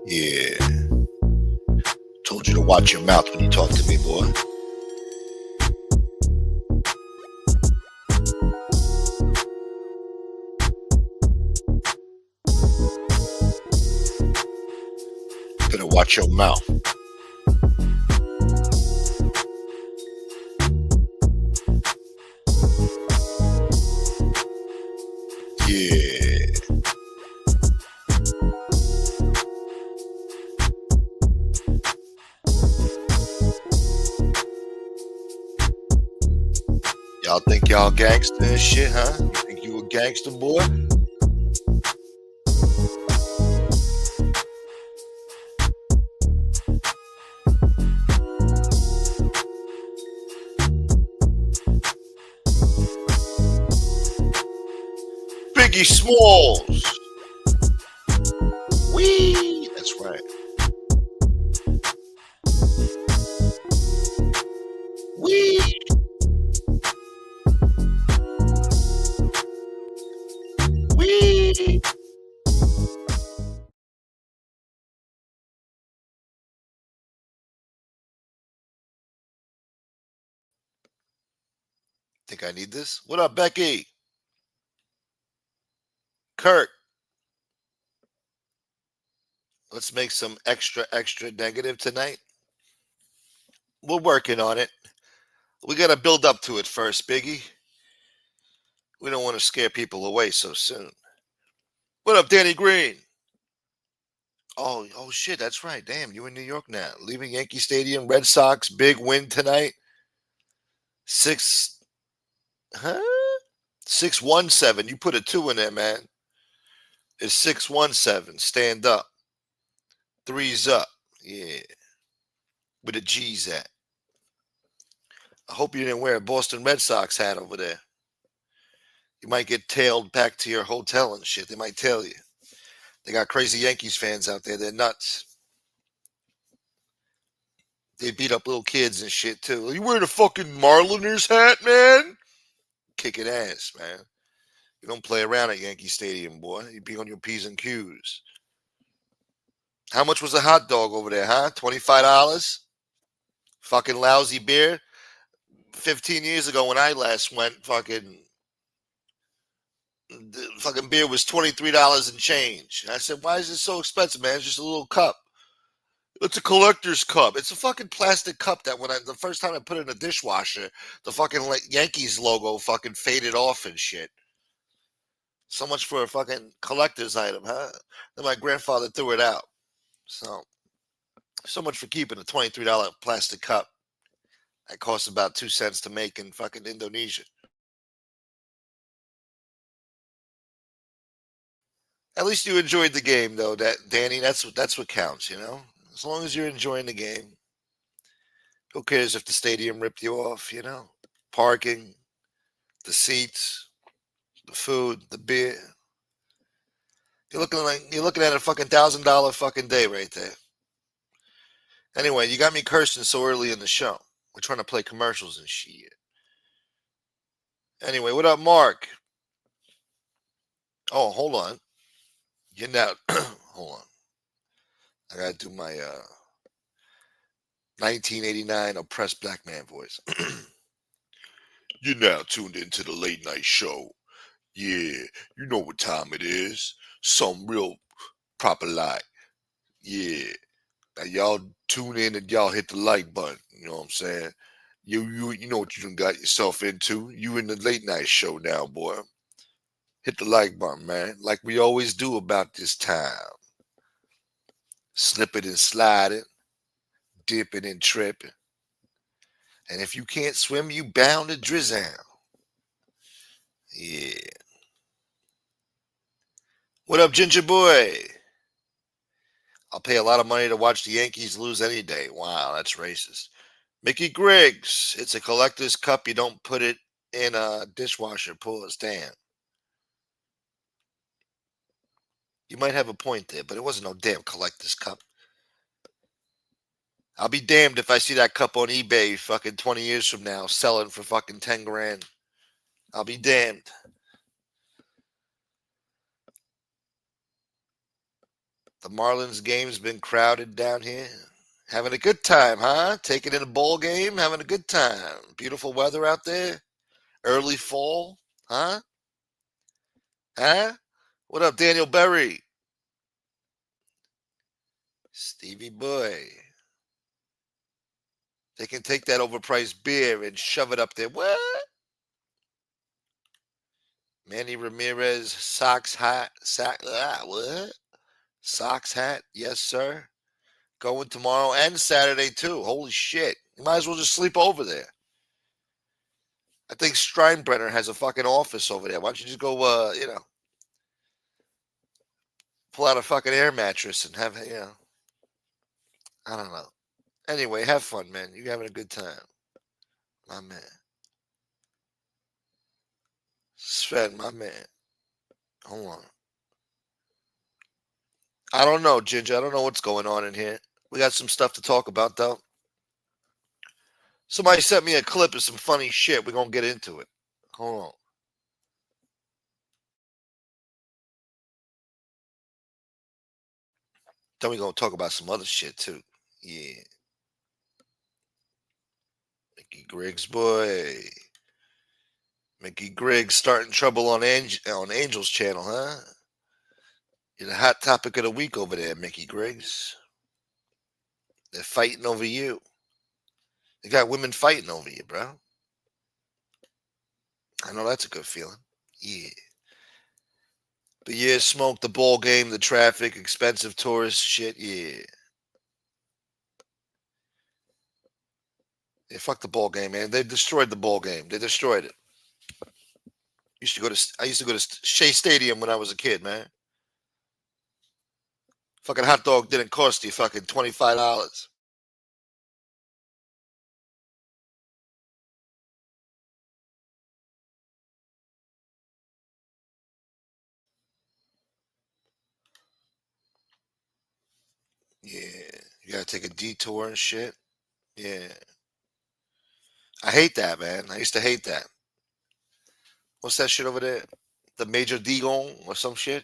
Yeah. Told you to watch your mouth when you talk to me, boy. Better watch your mouth. Yeah. Y'all think y'all gangster and shit, huh? You think you a gangster, boy? Biggie Smalls. Wee. That's right. Wee. Wee. Think I need this? What up, Becky? Kurt. Let's make some extra negative tonight. We're working on it. We got to build up to it first, Biggie. We don't want to scare people away so soon. What up, Danny Green? Oh shit, that's right. Damn, you in New York now. Leaving Yankee Stadium, Red Sox, big win tonight. 6 huh? 617. You put a 2 in there, man. It's 617. Stand up. 3's up. Yeah. Where the G's at? I hope you didn't wear a Boston Red Sox hat over there. You might get tailed back to your hotel and shit. They might tail you. They got crazy Yankees fans out there. They're nuts. They beat up little kids and shit too. You wearing a fucking Marliners hat, man? Kicking ass, man. You don't play around at Yankee Stadium, boy. You be on your P's and Q's. How much was a hot dog over there, huh? $25? Fucking lousy beer. 15 years ago when I last went, the fucking beer was $23 and change. And I said, why is it so expensive, man? It's just a little cup. It's a collector's cup. It's a fucking plastic cup that the first time I put it in a dishwasher, the fucking Yankees logo fucking faded off and shit. So much for a fucking collector's item, huh? Then my grandfather threw it out. So much for keeping a $23 plastic cup. That costs about 2 cents to make in fucking Indonesia. At least you enjoyed the game, though, Danny. That's what counts, you know. As long as you're enjoying the game, who cares if the stadium ripped you off? You know, parking, the seats, the food, the beer. You're looking at a fucking $1,000 fucking day right there. Anyway, you got me cursing so early in the show. We're trying to play commercials and shit. Anyway, what up, Mark? Oh, hold on. You're now. Hold on. I gotta do my 1989 oppressed black man voice. You're now tuned into the late night show. Yeah, you know what time it is. Some real proper light. Yeah. Now y'all tune in and y'all hit the like button. You know what I'm saying? You know what you done got yourself into. You in the late night show now, boy. Hit the like button, man. Like we always do about this time. Slipping and sliding, dipping and tripping. And if you can't swim, you bound to drizzle. Yeah. What up, Ginger Boy? I'll pay a lot of money to watch the Yankees lose any day. Wow, that's racist. Mickey Griggs. It's a collector's cup. You don't put it in a dishwasher. Pull a stand. You might have a point there, but it wasn't no damn collector's cup. I'll be damned if I see that cup on eBay fucking 20 years from now selling for fucking 10 grand. I'll be damned. The Marlins game's been crowded down here. Having a good time, huh? Taking in a ball game, having a good time. Beautiful weather out there. Early fall, huh? Huh? What up, Daniel Berry? Stevie Boy. They can take that overpriced beer and shove it up there. What? Manny Ramirez, socks hat. What? Socks hat? Yes, sir. Going tomorrow and Saturday, too. Holy shit. You might as well just sleep over there. I think Steinbrenner has a fucking office over there. Why don't you just go, pull out a fucking air mattress and have, I don't know. Anyway, have fun, man. You having a good time. My man. Sven, my man. Hold on. I don't know, Ginger. I don't know what's going on in here. We got some stuff to talk about, though. Somebody sent me a clip of some funny shit. We're going to get into it. Hold on. Then we're going to talk about some other shit, too. Yeah. Mickey Griggs, boy. Mickey Griggs starting trouble on Angel's channel, huh? You're the hot topic of the week over there, Mickey Griggs. They're fighting over you. They got women fighting over you, bro. I know that's a good feeling. Yeah. But yeah, smoke, the ball game, the traffic, expensive tourist shit, yeah. Yeah, fuck the ball game, man. They destroyed the ball game. They destroyed it. I used to go to Shea Stadium when I was a kid, man. Fucking hot dog didn't cost you fucking $25. Yeah. You gotta take a detour and shit. Yeah. I hate that, man. I used to hate that. What's that shit over there? The Major Digon or some shit?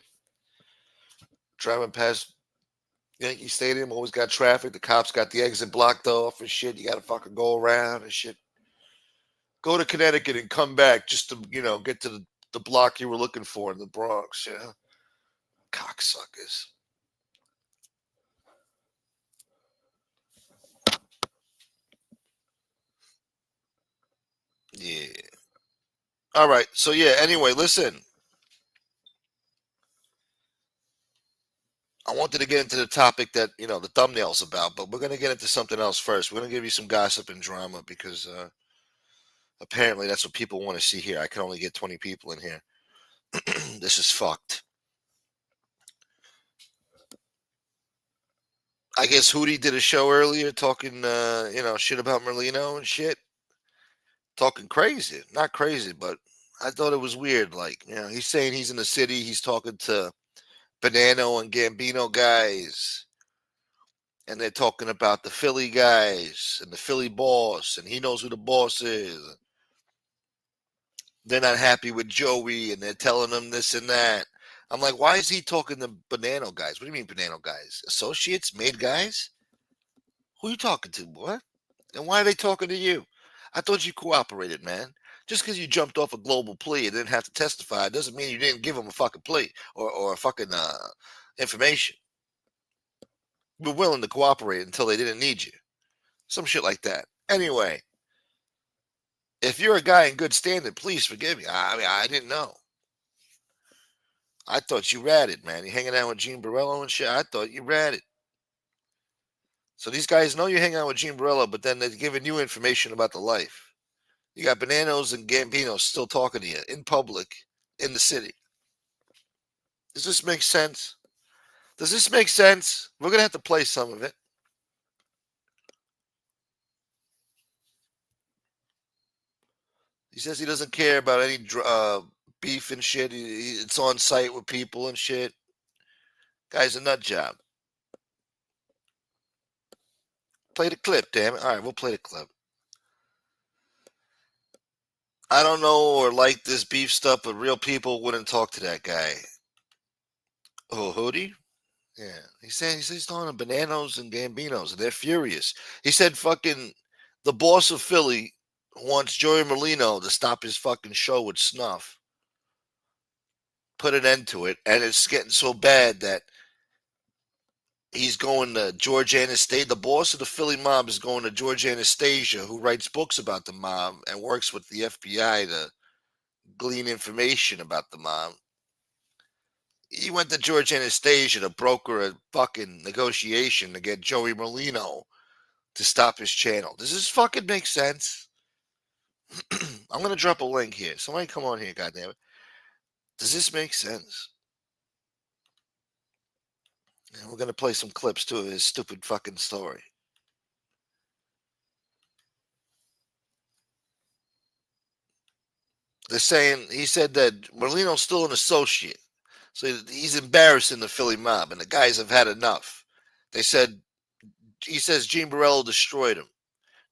Driving past Yankee Stadium, always got traffic. The cops got the exit blocked off and shit. You gotta fucking go around and shit. Go to Connecticut and come back just to, get to the block you were looking for in the Bronx, yeah? Cocksuckers. Yeah. All right. So, yeah, anyway, listen. I wanted to get into the topic that, the thumbnail's about, but we're going to get into something else first. We're going to give you some gossip and drama because apparently that's what people want to see here. I can only get 20 people in here. This is fucked. I guess Hootie did a show earlier talking, shit about Merlino and shit. Talking crazy. Not crazy, but I thought it was weird. Like, he's saying he's in the city. He's talking to Banano and Gambino guys. And they're talking about the Philly guys and the Philly boss. And he knows who the boss is. They're not happy with Joey. And they're telling him this and that. I'm like, why is he talking to Banano guys? What do you mean Banano guys? Associates? Made guys? Who are you talking to, boy? And why are they talking to you? I thought you cooperated, man. Just because you jumped off a global plea and didn't have to testify doesn't mean you didn't give them a fucking plea or a fucking information. You were willing to cooperate until they didn't need you. Some shit like that. Anyway, if you're a guy in good standing, please forgive me. I mean, I didn't know. I thought you ratted, man. You're hanging out with Gene Borello and shit. I thought you ratted. So these guys know you're hanging out with Gene Borello, but then they're giving you information about the life. You got Bananos and Gambinos still talking to you in public in the city. Does this make sense? Does this make sense? We're going to have to play some of it. He says he doesn't care about any beef and shit. It's on site with people and shit. Guy's a nut job. Play the clip, damn it. All right, we'll play the clip. I don't know or like this beef stuff, but real people wouldn't talk to that guy. Oh, Hootie? Yeah, he's talking to Bananos and Gambinos, and they're furious. He said, "Fucking the boss of Philly wants Joey Merlino to stop his fucking show with snuff, put an end to it, and it's getting so bad that he's going to George Anastasia. The boss of the Philly mob is going to George Anastasia, who writes books about the mob and works with the FBI to glean information about the mob. He went to George Anastasia to broker a fucking negotiation to get Joey Merlino to stop his channel. Does this fucking make sense? I'm gonna drop a link here. Somebody come on here, goddammit. Does this make sense? And we're gonna play some clips too of his stupid fucking story. They're saying he said that Merlino's still an associate, so he's embarrassing the Philly mob, and the guys have had enough. They said he says Gene Borello destroyed him.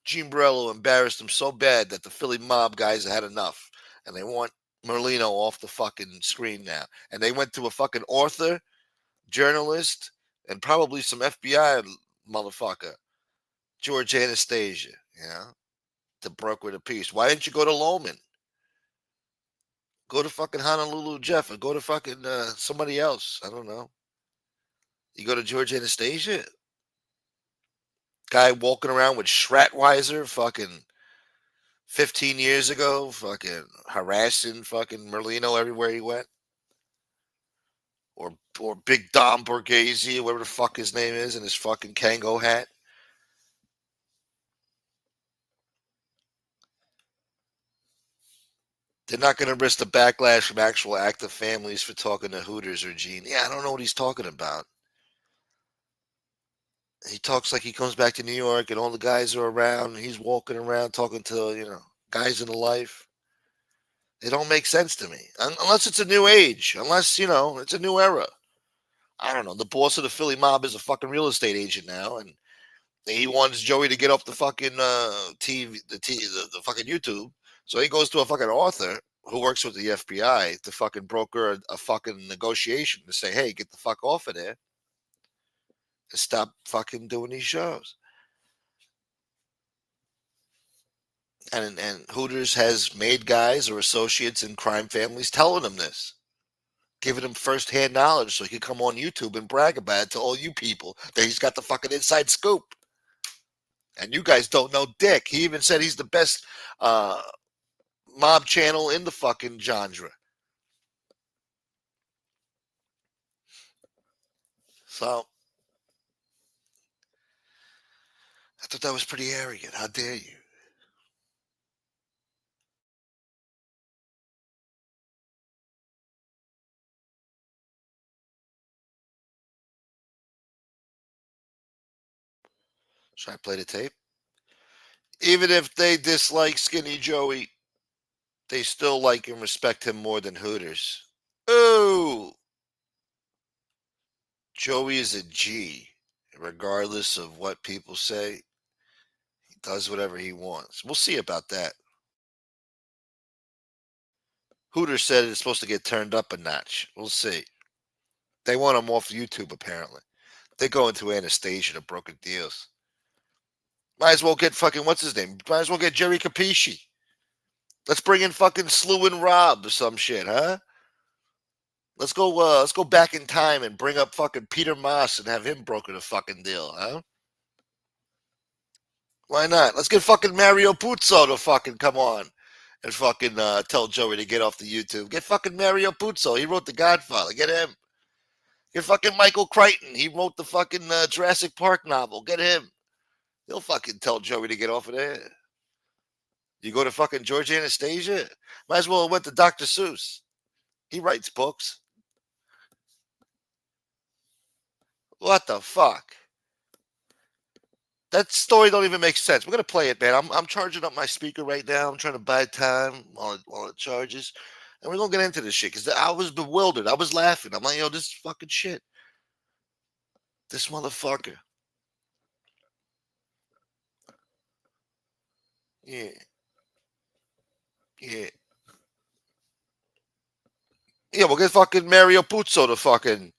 Gene Borello embarrassed him so bad that the Philly mob guys had enough, and they want Merlino off the fucking screen now. And they went to a fucking author, journalist, and probably some FBI motherfucker, George Anastasia, to broker the peace. Why didn't you go to Loman? Go to fucking Honolulu Jeff, or go to fucking somebody else. I don't know. You go to George Anastasia? Guy walking around with Schratweiser fucking 15 years ago, fucking harassing fucking Merlino everywhere he went. Or Big Dom Borghese, whatever the fuck his name is, in his fucking Kango hat. They're not going to risk the backlash from actual active families for talking to Hooters or Gene. Yeah, I don't know what he's talking about. He talks like he comes back to New York and all the guys are around. And he's walking around talking to, guys in the life. It don't make sense to me. Unless it's a new age. Unless, it's a new era. I don't know. The boss of the Philly mob is a fucking real estate agent now. And he wants Joey to get off the fucking the fucking YouTube. So he goes to a fucking author who works with the FBI to fucking broker a fucking negotiation to say, hey, get the fuck off of there and stop fucking doing these shows. And Hooters has made guys or associates in crime families telling them this, giving him first-hand knowledge so he could come on YouTube and brag about it to all you people that he's got the fucking inside scoop. And you guys don't know dick. He even said he's the best mob channel in the fucking genre. So I thought that was pretty arrogant. How dare you? Should I play the tape? Even if they dislike Skinny Joey, they still like and respect him more than Hooters. Ooh, Joey is a G. Regardless of what people say, he does whatever he wants. We'll see about that. Hooters said it's supposed to get turned up a notch. We'll see. They want him off YouTube, apparently. They go into Anastasia to broker deals. Might as well get fucking, what's his name? Might as well get Jerry Capisci. Let's bring in fucking Slew and Rob or some shit, huh? Let's go back in time and bring up fucking Peter Moss and have him broker the fucking deal, huh? Why not? Let's get fucking Mario Puzo to fucking come on and fucking tell Joey to get off the YouTube. Get fucking Mario Puzo. He wrote The Godfather. Get him. Get fucking Michael Crichton. He wrote the fucking Jurassic Park novel. Get him. He'll fucking tell Joey to get off of there. You go to fucking George Anastasia? Might as well have went to Dr. Seuss. He writes books. What the fuck? That story don't even make sense. We're gonna play it, man. I'm charging up my speaker right now. I'm trying to buy time while it charges, and we're gonna get into this shit because I was bewildered. I was laughing. I'm like, yo, this is fucking shit. This motherfucker. Yeah, yeah, yeah. We'll get fucking Mario Puzo to fucking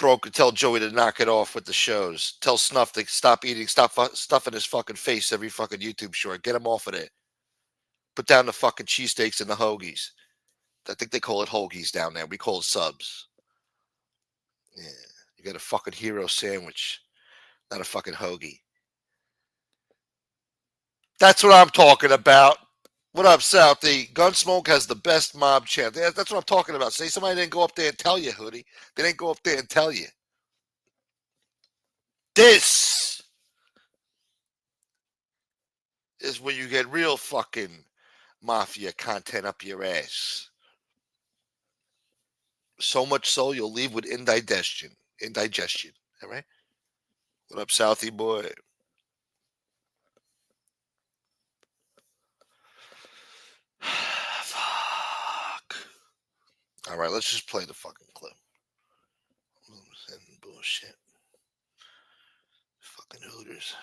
broke and tell Joey to knock it off with the shows. Tell Snuff to stop eating, stop stuffing his fucking face every fucking YouTube short. Get him off of there. Put down the fucking cheesesteaks and the hoagies. I think they call it hoagies down there. We call it subs. Yeah. You got a fucking hero sandwich, not a fucking hoagie. That's what I'm talking about. What up, Southie? Gunsmoke has the best mob chant. That's what I'm talking about. Say somebody didn't go up there and tell you, Hoodie. They didn't go up there and tell you. This is where you get real fucking mafia content up your ass. So much so you'll leave with indigestion. Indigestion. All right? What up, Southie boy? Fuck. All right, let's just play the fucking clip. Bullshit. Fucking Hooters.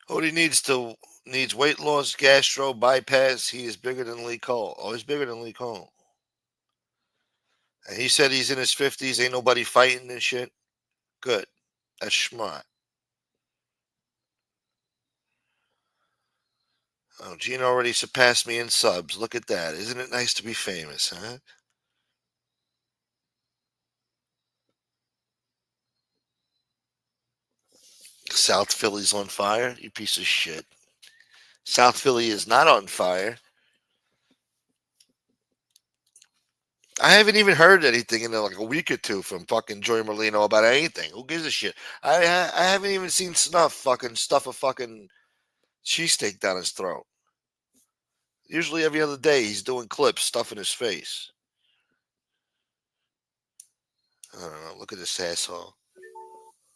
Hootie needs weight loss, gastro, bypass. He is bigger than Lee Cole. Oh, he's bigger than Lee Cole. And he said he's in his 50s. Ain't nobody fighting this shit. Good. That's smart. Oh, Gene already surpassed me in subs. Look at that. Isn't it nice to be famous, huh? South Philly's on fire? You piece of shit. South Philly is not on fire. I haven't even heard anything in like a week or two from fucking Joey Merlino about anything. Who gives a shit? I haven't even seen Snuff fucking stuff a fucking cheesesteak down his throat. Usually every other day he's doing clips, stuffing his face. I don't know. Look at this asshole.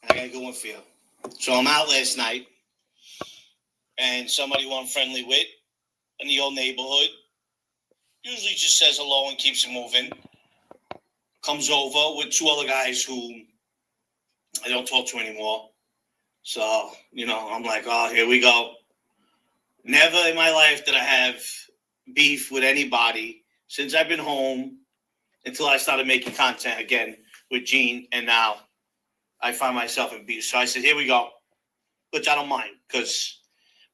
I gotta go and feel. So I'm out last night, and somebody who I'm friendly with in the old neighborhood usually just says hello and keeps it moving. Comes over with two other guys who I don't talk to anymore. So, I'm like, oh, here we go. Never in my life did I have beef with anybody since I've been home until I started making content again with Gene, and now I find myself in beef. So I said, here we go. Which I don't mind, because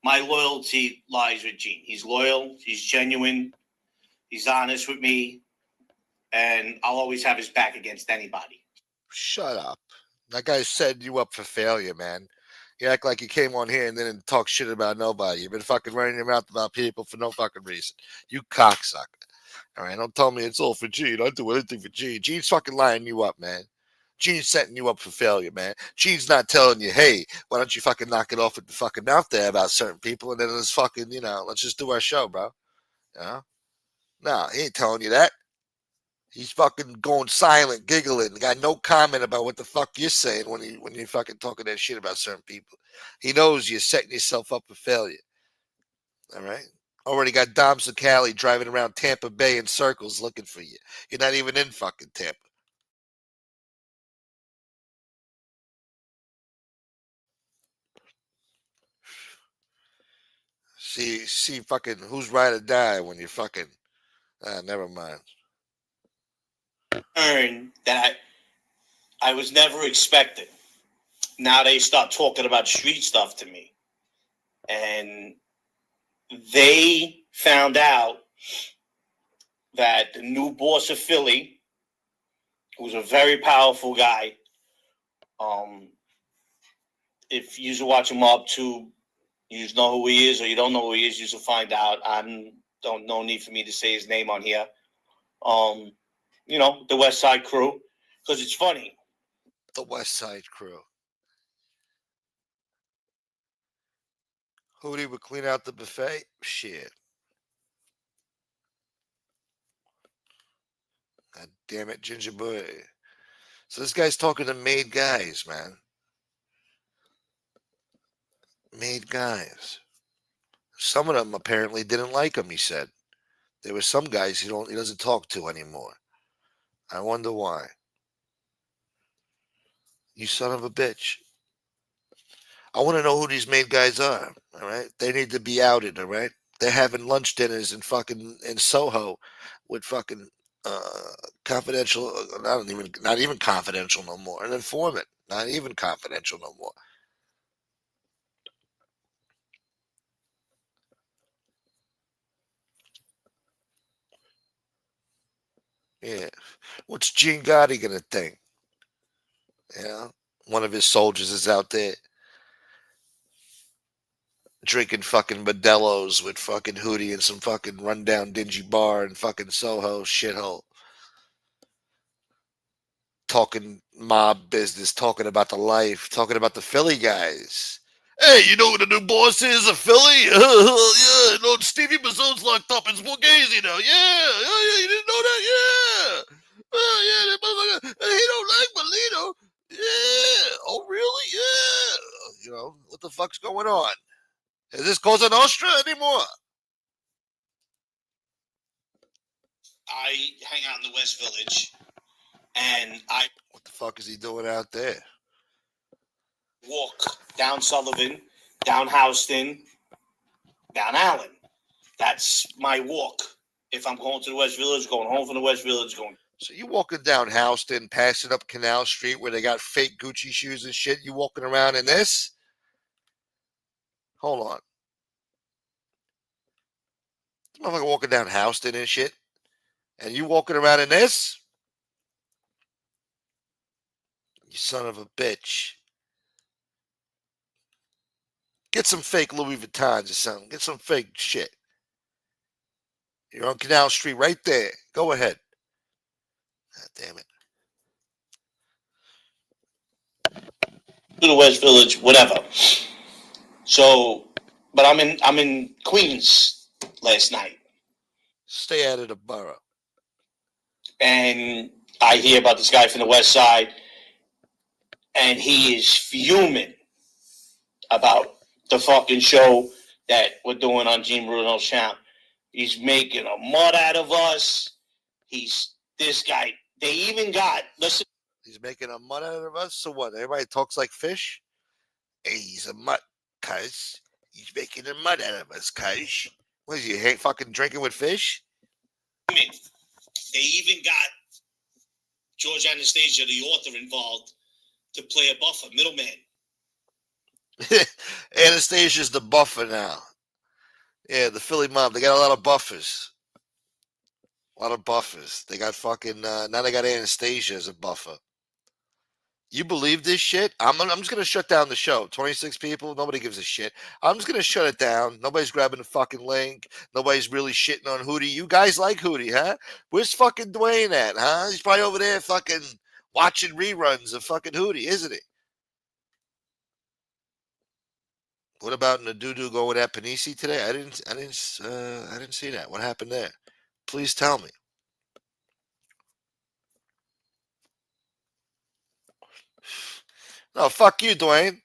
my loyalty lies with Gene. He's loyal. He's genuine. He's honest with me. And I'll always have his back against anybody. Shut up. That guy's setting you up for failure, man. You act like you came on here and didn't talk shit about nobody. You've been fucking running your mouth about people for no fucking reason. You cocksucker. All right, don't tell me it's all for Gene. I'll do anything for Gene. Gene's fucking lining you up, man. Gene's setting you up for failure, man. Gene's not telling you, hey, why don't you fucking knock it off with the fucking mouth there about certain people, and then let's fucking, let's just do our show, bro. You know? No, he ain't telling you that. He's fucking going silent, giggling. Got no comment about what the fuck you're saying when you're fucking talking that shit about certain people. He knows you're setting yourself up for failure. All right? Already got Dom Sicali driving around Tampa Bay in circles looking for you. You're not even in fucking Tampa. See fucking who's ride or die when you fucking never mind. Earn that I was never expecting. Now they start talking about street stuff to me. And they found out that the new boss of Philly, who's a very powerful guy, if you watch him up to, you know who he is, or you don't know who he is, you should find out. No need for me to say his name on here. The West Side Crew, because it's funny. The West Side Crew. Hootie would clean out the buffet? Shit. God damn it, Ginger Boy. So this guy's talking to made guys, man. Made guys. Some of them apparently didn't like him, he said. There were some guys he doesn't talk to anymore. I wonder why. You son of a bitch. I want to know who these made guys are. All right. They need to be outed, all right? They're having lunch dinners in fucking in Soho with fucking confidential, not even confidential no more. An informant, not even confidential no more. Yeah, what's Gene Gotti gonna think? Yeah, one of his soldiers is out there drinking fucking Modelo's with fucking Hootie in some fucking rundown dingy bar in fucking Soho shithole. Talking mob business, talking about the life, talking about the Philly guys. Hey, you know what the new boss is of Philly? Yeah, you know Stevie Mazzone's locked up in Borghese now. Yeah, yeah, you didn't know that? Yeah. Yeah, that motherfucker, he don't like Molino. Yeah. Oh, really? Yeah. You know, what the fuck's going on? Is this Cosa Nostra anymore? I hang out in the West Village, and I What the fuck is he doing out there? walk down Sullivan, down Houston, down Allen. That's my walk. If I'm going to the West Village, going home from the West Village, going. So you walking down Houston, passing up Canal Street where they got fake Gucci shoes and shit. You walking around in this? Hold on. This motherfucker walking down Houston and shit. And you walking around in this? You son of a bitch. Get some fake Louis Vuittons or something. Get some fake shit. You're on Canal Street right there. Go ahead. God damn it. To the West Village, whatever. So, but I'm in Queens last night, Stay out of the borough. and I hear about this guy from the West Side, and he is fuming about the fucking show that we're doing on Gene Bruno's channel. He's making a mud out of us. He's this guy. They even got listen. He's making a mud out of us. So what? Everybody talks like fish? Hey, he's a mutt, cuz. He's making a mud out of us, cuz. What is he, hate fucking drinking with fish? They even got George Anastasia, the author, involved to play a buffer, middleman. Anastasia's the buffer now. Yeah, the Philly mob. They got a lot of buffers. A lot of buffers. They got fucking, now they got Anastasia as a buffer. You believe this shit? I'm just going to shut down the show. 26 people. Nobody gives a shit. I'm just going to shut it down. Nobody's grabbing the fucking link. Nobody's really shitting on Hootie. You guys like Hootie, huh? Where's fucking Dwayne at, huh? He's probably over there fucking watching reruns of fucking Hootie, isn't he? What about Nadudu going at Panisi today? I didn't see that. What happened there? Please tell me. No, fuck you, Dwayne.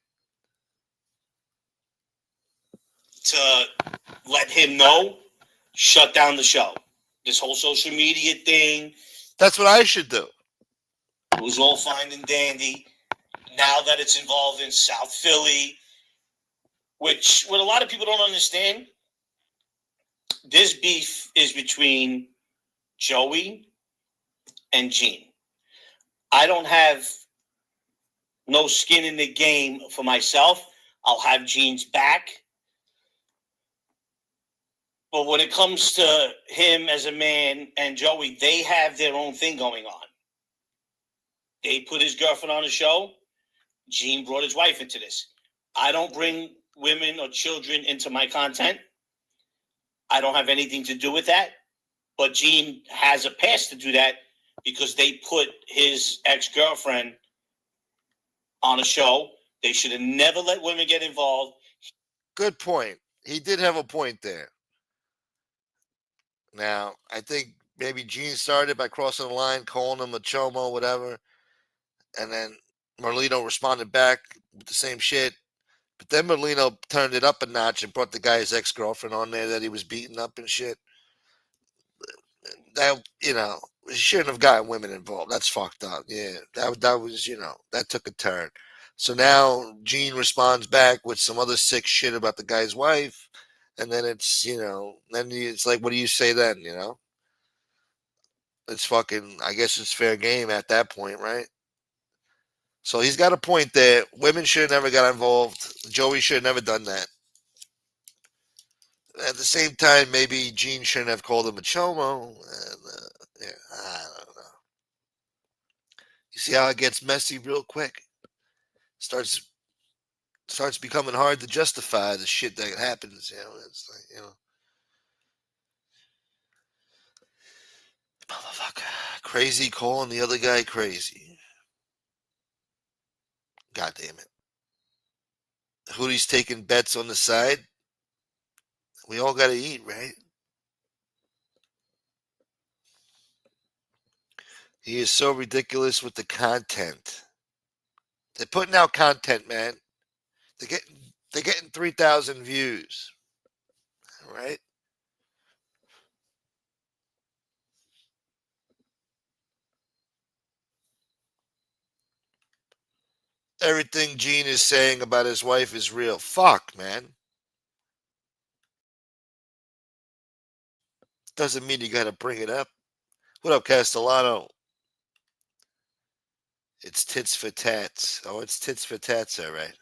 To let him know, shut down the show. This whole social media thing. That's what I should do. It was all fine and dandy. Now that it's involved in South Philly, which what a lot of people don't understand, this beef is between Joey and Gene. I don't have no skin in the game for myself. I'll have Gene's back. But when it comes to him as a man and Joey, they have their own thing going on. They put his girlfriend on the show. Gene brought his wife into this. I don't bring women or children into my content. I don't have anything to do with that. But Gene has a pass to do that because they put his ex-girlfriend on a show. They should have never let women get involved. Good point. He did have a point there. Now, I think maybe Gene started by crossing the line, calling him a chomo, whatever. And then Merlino responded back with the same shit. But then Merlino turned it up a notch and brought the guy's ex-girlfriend on there that he was beating up and shit. That, you know, he shouldn't have gotten women involved. That's fucked up. Yeah, that was, you know, that took a turn. So now Gene responds back with some other sick shit about the guy's wife. And then it's, you know, then it's like, what do you say then, you know? it's fucking, I guess it's fair game at that point, right? So he's got a point there. Women should have never got involved. Joey should have never done that. At the same time, maybe Gene shouldn't have called him a chomo. And, yeah, I don't know. You see how it gets messy real quick? Starts starts becoming hard to justify the shit that happens. It's like, motherfucker, crazy calling the other guy crazy. God damn it. Hootie's taking bets on the side. We all got to eat, right? He is so ridiculous with the content. They're putting out content, man. They're getting 3,000 views. All right. Everything Gene is saying about his wife is real. Fuck, man. Doesn't mean you got to bring it up. What up, Castellano? It's tits for tats. Oh, it's tits for tats, all right.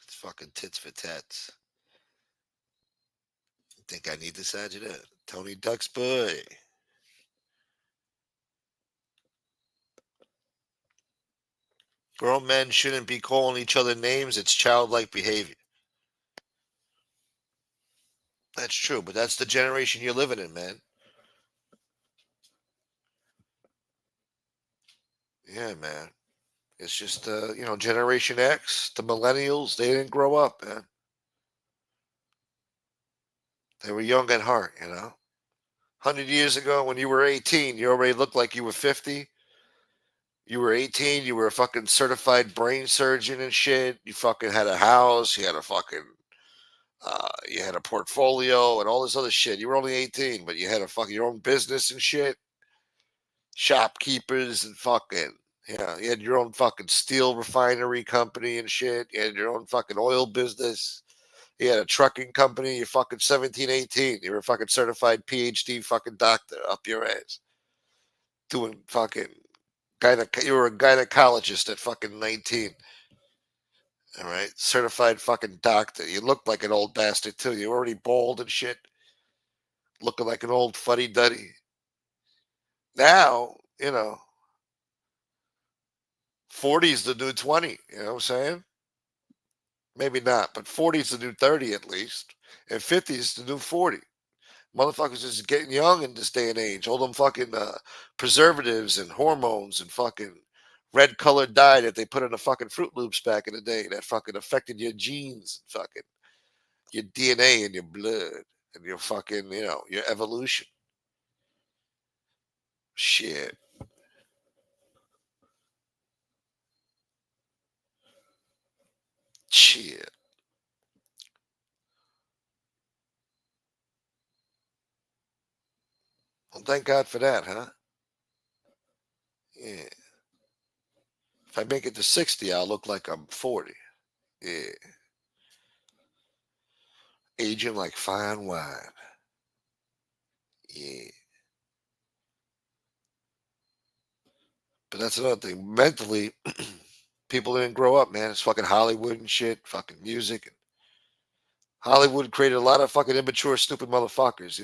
It's fucking tits for tats. Think I need to add you that? Tony Duck's boy. Grown men shouldn't be calling each other names. It's childlike behavior. That's true, but that's the generation you're living in, man. Yeah, man. It's just, Generation X, the millennials, they didn't grow up, man. They were young at heart. 100 years ago, when you were 18, you already looked like you were 50. You were 18, you were a fucking certified brain surgeon and shit. You fucking had a house, you had a portfolio and all this other shit. You were only 18, but you had a fucking your own business and shit. Shopkeepers and fucking, yeah, you had your own fucking steel refinery company and shit. You had your own fucking oil business. You had a trucking company. You're fucking 17, 18. You were a fucking certified PhD fucking doctor up your ass. Doing fucking you were a gynecologist at fucking 19. All right. Certified fucking doctor. You looked like an old bastard too. You were already bald and shit. Looking like an old fuddy duddy. Now, 40 is the new 20. You know what I'm saying? Maybe not, but 40 is the new 30 at least. And 50 is the new 40. Motherfuckers is getting young in this day and age. All them fucking preservatives and hormones and fucking red colored dye that they put in the fucking Fruit Loops back in the day that fucking affected your genes, fucking your DNA and your blood and your fucking, your evolution. Shit. Shit. Well, thank God for that, huh? Yeah. If I make it to 60, I'll look like I'm 40. Yeah. Aging like fine wine. Yeah. But that's another thing. Mentally, people didn't grow up, man. It's fucking Hollywood and shit, fucking music. Hollywood created a lot of fucking immature, stupid motherfuckers.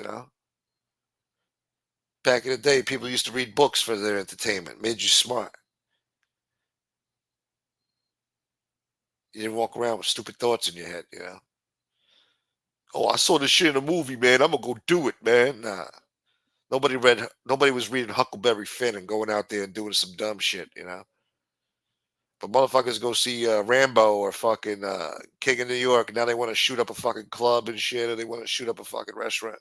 Back in the day, people used to read books for their entertainment, made you smart. You didn't walk around with stupid thoughts in your head. Oh, I saw this shit in a movie, man. I'm gonna go do it, man. Nah. Nobody was reading Huckleberry Finn and going out there and doing some dumb shit. But motherfuckers go see Rambo or fucking King of New York, and now they want to shoot up a fucking club and shit, or they want to shoot up a fucking restaurant.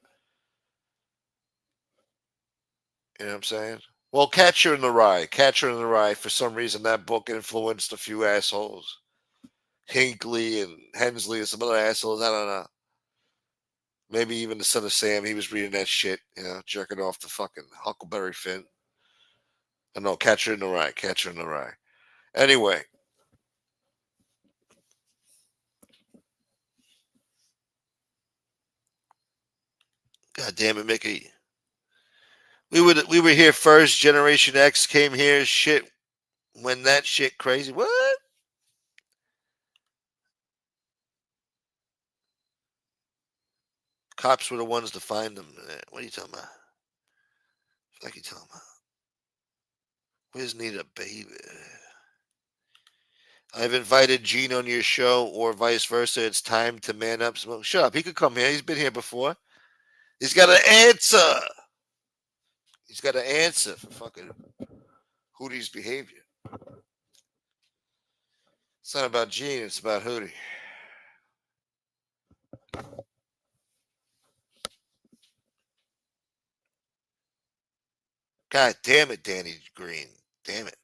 You know what I'm saying? Well, Catcher in the Rye. Catcher in the Rye, for some reason, that book influenced a few assholes. Hinckley and Hensley and some other assholes. I don't know. Maybe even the son of Sam, he was reading that shit, jerking off the fucking Huckleberry Finn. No, Catcher in the Rye. Catcher in the Rye. Anyway, God damn it, Mickey. We were here first. Generation X came here. Shit, when that shit crazy. What? Cops were the ones to find them. What are you talking about? Like you talking about? Where's Nita, baby? I've invited Gene on your show, or vice versa. It's time to man up. Shut up. He could come here. He's been here before. He's got an answer. He's got an answer for fucking Hootie's behavior. It's not about Gene. It's about Hootie. God damn it, Danny Green. Damn it.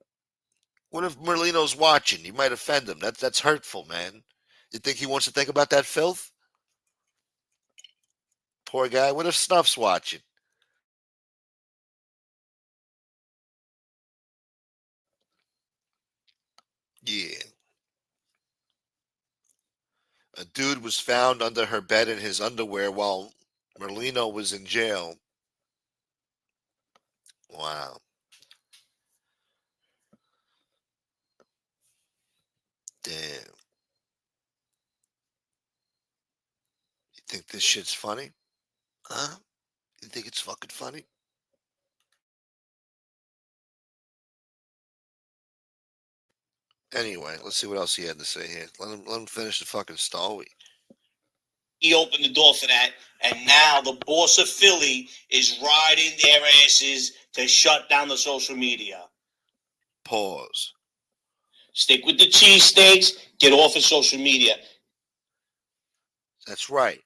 What if Merlino's watching? You might offend him. That's hurtful, man. You think he wants to think about that filth? Poor guy. What if Snuff's watching? Yeah. A dude was found under her bed in his underwear while Merlino was in jail. Wow. Damn. You think this shit's funny? Huh? You think it's fucking funny? Anyway, let's see what else he had to say here. Let him finish the fucking story. He opened the door for that, and now the boss of Philly is riding their asses to shut down the social media. Pause. Stick with the cheesesteaks. Get off of social media. That's right.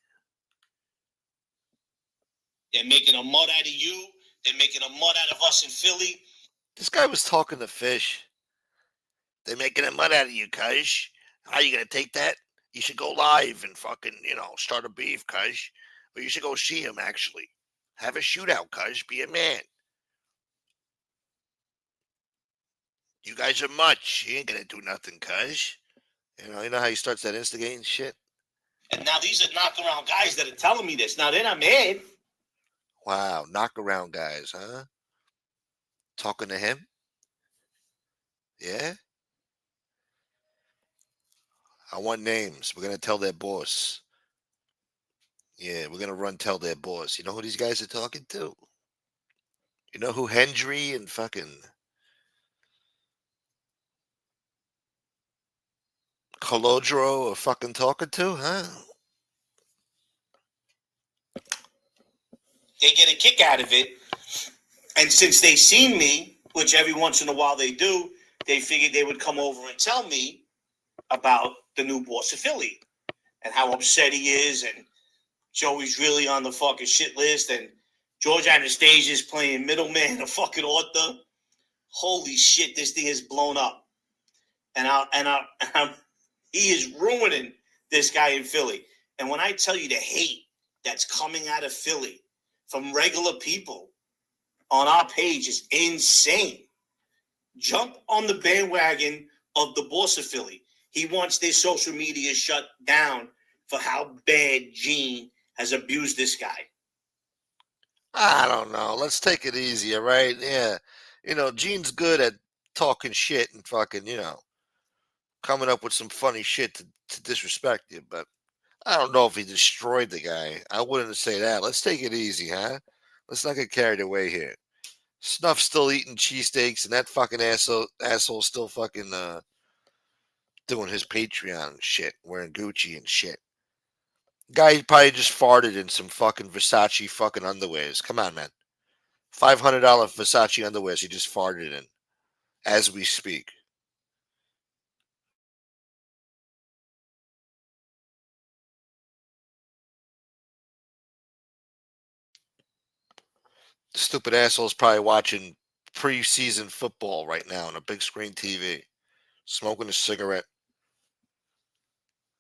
They're making a mud out of you. They're making a mud out of us in Philly. This guy was talking to Fish. They're making a mud out of you, cuz. How you gonna take that? You should go live and fucking, start a beef, cuz. Or you should go see him, actually. Have a shootout, cuz. Be a man. You guys are much. He ain't gonna do nothing, cuz. You know how he starts that instigating shit? And now these are knock-around guys that are telling me this. Now, they're not mad. Wow, knock around guys, huh? Talking to him? Yeah? I want names. We're gonna tell their boss. Yeah, we're gonna run tell their boss. You know who these guys are talking to? You know who Hendry and fucking Colodro are fucking talking to, huh? They get a kick out of it. And since they seen me, which every once in a while they do, they figured they would come over and tell me about the new boss of Philly and how upset he is, and Joey's really on the fucking shit list, and George Anastasia's playing middleman, a fucking author. Holy shit, this thing is blown up. And he is ruining this guy in Philly. And when I tell you the hate that's coming out of Philly from regular people on our page is insane. Jump on the bandwagon of the boss of Philly. He wants their social media shut down for how bad Gene has abused this guy. I don't know. Let's take it easy, all right? Yeah. Gene's good at talking shit and fucking, coming up with some funny shit to disrespect you, but I don't know if he destroyed the guy. I wouldn't say that. Let's take it easy, huh? Let's not get carried away here. Snuff's still eating cheesesteaks, and that fucking asshole still fucking doing his Patreon and shit, wearing Gucci and shit. Guy probably just farted in some fucking Versace fucking underwears. Come on, man. $500 Versace underwears he just farted in as we speak. The stupid asshole's probably watching preseason football right now on a big screen TV, smoking a cigarette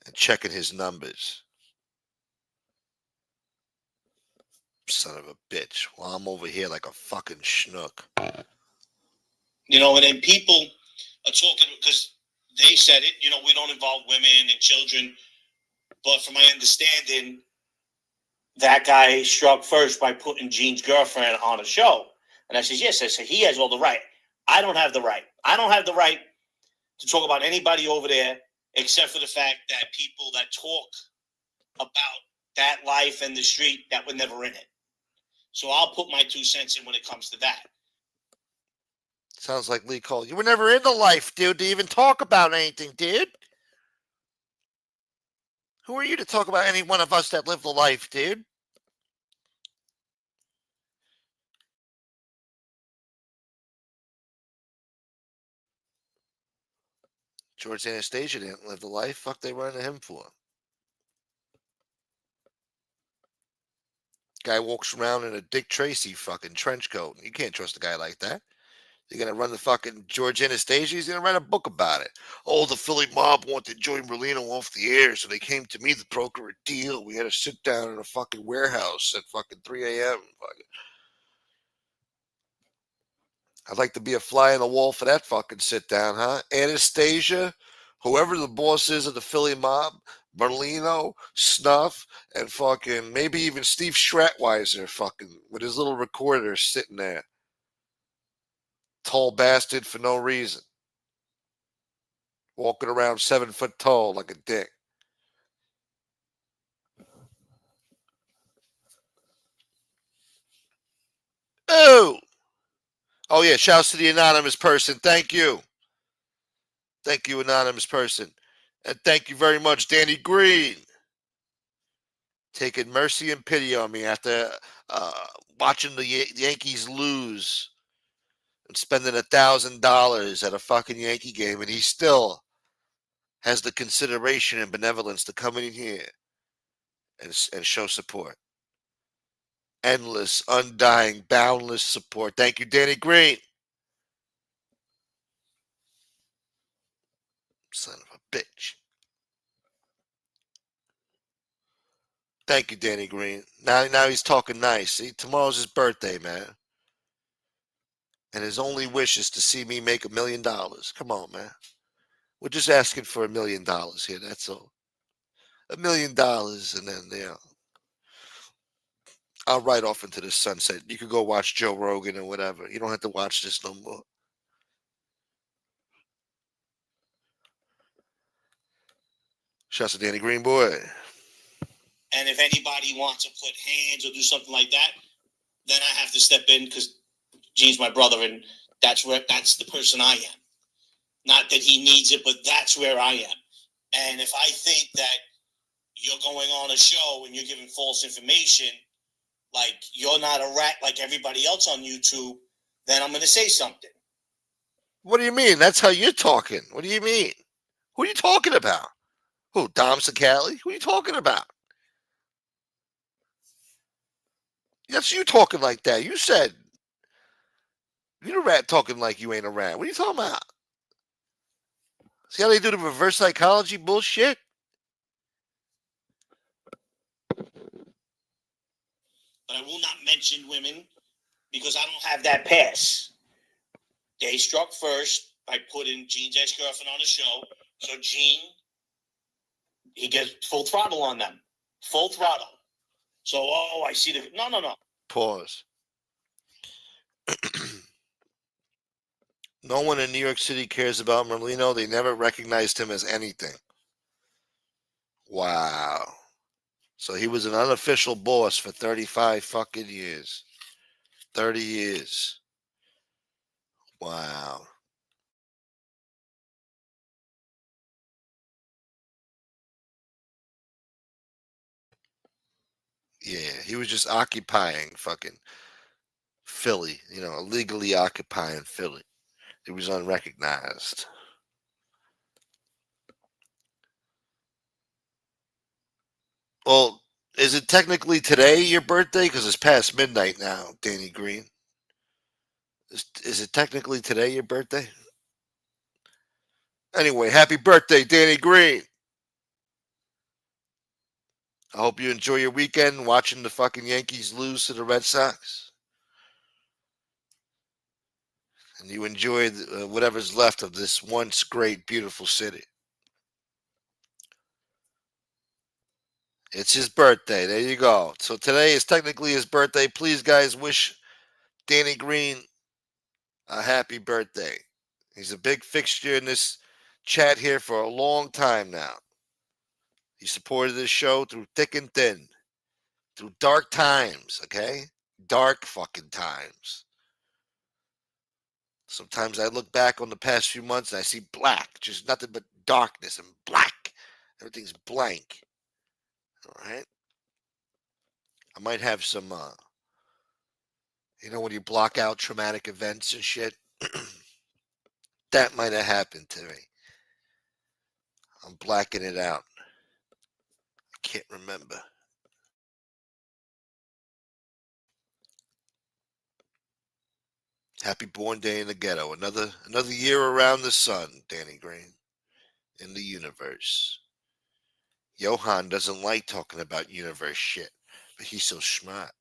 and checking his numbers. Son of a bitch. While I'm over here like a fucking schnook. And then people are talking because they said it, we don't involve women and children. But from my understanding, that guy struck first by putting Gene's girlfriend on a show. And I says, yes. I said, he has all the right. I don't have the right. I don't have the right to talk about anybody over there except for the fact that people that talk about that life and the street that were never in it. So I'll put my 2 cents in when it comes to that. Sounds like Lee Cole. You were never in the life, dude, to even talk about anything, dude. Who are you to talk about any one of us that lived the life, dude? George Anastasia didn't live the life. Fuck they running to him for? Guy walks around in a Dick Tracy fucking trench coat. You can't trust a guy like that. You're gonna run the fucking George Anastasia. He's gonna write a book about it. Oh, the Philly mob wanted Joey Merlino off the air, so they came to me to broker a deal. We had to sit down in a fucking warehouse at fucking 3 a.m. I'd like to be a fly on the wall for that fucking sit down, huh? Anastasia, whoever the boss is of the Philly mob, Merlino, Snuff, and fucking maybe even Steve Stratweiser fucking with his little recorder sitting there. Tall bastard for no reason. Walking around 7 foot tall like a dick. Oh! Oh yeah, shouts to the anonymous person. Thank you. Thank you, anonymous person. And thank you very much, Danny Green. Taking mercy and pity on me after watching the Yankees lose and spending $1,000 at a fucking Yankee game, and he still has the consideration and benevolence to come in here and show support. Endless, undying, boundless support. Thank you, Danny Green. Son of a bitch. Thank you, Danny Green. Now he's talking nice. See, tomorrow's his birthday, man. And his only wish is to see me make $1 million. Come on, man. We're just asking for $1 million here. That's all. $1 million, and then I'll ride off into the sunset. You could go watch Joe Rogan or whatever. You don't have to watch this no more. Shouts to Danny Green, boy. And if anybody wants to put hands or do something like that, then I have to step in because Gene's my brother, and that's the person I am. Not that he needs it, but that's where I am. And if I think that you're going on a show and you're giving false information, like you're not a rat like everybody else on YouTube, then I'm going to say something. What do you mean? That's how you're talking. What do you mean? Who are you talking about? Who, Dom Sicali? Who are you talking about? That's you talking like that. You said you're a rat talking like you ain't a rat. What are you talking about? See how they do the reverse psychology bullshit? But I will not mention women because I don't have that pass. They struck first by putting Gene's ex-girlfriend on the show. So Gene, he gets full throttle on them. Full throttle. So, I see the... No. Pause. No one in New York City cares about Merlino. They never recognized him as anything. Wow. So he was an unofficial boss for 35 fucking years. 30 years. Wow. Yeah, he was just occupying fucking Philly, illegally occupying Philly. He was unrecognized. Well, is it technically today your birthday? Because it's past midnight now, Danny Green. Is it technically today your birthday? Anyway, happy birthday, Danny Green. I hope you enjoy your weekend watching the fucking Yankees lose to the Red Sox. And you enjoy whatever's left of this once great, beautiful city. It's his birthday. There you go. So today is technically his birthday. Please, guys, wish Danny Green a happy birthday. He's a big fixture in this chat here for a long time now. He supported this show through thick and thin, through dark times, okay? Dark fucking times. Sometimes I look back on the past few months and I see black, just nothing but darkness and black. Everything's blank. All right? I might have some, when you block out traumatic events and shit, that might have happened to me. I'm blacking it out. I can't remember. Happy born day in the ghetto. Another year around the sun, Danny Green, in the universe. Johan doesn't like talking about universe shit, but he's so smart.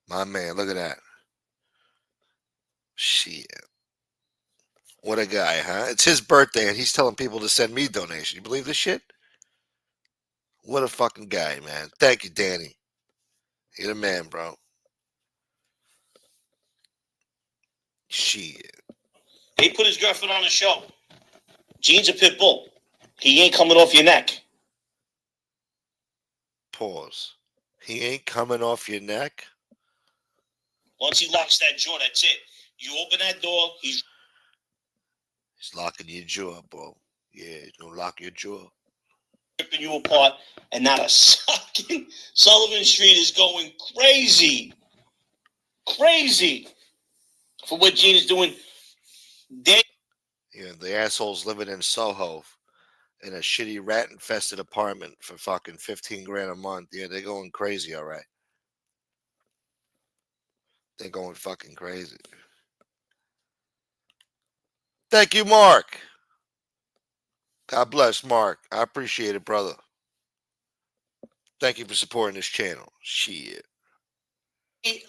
My man, look at that. Shit. What a guy, huh? It's his birthday and he's telling people to send me donations. You believe this shit? What a fucking guy, man. Thank you, Danny. You're the man, bro. Shit. He put his girlfriend on the show. Gene's a pit bull. He ain't coming off your neck. Pause. He ain't coming off your neck? Once he locks that jaw, that's it. You open that door, he's locking your jaw, bro. Yeah, he's gonna lock your jaw. ripping you apart, and not a sucking. Sullivan Street is going crazy. Crazy. For what Gene is doing. Yeah, the assholes living in Soho in a shitty rat-infested apartment for fucking 15 grand a month. Yeah, they're going crazy, all right. They're going fucking crazy. Thank you, Mark. God bless, Mark. I appreciate it, brother. Thank you for supporting this channel. Shit.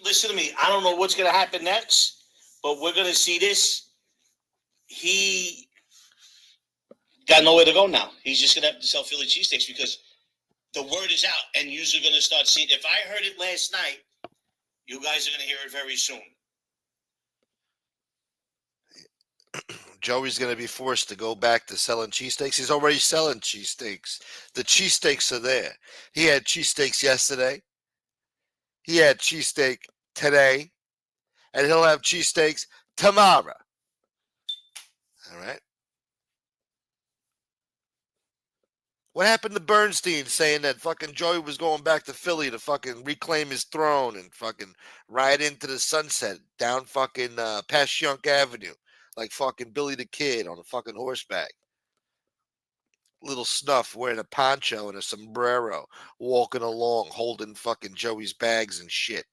Listen to me. I don't know what's going to happen next, but we're going to see this. He got nowhere to go now. He's just going to have to sell Philly cheesesteaks because the word is out, and you're going to start seeing. If I heard it last night, you guys are going to hear it very soon. Joey's going to be forced to go back to selling cheesesteaks. He's already selling cheesesteaks. The cheesesteaks are there. He had cheesesteaks yesterday. He had cheesesteak today. And he'll have cheesesteaks tomorrow. All right. What happened to Bernstein saying that fucking Joey was going back to Philly to fucking reclaim his throne and fucking ride into the sunset down fucking past Yonk Avenue like fucking Billy the Kid on a fucking horseback? Little Snuff wearing a poncho and a sombrero, walking along holding fucking Joey's bags and shit,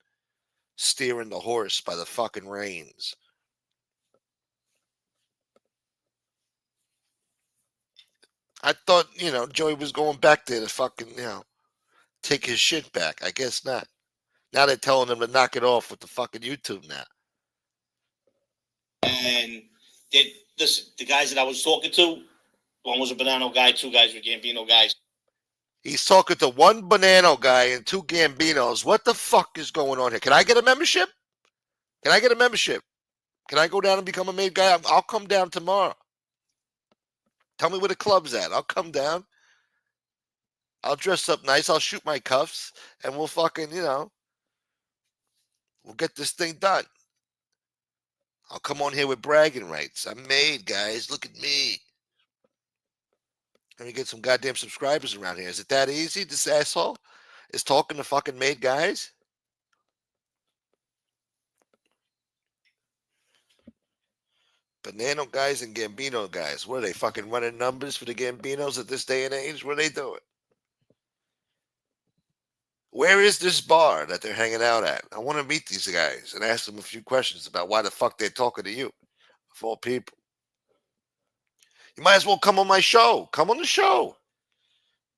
steering the horse by the fucking reins. I thought, Joey was going back there to fucking, take his shit back. I guess not. Now they're telling him to knock it off with the fucking YouTube now. And listen, the guys that I was talking to, one was a Banano guy, two guys were Gambino guys. He's talking to one Banano guy and two Gambinos. What the fuck is going on here? Can I get a membership? Can I get a membership? Can I go down and become a made guy? I'll come down tomorrow. Tell me where the club's at. I'll come down. I'll dress up nice. I'll shoot my cuffs. And we'll fucking, we'll get this thing done. I'll come on here with bragging rights. I'm made, guys. Look at me. Let me get some goddamn subscribers around here. Is it that easy? This asshole is talking to fucking made guys? Banano guys and Gambino guys. What are they, fucking running numbers for the Gambinos at this day and age? What are they doing? Where is this bar that they're hanging out at? I want to meet these guys and ask them a few questions about why the fuck they're talking to you, of all people. You might as well come on my show. Come on the show.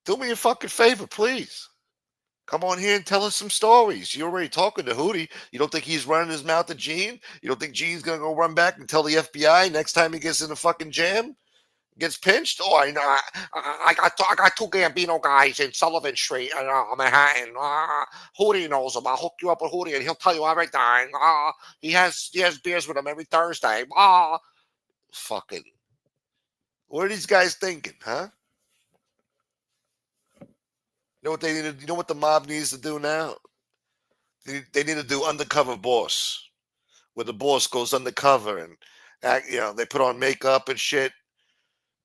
Do me a fucking favor, please. Come on here and tell us some stories. You're already talking to Hootie. You don't think he's running his mouth at Gene? You don't think Gene's going to go run back and tell the FBI next time he gets in a fucking jam? Gets pinched? Oh, I know. I got two Gambino guys in Sullivan Street in Manhattan. Hootie knows him. I'll hook you up with Hootie, and he'll tell you everything. He has beers with him every Thursday. Fucking. What are these guys thinking, huh? You know what they need? You know what the mob needs to do now? They need to do undercover boss, where the boss goes undercover and act. They put on makeup and shit.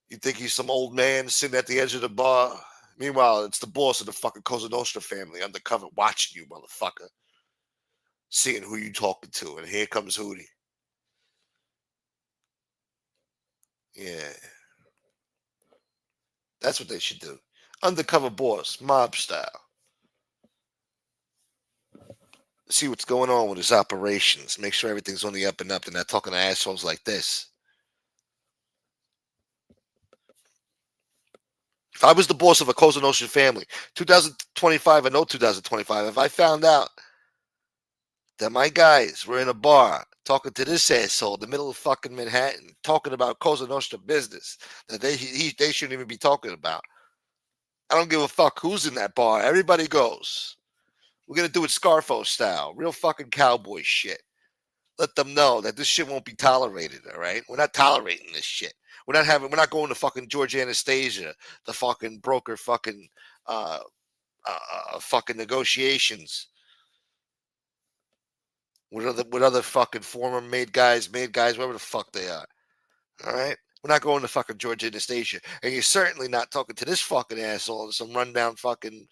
You think he's some old man sitting at the edge of the bar. Meanwhile, it's the boss of the fucking Cosa Nostra family undercover watching you, motherfucker. Seeing who you talking to. And here comes Hootie. Yeah. That's what they should do. Undercover boss, mob style. See what's going on with his operations. Make sure everything's on the up and up. They're not talking to assholes like this. If I was the boss of a Cosa Nostra family, 2025, I know 2025, if I found out that my guys were in a bar talking to this asshole in the middle of fucking Manhattan, talking about Cosa Nostra business that they shouldn't even be talking about. I don't give a fuck who's in that bar. Everybody goes. We're gonna do it Scarfo style, real fucking cowboy shit. Let them know that this shit won't be tolerated. All right, we're not tolerating this shit. We're not going to fucking George Anastasia, the fucking broker, uh, fucking negotiations with other fucking former made guys, whatever the fuck they are. All right, we're not going to fucking George Anastasia, and you're certainly not talking to this fucking asshole in some rundown fucking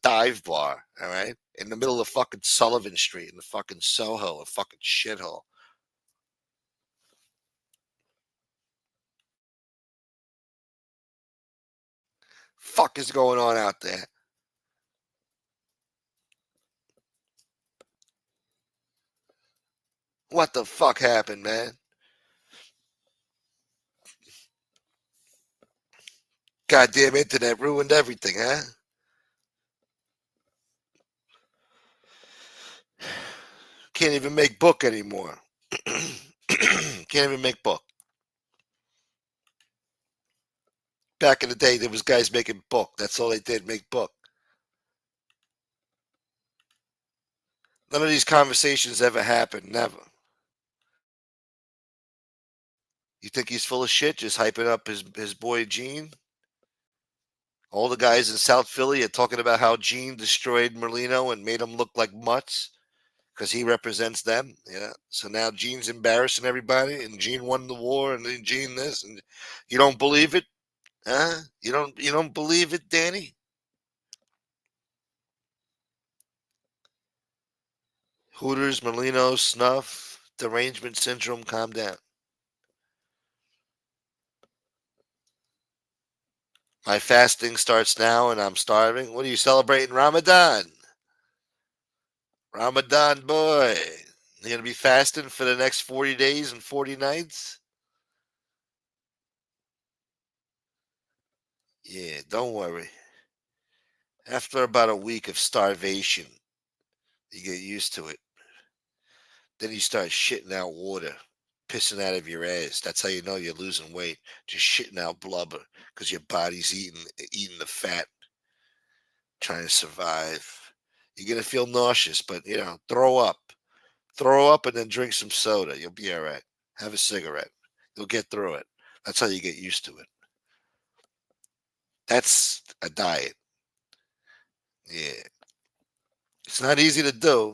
dive bar. All right, in the middle of fucking Sullivan Street in the fucking Soho, a fucking shithole. Fuck is going on out there? What the fuck happened, man? Goddamn internet ruined everything, huh? Can't even make book anymore. Can't even make book. Back in the day, there was guys making book. That's all they did, make book. None of these conversations ever happened. Never. You think he's full of shit, just hyping up his boy Gene? All the guys in South Philly are talking about how Gene destroyed Merlino and made him look like mutts because he represents them. Yeah. So now Gene's embarrassing everybody, and Gene won the war, and then Gene this, and you don't believe it, huh? You don't believe it, Danny? Hooters, Merlino, snuff, derangement syndrome. Calm down. My fasting starts now, and I'm starving. What are you celebrating, Ramadan? Ramadan boy. You're gonna be fasting for the next 40 days and 40 nights? Yeah, don't worry. After about a week of starvation, you get used to it. Then you start shitting out water, pissing out of your ass. That's how you know you're losing weight. Just shitting out blubber because your body's eating the fat, trying to survive. You're gonna feel nauseous, but throw up. Throw up and then drink some soda. You'll be all right. Have a cigarette. You'll get through it. That's how you get used to it. That's a diet. Yeah. It's not easy to do.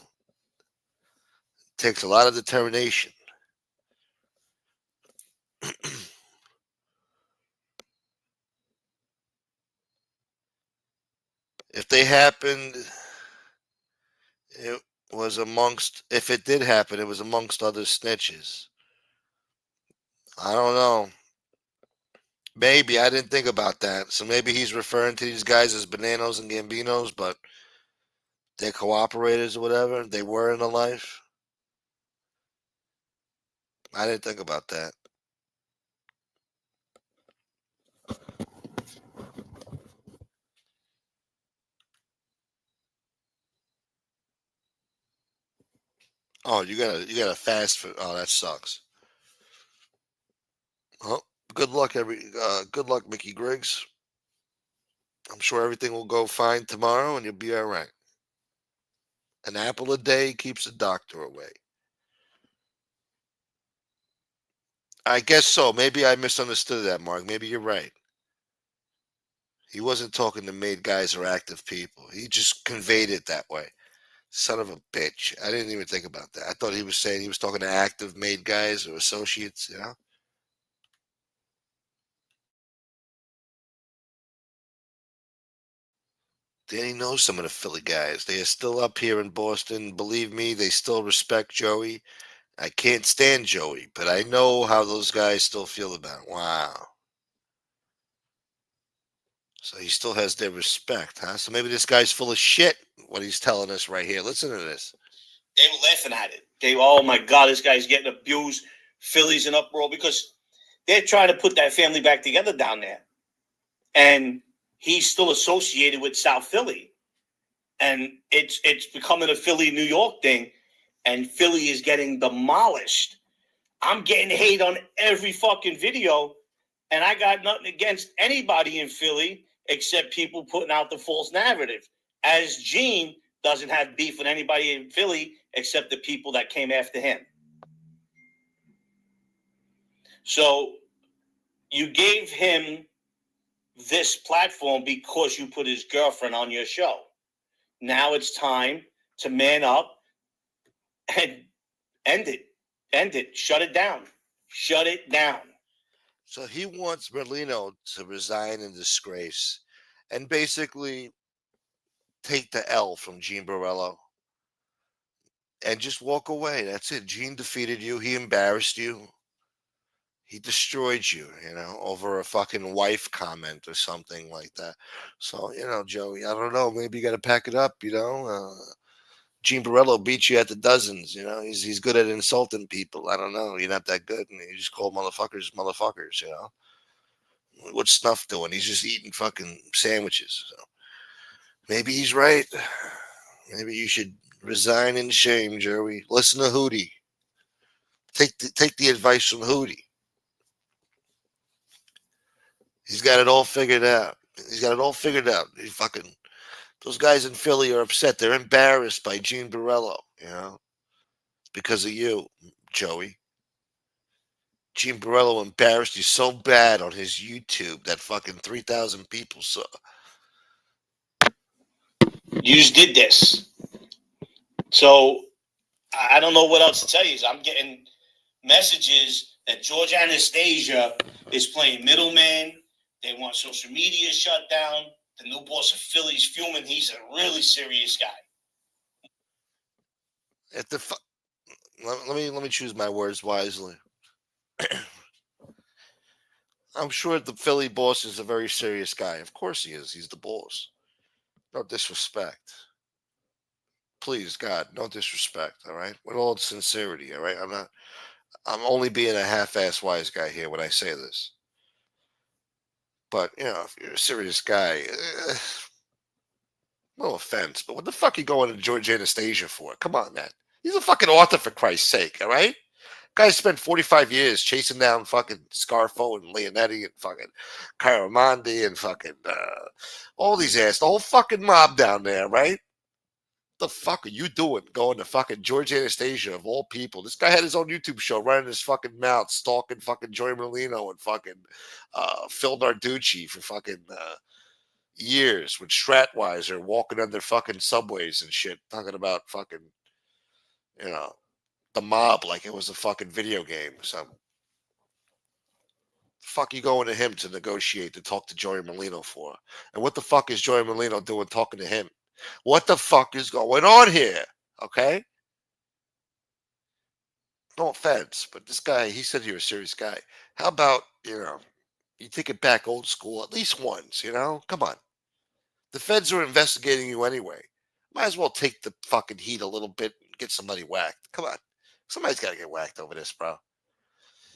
It takes a lot of determination. If they happened, it if it did happen, it was amongst other snitches. I don't know. Maybe I didn't think about that. So maybe he's referring to these guys as Bananos and Gambinos, but they're cooperators or whatever. They were in the life. I didn't think about that. Oh, you gotta fast for. Oh, that sucks. Huh? Good luck, Mickey Griggs. I'm sure everything will go fine tomorrow, and you'll be all right. An apple a day keeps the doctor away. I guess so. Maybe I misunderstood that, Mark. Maybe you're right. He wasn't talking to made guys or active people. He just conveyed it that way. Son of a bitch. I didn't even think about that. I thought he was saying he was talking to active made guys or associates, you know? Danny knows some of the Philly guys. They are still up here in Boston. Believe me, they still respect Joey. I can't stand Joey, but I know how those guys still feel about him. Wow. So he still has their respect, huh? So maybe this guy's full of shit, what he's telling us right here. Listen to this. They were laughing at it. They were, oh my God, this guy's getting abused. Philly's in uproar because they're trying to put that family back together down there. And he's still associated with South Philly. And it's becoming a Philly, New York thing. And Philly is getting demolished. I'm getting hate on every fucking video. And I got nothing against anybody in Philly except people putting out the false narrative. As Gene doesn't have beef with anybody in Philly except the people that came after him. So you gave him this platform because you put his girlfriend on your show. Now it's time to man up and end it. End it. Shut it down. Shut it down. So he wants Merlino to resign in disgrace and basically take the L from Gene Borello and just walk away. That's it. Gene defeated you. He embarrassed you. He destroyed you, over a fucking wife comment or something like that. So, Joey, I don't know. Maybe you got to pack it up, Gene Borello beat you at the dozens, He's good at insulting people. I don't know. You're not that good. And you just call motherfuckers. What's Snuff doing? He's just eating fucking sandwiches. So maybe he's right. Maybe you should resign in shame, Joey. Listen to Hootie. Take the advice from Hootie. He's got it all figured out. He's got it all figured out. Those guys in Philly are upset. They're embarrassed by Gene Borello, because of you, Joey. Gene Borello embarrassed you so bad on his YouTube that fucking 3,000 people saw. You just did this. So I don't know what else to tell you. I'm getting messages that George Anastasia is playing middleman. They want social media shut down. The new boss of Philly's fuming. He's a really serious guy. Let me choose my words wisely. I'm sure the Philly boss is a very serious guy. Of course he is. He's the boss. No disrespect. Please, God, no disrespect. All right, with all sincerity. All right, I'm only being a half-ass wise guy here when I say this. But if you're a serious guy, no offense, but what the fuck are you going to George Anastasia for? Come on, man. He's a fucking author, for Christ's sake. All right. Guy spent 45 years chasing down fucking Scarfo and Leonetti and fucking Caramondi and fucking all these the whole fucking mob down there, right? The fuck are you doing going to fucking George Anastasia of all people? This guy had his own YouTube show running his fucking mouth, stalking fucking Joey Merlino and fucking Phil Narducci for fucking years with Stratweiser walking under fucking subways and shit, talking about fucking, you know, the mob like it was a fucking video game. So, fuck you going to him to negotiate to talk to Joey Merlino for? And what the fuck is Joey Merlino doing talking to him? What the fuck is going on here? Okay? No offense, but this guy, he said you're a serious guy. How about, you take it back old school at least once, Come on. The feds are investigating you anyway. Might as well take the fucking heat a little bit and get somebody whacked. Come on. Somebody's got to get whacked over this, bro.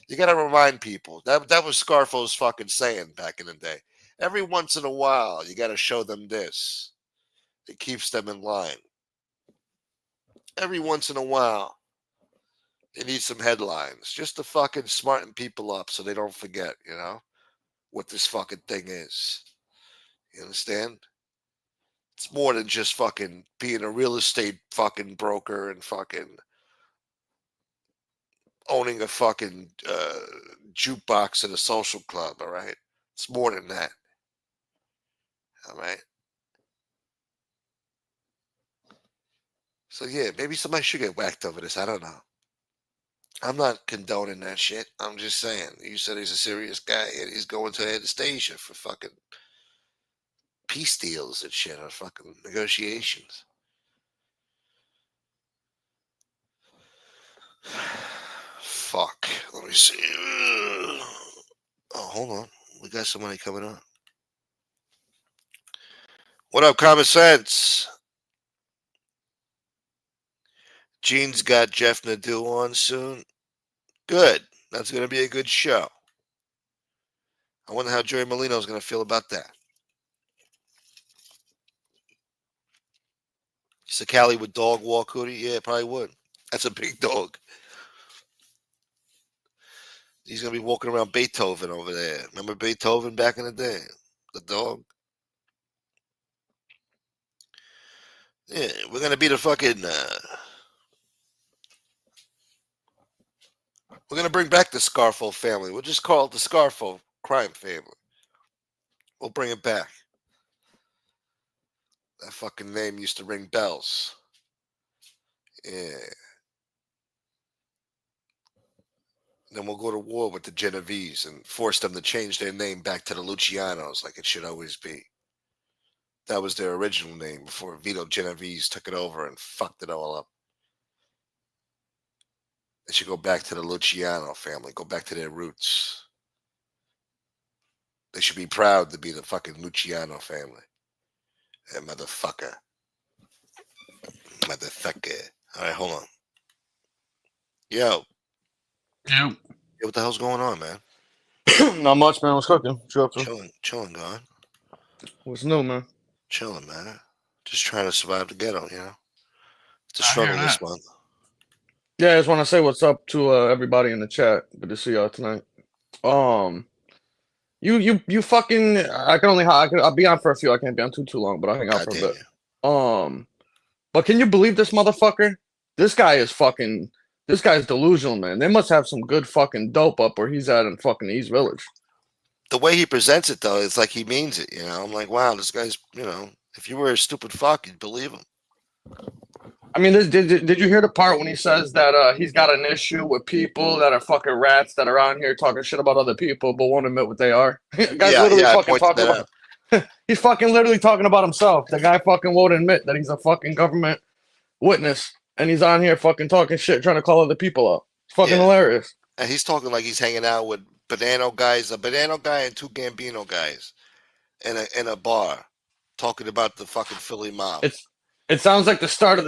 You got to remind people. That was Scarfo's fucking saying back in the day. Every once in a while, you got to show them this. It keeps them in line. Every once in a while, You need some headlines just to fucking smarten people up so they don't forget, what this fucking thing is. You understand? It's more than just fucking being a real estate fucking broker and fucking owning a fucking jukebox at a social club, all right? It's more than that. All right? So yeah, maybe somebody should get whacked over this. I don't know. I'm not condoning that shit. I'm just saying. You said he's a serious guy and he's going to Anastasia for fucking peace deals and shit or fucking negotiations. Fuck. Let me see. Oh, hold on. We got somebody coming on. What up, Common Sense? Gene's got Jeff Nadeau on soon. Good. That's going to be a good show. I wonder how Joey Molino's going to feel about that. Cali would dog walk Hootie? Yeah, probably would. That's a big dog. He's going to be walking around Beethoven over there. Remember Beethoven back in the day? The dog? Yeah, we're going to be the fucking... we're going to bring back the Scarfo family. We'll just call it the Scarfo crime family. We'll bring it back. That fucking name used to ring bells. Yeah. Then we'll go to war with the Genovese and force them to change their name back to the Lucianos like it should always be. That was their original name before Vito Genovese took it over and fucked it all up. They should go back to the Luciano family, go back to their roots. They should be proud to be the fucking Luciano family. Hey, motherfucker. Motherfucker. All right, hold on. Yo. Yeah. What the hell's going on, man? Not much, man. What's cooking? What you up to? Chilling, God. What's new, man? Chilling, man. Just trying to survive the ghetto, It's a struggle this month. Yeah, I just want to say what's up to everybody in the chat. Good to see y'all tonight. You fucking. I'll be on for a few. I can't be on too long, but I'll hang out for a bit. But can you believe this motherfucker? This guy is fucking. This guy's delusional, man. They must have some good fucking dope up where he's at in fucking East Village. The way he presents it, though, it's like he means it, I'm like, wow, this guy's, if you were a stupid fuck, you'd believe him. I mean, did you hear the part when he says that he's got an issue with people that are fucking rats that are on here talking shit about other people but won't admit what they are? Fucking talking about. He's fucking literally talking about himself. The guy fucking won't admit that he's a fucking government witness, and he's on here fucking talking shit, trying to call other people out. It's fucking hilarious. And he's talking like he's hanging out with Banano guys, a Banano guy and two Gambino guys in a bar, talking about the fucking Philly mob. It sounds like the start of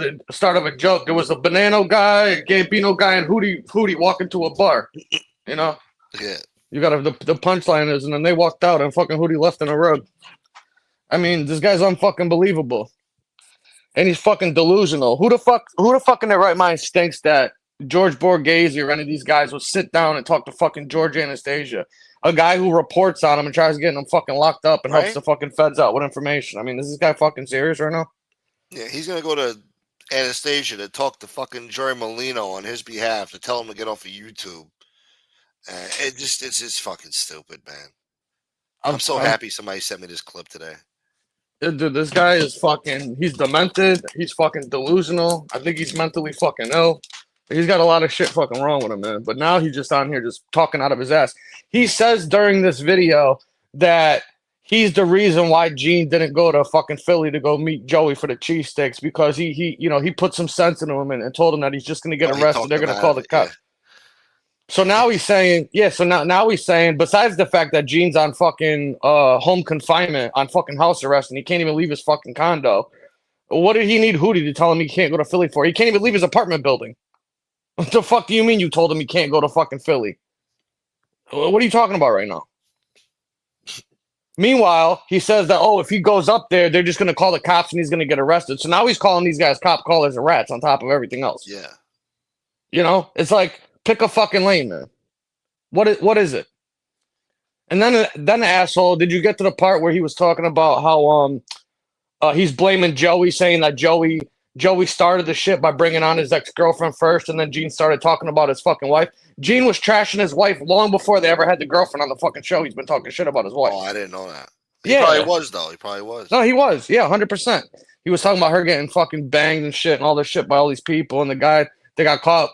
a joke. There was a Banano guy, a Gambino guy, and Hootie walking to a bar. Yeah. You got the punchline is, and then they walked out, and fucking Hootie left in a rug. I mean, this guy's unfucking believable, and he's fucking delusional. Who the fuck in their right mind thinks that George Borghese or any of these guys will sit down and talk to fucking George Anastasia, a guy who reports on him and tries to get him fucking locked up and helps the fucking feds out with information? I mean, is this guy fucking serious right now? Yeah, he's gonna go to Anastasia to talk to fucking Joey Molino on his behalf to tell him to get off of YouTube. It's just fucking stupid, man. I'm so happy somebody sent me this clip today. Dude, this guy is fucking. He's demented. He's fucking delusional. I think he's mentally fucking ill. He's got a lot of shit fucking wrong with him, man. But now he's just on here just talking out of his ass. He says during this video that he's the reason why Gene didn't go to fucking Philly to go meet Joey for the cheesesteaks, because he put some sense into him and told him that he's just going to get arrested. They're going to call the cops. Yeah. So now he's saying, now he's saying, besides the fact that Gene's on fucking home confinement, on fucking house arrest, and he can't even leave his fucking condo, what did he need Hootie to tell him he can't go to Philly for? He can't even leave his apartment building. What the fuck do you mean you told him he can't go to fucking Philly? What are you talking about right now? Meanwhile, he says that, if he goes up there, they're just going to call the cops and he's going to get arrested. So now he's calling these guys cop callers and rats on top of everything else. Yeah. You know, it's like pick a fucking lane, man. What is it? And then the asshole. Did you get to the part where he was talking about how he's blaming Joey, saying that Joey started the shit by bringing on his ex-girlfriend first, and then Gene started talking about his fucking wife. Gene was trashing his wife long before they ever had the girlfriend on the fucking show. He's been talking shit about his wife. Oh, I didn't know that. He Yeah. probably was, though. He probably was. No, he was. Yeah, 100%. He was talking about her getting fucking banged and shit and all this shit by all these people. And the guy, they got caught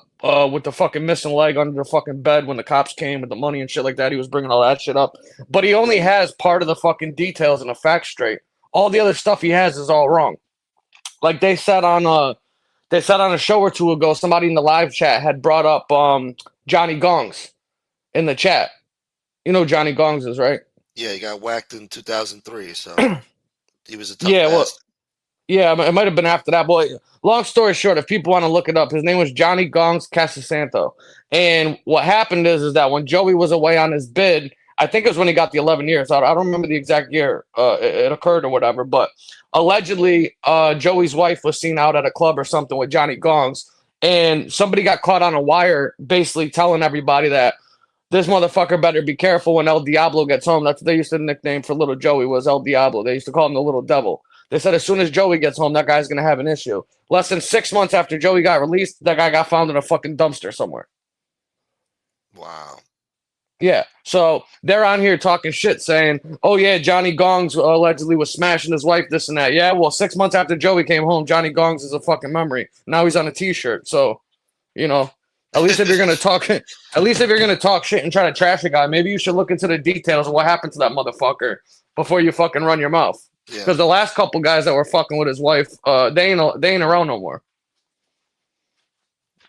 with the fucking missing leg under the fucking bed when the cops came with the money and shit like that. He was bringing all that shit up. But he only has part of the fucking details and the facts straight. All the other stuff he has is all wrong. Like they said on a show or two ago, somebody in the live chat had brought up Johnny Gongs in the chat. You know who Johnny Gongs is, right? Yeah, he got whacked in 2003, so he was a tough Yeah, well, bastard. yeah, it might have been after that. Boy, long story short, if people want to look it up, his name was Johnny Gongs Casasanto. And what happened is that when Joey was away on his bid, I think it was when he got the 11 years. I don't remember the exact year it occurred or whatever, but allegedly Joey's wife was seen out at a club or something with Johnny Gongs, and somebody got caught on a wire basically telling everybody that this motherfucker better be careful when El Diablo gets home. That's what they used to nickname for little Joey was El Diablo. They used to call him the little devil. They said as soon as Joey gets home, that guy's going to have an issue. Less than 6 months after Joey got released, that guy got found in a fucking dumpster somewhere. Wow. Yeah. So they're on here talking shit saying, oh, yeah, Johnny Gongs allegedly was smashing his wife, this and that. Yeah, well, 6 months after Joey came home, Johnny Gongs is a fucking memory. Now he's on a T-shirt. So, you know, at least if you're going to talk shit and try to trash a guy, maybe you should look into the details of what happened to that motherfucker before you fucking run your mouth. Yeah. Because the last couple guys that were fucking with his wife, they ain't around no more.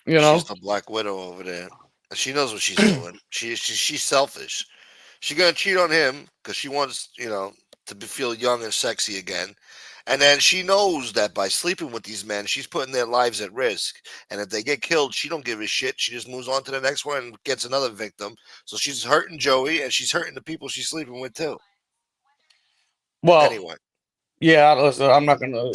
You know? She's the Black Widow over there. And she knows what she's doing. She's selfish. She's gonna cheat on him because she wants, to feel young and sexy again. And then she knows that by sleeping with these men, she's putting their lives at risk. And if they get killed, she don't give a shit. She just moves on to the next one and gets another victim. So she's hurting Joey, and she's hurting the people she's sleeping with too. Well, anyway, yeah. Listen, I'm not gonna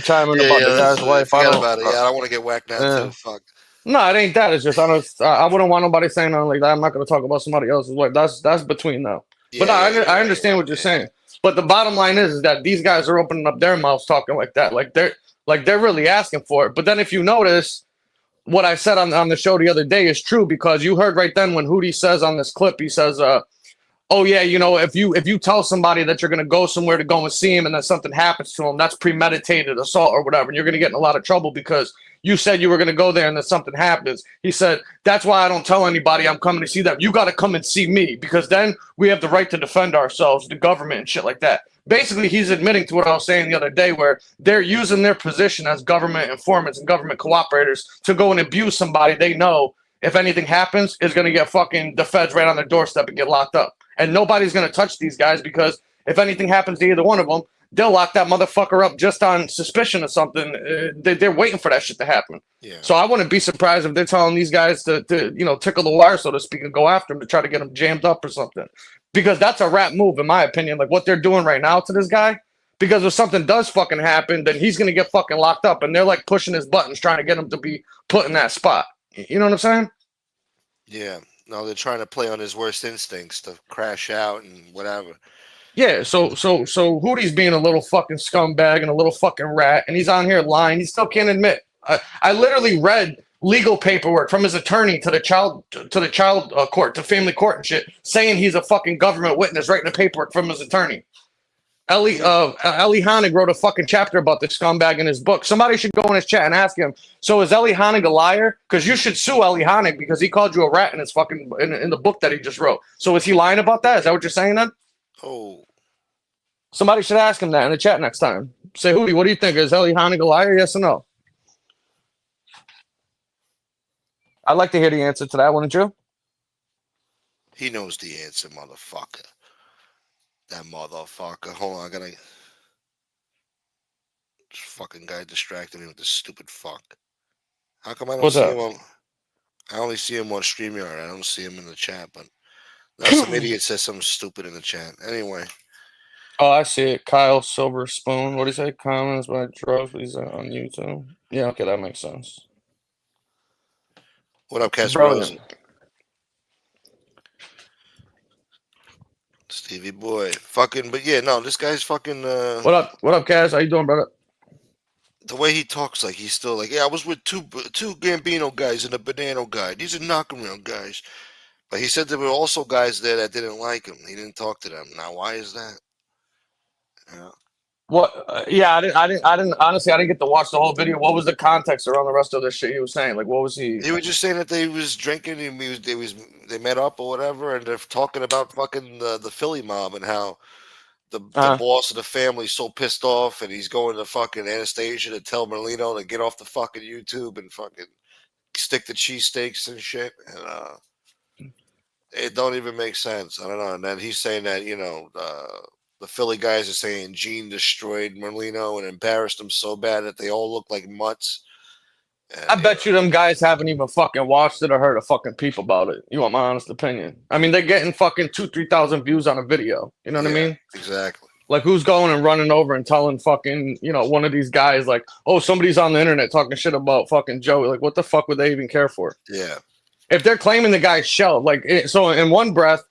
chime in about the guy's wife. Forget about it. Yeah, I don't want to get whacked now too. Fuck. No, it ain't that. It's just I wouldn't want nobody saying nothing like that. I'm not gonna talk about somebody else's wife. That's between them. But I understand what you're saying. But the bottom line is that these guys are opening up their mouths talking like that. Like they're really asking for it. But then if you notice, what I said on the show the other day is true, because you heard right then when Hootie says on this clip, he says, oh yeah, if you tell somebody that you're gonna go somewhere to go and see him and then something happens to him, that's premeditated assault or whatever, and you're gonna get in a lot of trouble because you said you were gonna go there and then something happens. He said, that's why I don't tell anybody I'm coming to see them. You gotta come and see me, because then we have the right to defend ourselves, the government and shit like that. Basically, he's admitting to what I was saying the other day, where they're using their position as government informants and government cooperators to go and abuse somebody they know, if anything happens, is going to get fucking the feds right on their doorstep and get locked up. And nobody's going to touch these guys, because if anything happens to either one of them, they'll lock that motherfucker up just on suspicion of something. They're waiting for that shit to happen. Yeah. So I wouldn't be surprised if they're telling these guys to tickle the wire, so to speak, and go after them to try to get them jammed up or something. Because that's a rap move, in my opinion, like what they're doing right now to this guy. Because if something does fucking happen, then he's going to get fucking locked up, and they're like pushing his buttons, trying to get him to be put in that spot. You know what I'm saying? Yeah. No, they're trying to play on his worst instincts to crash out and whatever. Yeah, so Hootie's being a little fucking scumbag and a little fucking rat, and he's on here lying. He still can't admit. I literally read legal paperwork from his attorney to the child court, to family court and shit, saying he's a fucking government witness, writing the paperwork from his attorney. Eli Honig wrote a fucking chapter about this scumbag in his book. Somebody should go in his chat and ask him, so is Eli Honig a liar? Because you should sue Eli Honig because he called you a rat in his fucking in the book that he just wrote. So is he lying about that? Is that what you're saying then? Oh. Somebody should ask him that in the chat next time. Say, Hootie, what do you think? Is Eli Honig a liar? Yes or no? I'd like to hear the answer to that, wouldn't you? He knows the answer, motherfucker. That motherfucker. Hold on, I gotta. This fucking guy distracted me with this stupid fuck. How come I don't see him on? I only see him on StreamYard. I don't see him in the chat, but now some idiot says something stupid in the chat. Anyway. Oh, I see it. Kyle Silver Spoon. What do you say? Comments by drugs, but he's on YouTube. Yeah, okay, that makes sense. What up, Casper? Brilliant. Stevie boy. Fucking, but yeah, no, this guy's fucking, What up? What up, Cass? How you doing, brother? the way he talks, like he's still like, yeah, I was with two Gambino guys and a Banana guy. These are knockaround guys. But he said there were also guys there that didn't like him. He didn't talk to them. Now, why is that? Yeah. What? Yeah, I didn't. Honestly, I didn't get to watch the whole video. What was the context around the rest of this shit he was saying? Like, what was he? He was just saying that they was drinking and they met up or whatever, and they're talking about fucking the Philly mob and how the boss of the family's so pissed off, and he's going to fucking Anastasia to tell Merlino to get off the fucking YouTube and fucking stick to cheesesteaks and shit. And it don't even make sense. I don't know. And then he's saying that, the Philly guys are saying Gene destroyed Merlino and embarrassed him so bad that they all look like mutts. And, I bet you them guys haven't even fucking watched it or heard a fucking peep about it. You want my honest opinion? I mean, they're getting fucking 2,000-3,000 views on a video. You know what I mean? Exactly. Like, who's going and running over and telling fucking, one of these guys, like, oh, somebody's on the internet talking shit about fucking Joey. Like, what the fuck would they even care for? Yeah. If they're claiming the guy's shelved, so in one breath,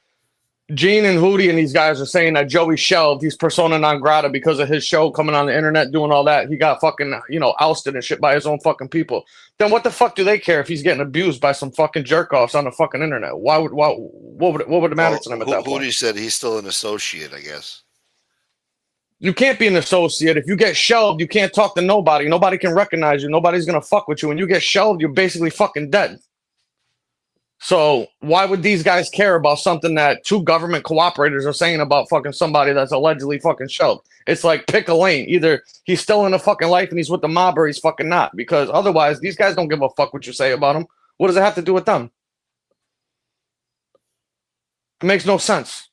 Gene and Hootie and these guys are saying that Joey shelved, he's persona non grata because of his show coming on the internet, doing all that. He got fucking, ousted and shit by his own fucking people. Then what the fuck do they care if he's getting abused by some fucking jerk offs on the fucking internet? What would it matter to them at that point? Hootie said he's still an associate, I guess. You can't be an associate. If you get shelved, you can't talk to nobody. Nobody can recognize you. Nobody's gonna fuck with you. When you get shelved, you're basically fucking dead. So why would these guys care about something that two government cooperators are saying about fucking somebody that's allegedly fucking shelved? It's like, pick a lane. Either he's still in a fucking life and he's with the mob, or he's fucking not. Because otherwise, these guys don't give a fuck what you say about him. What does it have to do with them? It makes no sense.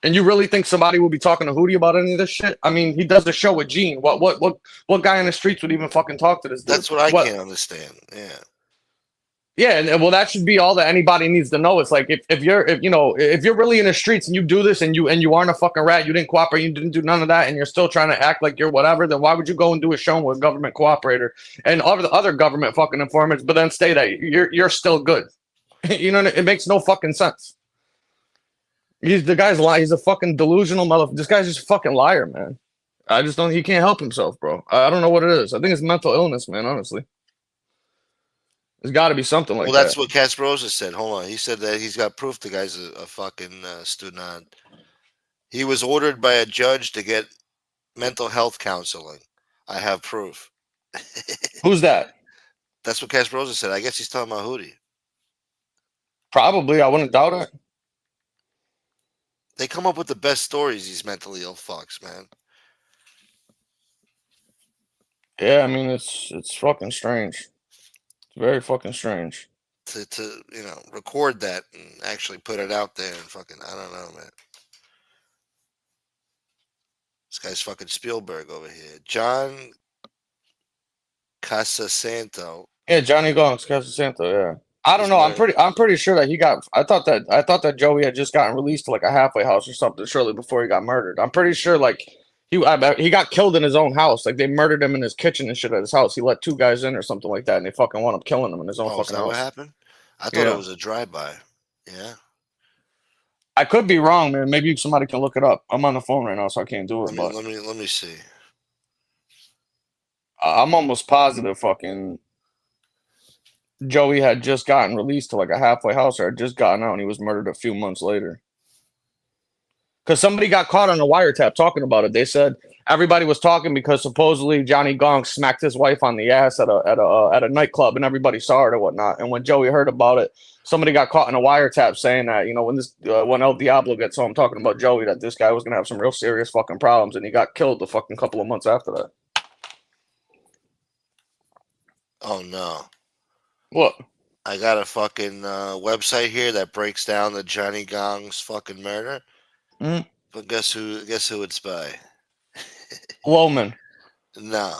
And you really think somebody would be talking to Hootie about any of this shit? I mean, he does a show with Gene. What guy in the streets would even fucking talk to this dude? That's what I can't understand. Yeah. Yeah, and well, that should be all that anybody needs to know. It's like if you're really in the streets and you do this and you aren't a fucking rat, you didn't cooperate, you didn't do none of that, and you're still trying to act like you're whatever, then why would you go and do a show with a government cooperator and all the other government fucking informants, but then stay that you're still good? It makes no fucking sense. He's a fucking delusional motherfucker. This guy's just a fucking liar, man. I just don't. He can't help himself, bro. I don't know what it is. I think it's mental illness, man. Honestly. There's got to be something like that. Well, that's what Casperosa said. Hold on. He said that he's got proof the guy's a fucking student. He was ordered by a judge to get mental health counseling. I have proof. Who's that? That's what Casperosa said. I guess he's talking about Hootie. Probably. I wouldn't doubt it. They come up with the best stories, these mentally ill fucks, man. Yeah, I mean, it's fucking strange. It's very fucking strange. To record that and actually put it out there and fucking, I don't know, man. This guy's fucking Spielberg over here. John Casasanto. Yeah, Johnny Gonks, Casasanto, yeah. I don't know. I'm pretty sure that he got. I thought that Joey had just gotten released to like a halfway house or something shortly before he got murdered. I'm pretty sure like he got killed in his own house. Like they murdered him in his kitchen and shit at his house. He let two guys in or something like that, and they fucking wound up killing him in his own fucking is that house. what happened? I thought it was a drive-by. Yeah. I could be wrong, man. Maybe somebody can look it up. I'm on the phone right now, so I can't do it. Let me see. I'm almost positive fucking Joey had just gotten released to like a halfway house, or had just gotten out, and he was murdered a few months later. Because somebody got caught on a wiretap talking about it. They said everybody was talking because supposedly Johnny Gong smacked his wife on the ass at a nightclub, and everybody saw it or whatnot. And when Joey heard about it, somebody got caught in a wiretap saying that when El Diablo gets home talking about Joey, that this guy was gonna have some real serious fucking problems, and he got killed the fucking couple of months after that. Oh no. What? I got a fucking website here that breaks down the Johnny Gong's fucking murder. Mm-hmm. But guess who it's by? Loman. No.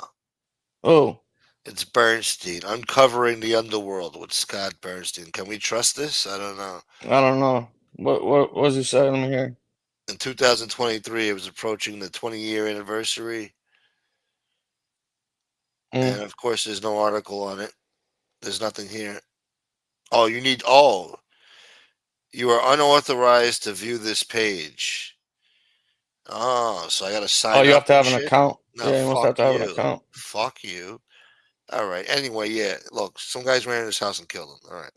Oh. It's Bernstein. Uncovering the Underworld with Scott Bernstein. Can we trust this? I don't know. I don't know. What was he saying? Let me hear. In 2023, it was approaching the 20-year anniversary. And of course, there's no article on it. There's nothing here. Oh, you need. Oh, you are unauthorized to view this page. Oh, so I got to Oh, sign you have up to and have an shit? account. No, Yeah, you must have fuck to have an you. account. Fuck you. All right. Anyway, yeah. Look, some guys ran in his house and killed him. All right.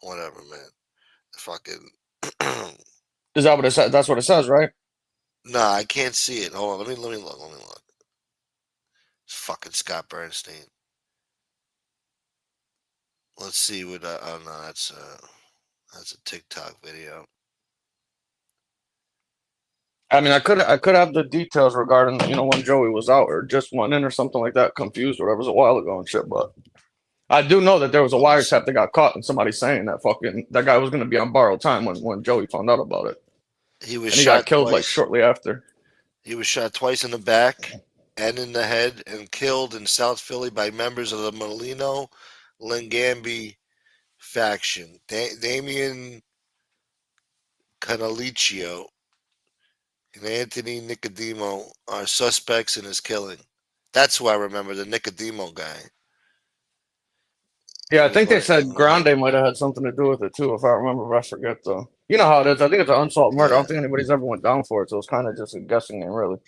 Whatever, man. Fucking. Is that what it says? That's what it says, right? Nah, I can't see it. Hold on. Let me look. Let me look. It's fucking Scott Bernstein. Let's see what. Oh no, that's a TikTok video. I mean, I could have the details regarding when Joey was out or just went in or something like that. Confused or whatever, it was a while ago and shit. But I do know that there was a wiretap that got caught and somebody saying that that guy was going to be on borrowed time when Joey found out about it, He was and he got shot killed like twice. shortly after. He was shot twice in the back and in the head and killed in South Philly by members of the Molino Lingambi faction. Damian Canalicchio and Anthony Nicodemo are suspects in his killing. That's who I remember, the Nicodemo guy. Yeah, He I was think they like, said Grande might have had something to do with it too, if I remember. But I forget though. You know how it is. I think it's an unsolved murder. I yeah, don't think anybody's ever went down for it, so it's kind of just a guessing game, really.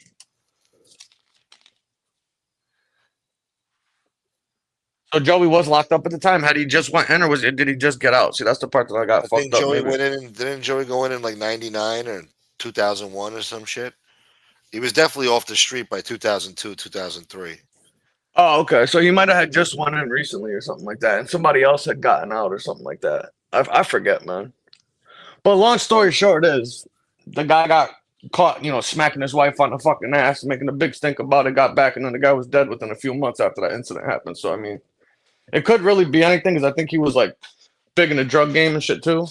So Joey was locked up at the time. Had he just went in, or did he just get out? See, that's the part that I got I fucked think up. Joey Maybe. went in and didn't Joey go in like 99 or 2001 or some shit? He was definitely off the street by 2002, 2003. Oh, okay. So he might have had just went in recently or something like that, and somebody else had gotten out or something like that. I forget, man. But long story short is the guy got caught, smacking his wife on the fucking ass, making a big stink about it, got back, and then the guy was dead within a few months after that incident happened. So I mean, it could really be anything because I think he was like big in the drug game and shit too.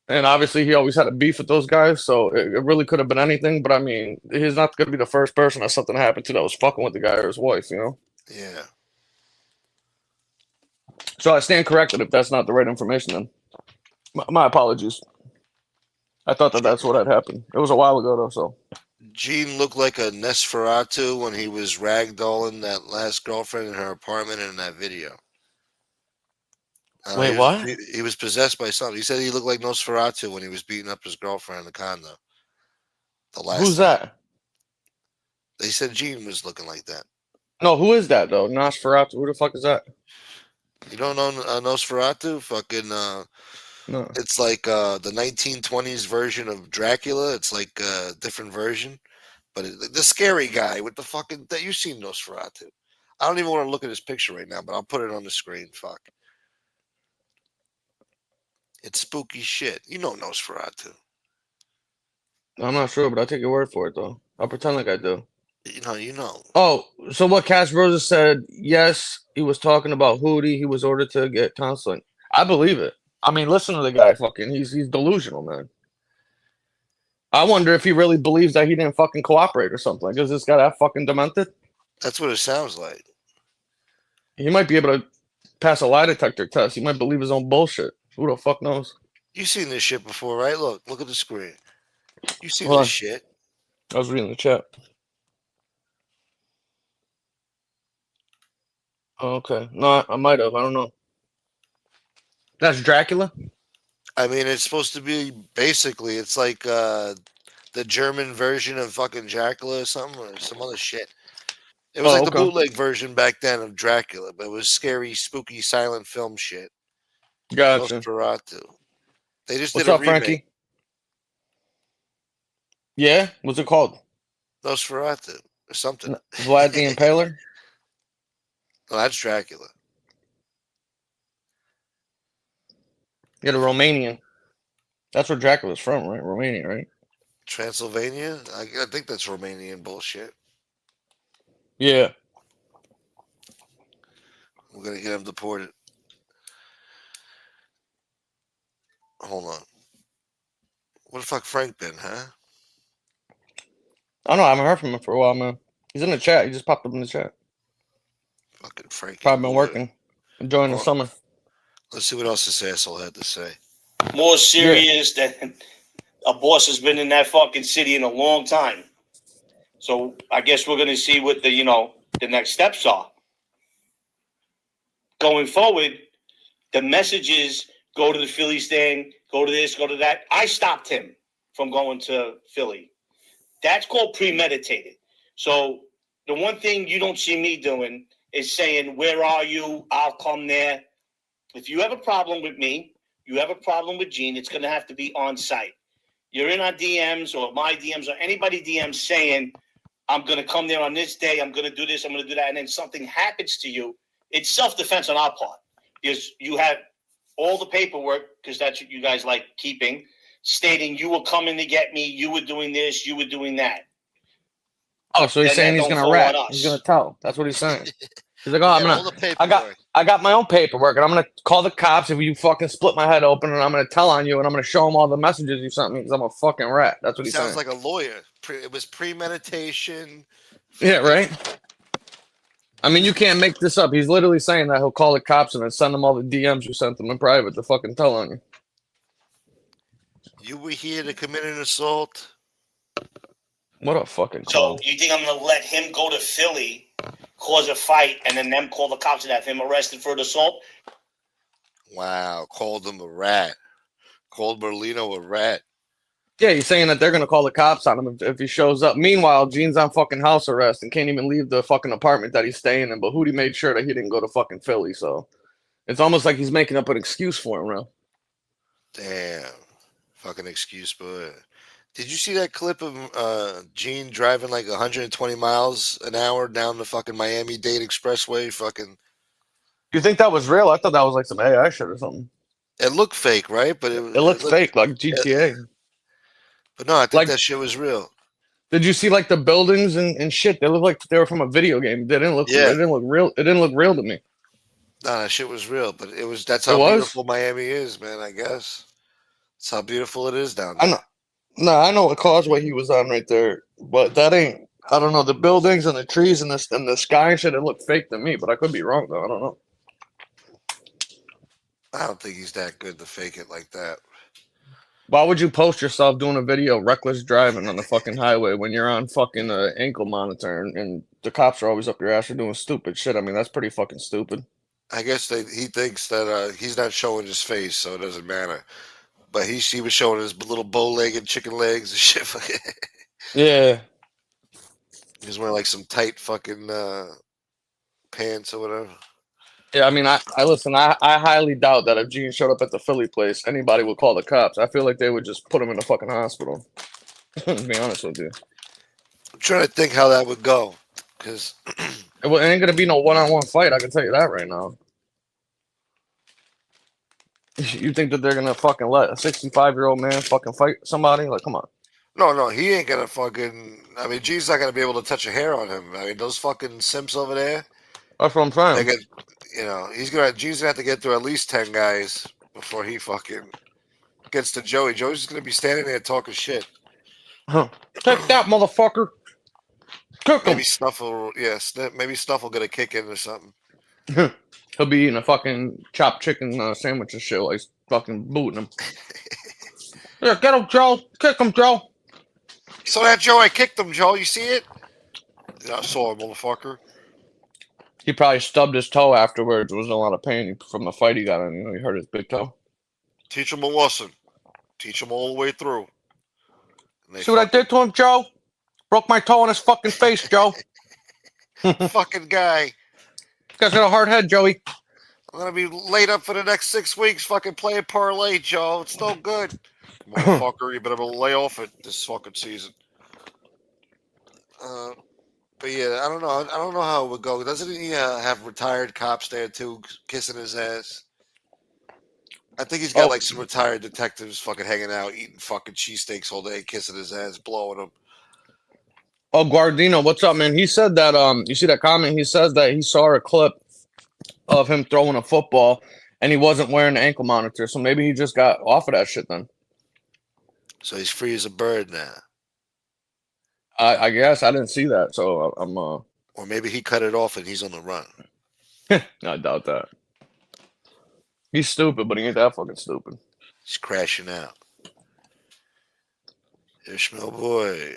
And obviously he always had a beef with those guys, so it really could have been anything. But I mean, he's not gonna be the first person that something happened to that was fucking with the guy or his wife. Yeah. So I stand corrected if that's not the right information. Then my apologies. I thought that that's what had happened. It was a while ago though, so. Gene looked like a Nosferatu when he was ragdolling that last girlfriend in her apartment in that video. Wait, what? He was possessed by something. He said he looked like Nosferatu when he was beating up his girlfriend in the condo. The last Who's time. that? They said Gene was looking like that. No, who is that though? Nosferatu. Who the fuck is that? You don't know Nosferatu? Fucking, No. it's like the 1920s version of Dracula. It's like a different version. But the scary guy with the fucking, that you've seen Nosferatu. I don't even want to look at his picture right now, but I'll put it on the screen. Fuck. It's spooky shit. You know Nosferatu. I'm not sure, but I'll take your word for it though. I'll pretend like I do. You know. Oh, so what Cash Rosa said, yes, he was talking about Hootie. He was ordered to get counseling. I believe it. I mean, listen to the guy fucking he's delusional, man. I wonder if he really believes that he didn't fucking cooperate or something. Like, is this guy that fucking demented? That's what it sounds like. He might be able to pass a lie detector test. He might believe his own bullshit. Who the fuck knows? You've seen this shit before, right? Look at the screen. You've seen Hold this on. shit. I was reading the chat. Oh, okay. No, I might have. I don't know. That's Dracula? I mean, it's supposed to be basically, it's like the German version of fucking Dracula or something, or some other shit. It was Oh, like the okay. bootleg version back then of Dracula, but it was scary, spooky, silent film shit. Gotcha. Nosferatu. They just did What's a up, remake. Frankie? Yeah? What's it called? Nosferatu or something. Vlad the Impaler? No, that's Dracula. Yeah, the Romanian. That's where Dracula's from, right? Romania, right? Transylvania? I think that's Romanian bullshit. Yeah. We're gonna get him deported. Hold on. What the fuck Frank been, huh? I don't know. I haven't heard from him for a while, man. He's in the chat. He just popped up in the chat. Fucking Frankie Probably been boy. working. Enjoying the Hold on. summer. Let's see what else this asshole had to say. More serious than a boss has been in that fucking city in a long time. So I guess we're going to see what the next steps are. going forward, the messages go to the Philly stand, go to this, go to that. I stopped him from going to Philly. That's called premeditated. So the one thing you don't see me doing is saying, where are you? I'll come there. If you have a problem with me, you have a problem with Gene, it's going to have to be on site. You're in our DMs or my DMs or anybody DMs saying, I'm going to come there on this day, I'm going to do this, I'm going to do that, and then something happens to you, it's self-defense on our part. Because you have all the paperwork, because that's what you guys like keeping, stating you were coming to get me, you were doing this, you were doing that. Oh, so he's Then saying that he's don't gonna fall rat. on us. He's gonna tell. That's what he's saying. He's like, You oh, I'm got all gonna. the paperwork. I got my own paperwork, and I'm gonna call the cops if you fucking split my head open, and I'm gonna tell on you, and I'm gonna show them all the messages you sent me because I'm a fucking rat. That's what he's Sounds saying. like a lawyer. It was premeditation. Yeah, right. I mean, you can't make this up. He's literally saying that he'll call the cops and then send them all the DMs you sent them in private to fucking tell on you. You were here to commit an assault. What a fucking So call. you think I'm going to let him go to Philly, cause a fight, and then them call the cops and have him arrested for an assault? Wow, called him a rat. Called Merlino a rat. Yeah, he's saying that they're gonna call the cops on him if he shows up. Meanwhile, Gene's on fucking house arrest and can't even leave the fucking apartment that he's staying in. But Hootie made sure that he didn't go to fucking Philly, so it's almost like he's making up an excuse for him, bro. Damn. Fucking excuse, but did you see that clip of Gene driving like 120 miles an hour down the fucking Miami-Dade Expressway? Fucking, You think that was real? I thought that was like some AI shit or something. it looked fake, right? But It it looks looked. fake, like GTA. But no, I think Like, that shit was real. did you see like the buildings and shit? They look like they were from a video game. They didn't look. It Yeah, didn't look real. It didn't look real to me. no, that shit was real. But it was. That's It how was. beautiful Miami is, man. I guess that's how beautiful it is down I there. know. No, I know what causeway he was on right there, but that ain't. I don't know the buildings and the trees and the sky and shit. It looked fake to me, but I could be wrong though. I don't know. I don't think he's that good to fake it like that. Why would you post yourself doing a video reckless driving on the fucking highway when you're on fucking ankle monitor and the cops are always up your ass for doing stupid shit? I mean, that's pretty fucking stupid. I guess he thinks that he's not showing his face, so it doesn't matter. But he was showing his little bow-legged chicken legs and shit. Yeah. He was wearing like some tight fucking pants or whatever. Yeah, I mean, I listen. I highly doubt that if Gene showed up at the Philly place, anybody would call the cops. I feel like they would just put him in the fucking hospital. To be honest with you, I'm trying to think how that would go, because it ain't gonna be no one-on-one fight. I can tell you that right now. You think that they're gonna fucking let a 65-year-old man fucking fight somebody? Like, come on. no, he ain't gonna fucking. I mean, G's not gonna be able to touch a hair on him. I mean, those fucking simps over there, That's what I'm they saying. get, G's gonna have to get through at least 10 guys before he fucking gets to Joey. Joey's just gonna be standing there talking shit. Take that, motherfucker. Kick him. Maybe Snuffle, maybe Snuffle get a kick in or something. He'll be eating a fucking chopped chicken sandwich and shit, like fucking booting him. Yeah, get him, Joe. Kick him, Joe. So that Joe, I kicked him, Joe. You see it? Yeah, I saw it, motherfucker. He probably stubbed his toe afterwards. There was in a lot of pain from the fight he got in. You know, he hurt his big toe. Teach him a lesson. Teach him all the way through. See what I did to him, Joe? Broke my toe on his fucking face, Joe. Fucking guy. You guys got a hard head, Joey. I'm gonna be laid up for the next 6 weeks. Fucking playing parlay, Joe. It's no good, motherfucker. You better lay off it this fucking season. But yeah, I don't know. I don't know how it would go. Doesn't he have retired cops there too, kissing his ass? I think he's got Oh. like some retired detectives fucking hanging out, eating fucking cheesesteaks all day, kissing his ass, blowing him. Oh, Guardino, what's up, man? He said that you see that comment? He says that he saw a clip of him throwing a football and he wasn't wearing an ankle monitor, so maybe he just got off of that shit then. So he's free as a bird now. I guess I didn't see that, so I'm Or maybe he cut it off and he's on the run. I doubt that. He's stupid, but he ain't that fucking stupid. He's crashing out. Ishmael boy.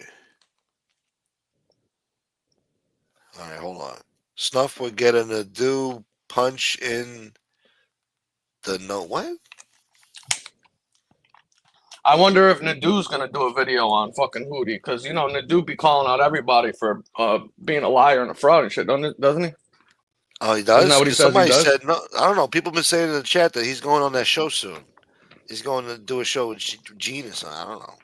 All right, hold on. Snuff would get an ado punch in the no what? I wonder if Nadu's gonna do a video on fucking Hootie, because you know Nadu be calling out everybody for being a liar and a fraud and shit, doesn't he? Oh, he Isn't does? that what he Because says he somebody does? said, no, I don't know. People been saying in the chat that he's going on that show soon. He's going to do a show with Gene or something. I don't know.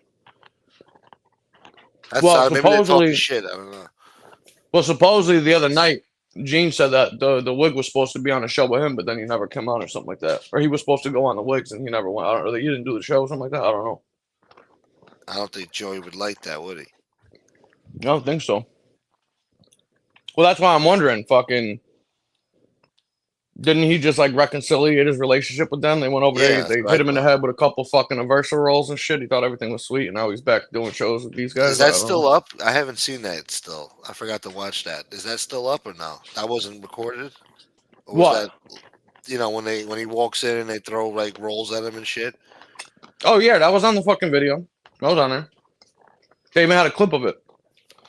That's Well, maybe they're talking supposedly, shit. I don't know. supposedly the other night, Gene said that the wig was supposed to be on a show with him, but then he never came on or something like that, or he was supposed to go on the wigs and he never went. I don't know. He didn't do the show, or something like that. I don't know. I don't think Joey would like that, would he? I don't think so. Well, that's why I'm wondering. Fucking, didn't he just like reconciliate his relationship with them? They went over Yeah, there, that's they what hit I him in the thought. head with a couple fucking reversal rolls and shit. He thought everything was sweet, and now he's back doing shows with these guys. Is I that don't still know. up? I haven't seen that still. I forgot to watch that. Is that still up or no? That wasn't recorded? Or was What? that, when he walks in and they throw like rolls at him and shit? Oh yeah, that was on the fucking video. That was on there. They even had a clip of it.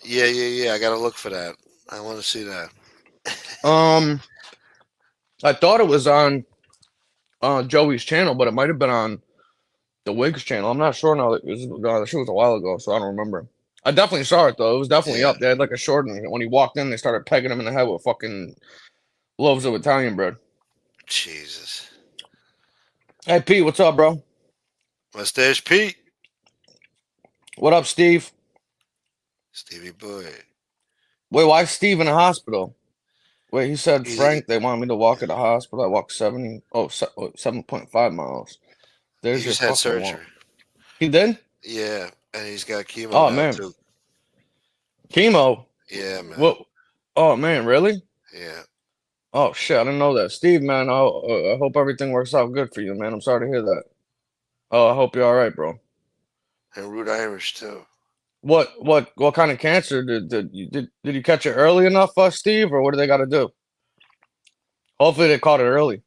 Yeah. I gotta look for that. I want to see that. Um, I thought it was on Joey's channel, but it might have been on the Wigs channel. I'm not sure now. The show was a while ago, so I don't remember. I definitely saw it though. It was definitely Yeah. up. They had like a short, and when he walked in, they started pegging him in the head with fucking loaves of Italian bread. Jesus. Hey Pete, what's up, bro? Mustache Pete. What up, Steve? Stevie Boy. Wait, why is Steve in the hospital? Wait, he said He, Frank. They want me to walk to the hospital. I walked 7.5 miles. he There's your just had fucking walk. surgery. He did? Yeah, and he's got chemo Oh now man, too. chemo. Yeah, man. What? Oh man, really? Yeah. Oh shit, I didn't know that. Steve, man, I hope everything works out good for you, man. I'm sorry to hear that. Oh, I hope you're all right, bro. And Root Irish too. What kind of cancer did you catch it early enough, Steve, or what do they got to do? Hopefully they caught it early.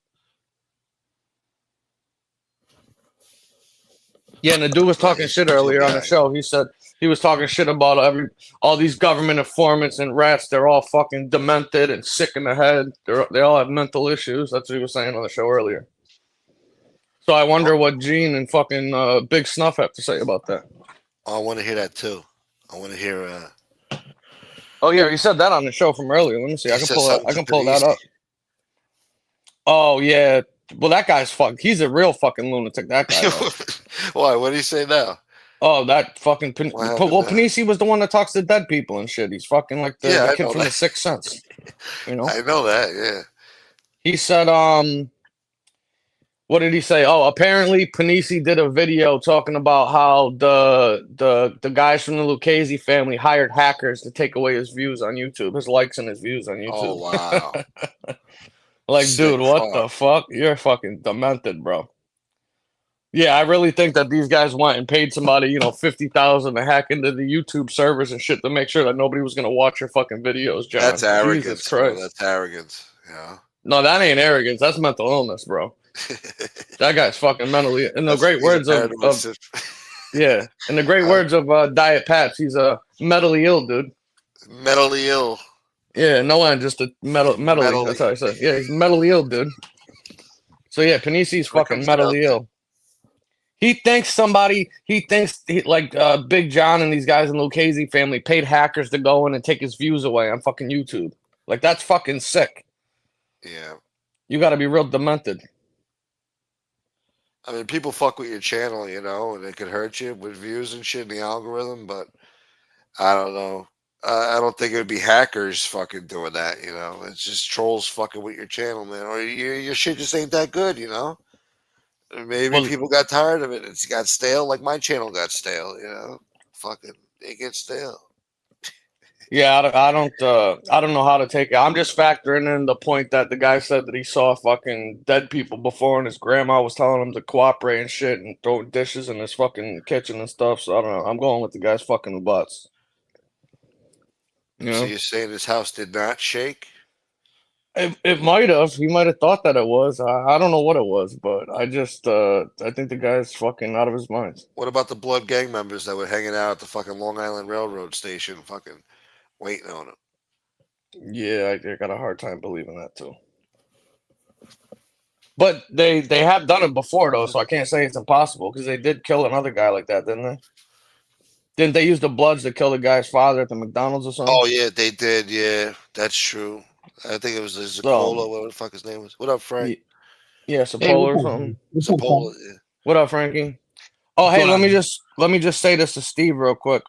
Yeah, and the dude was Well, talking he's shit a cool earlier on the guy. show. He said he was talking shit about all these government informants and rats. They're all fucking demented and sick in the head. They all have mental issues. That's what he was saying on the show earlier. So I wonder what Gene and fucking Big Snuff have to say about that. Oh, I want to hear that too. I want to hear. Oh yeah, he said that on the show from earlier. Let me see. He I can said pull that. something I to can pull that Panisi. up. Oh yeah. Well, that guy's fuck. He's a real fucking lunatic. That guy. Though. Why? What do you say now? Oh, that fucking. What happened now? Panisi was the one that talks to dead people and shit. He's fucking like the I kid know from that. The Sixth Sense. You know. I know that. Yeah. He said, what did he say? Oh, apparently Panisi did a video talking about how the guys from the Lucchese family hired hackers to take away his views on YouTube, his likes and his views on Oh YouTube. wow. Like, Sick dude, what fuck. the fuck? You're fucking demented, bro. Yeah, I really think that these guys went and paid somebody, $50,000 to hack into the YouTube servers and shit to make sure that nobody was gonna watch your fucking videos, John. That's Jesus arrogance, bro. Christ. That's arrogance. Yeah. No, that ain't arrogance. That's mental illness, bro. That guy's fucking mentally. In the great He's a words of paranoid. yeah, in the great words of Diet Pats, he's mentally ill, dude. Mentally ill. Yeah, no one just a mentally. That's how I said. Yeah, he's mentally ill, dude. So yeah, Panisi's fucking mentally ill. He thinks Big John and these guys in the Lucchese family paid hackers to go in and take his views away on fucking YouTube. Like that's fucking sick. Yeah. You got to be real demented. I mean, people fuck with your channel, and it could hurt you with views and shit in the algorithm, but I don't know. I don't think it would be hackers fucking doing that, It's just trolls fucking with your channel, man. Or your shit just ain't that good, Maybe people got tired of it. It's got stale, like my channel got stale, Fucking, it gets stale. Yeah, I don't know how to take it. I'm just factoring in the point that the guy said that he saw fucking dead people before, and his grandma was telling him to cooperate and shit and throw dishes in his fucking kitchen and stuff. So I don't know. I'm going with the guy's fucking butts. So you're saying his house did not shake? It might have. He might have thought that it was. I don't know what it was, but I think the guy's fucking out of his mind. What about the blood gang members that were hanging out at the fucking Long Island Railroad station, fucking waiting on him? Yeah, I got a hard time believing that too. But they have done it before though, so I can't say it's impossible because they did kill another guy like that, didn't they? Didn't they use the Bloods to kill the guy's father at the McDonald's or something? Oh yeah, they did. Yeah, that's true. I think it was Zacola, whatever the fuck his name was. What up, Frank? Yeah, Hey, Sapola or something. what's up, Zapola. Yeah. What up, Frankie? Oh, What's hey, going let on? me just say this to Steve real quick.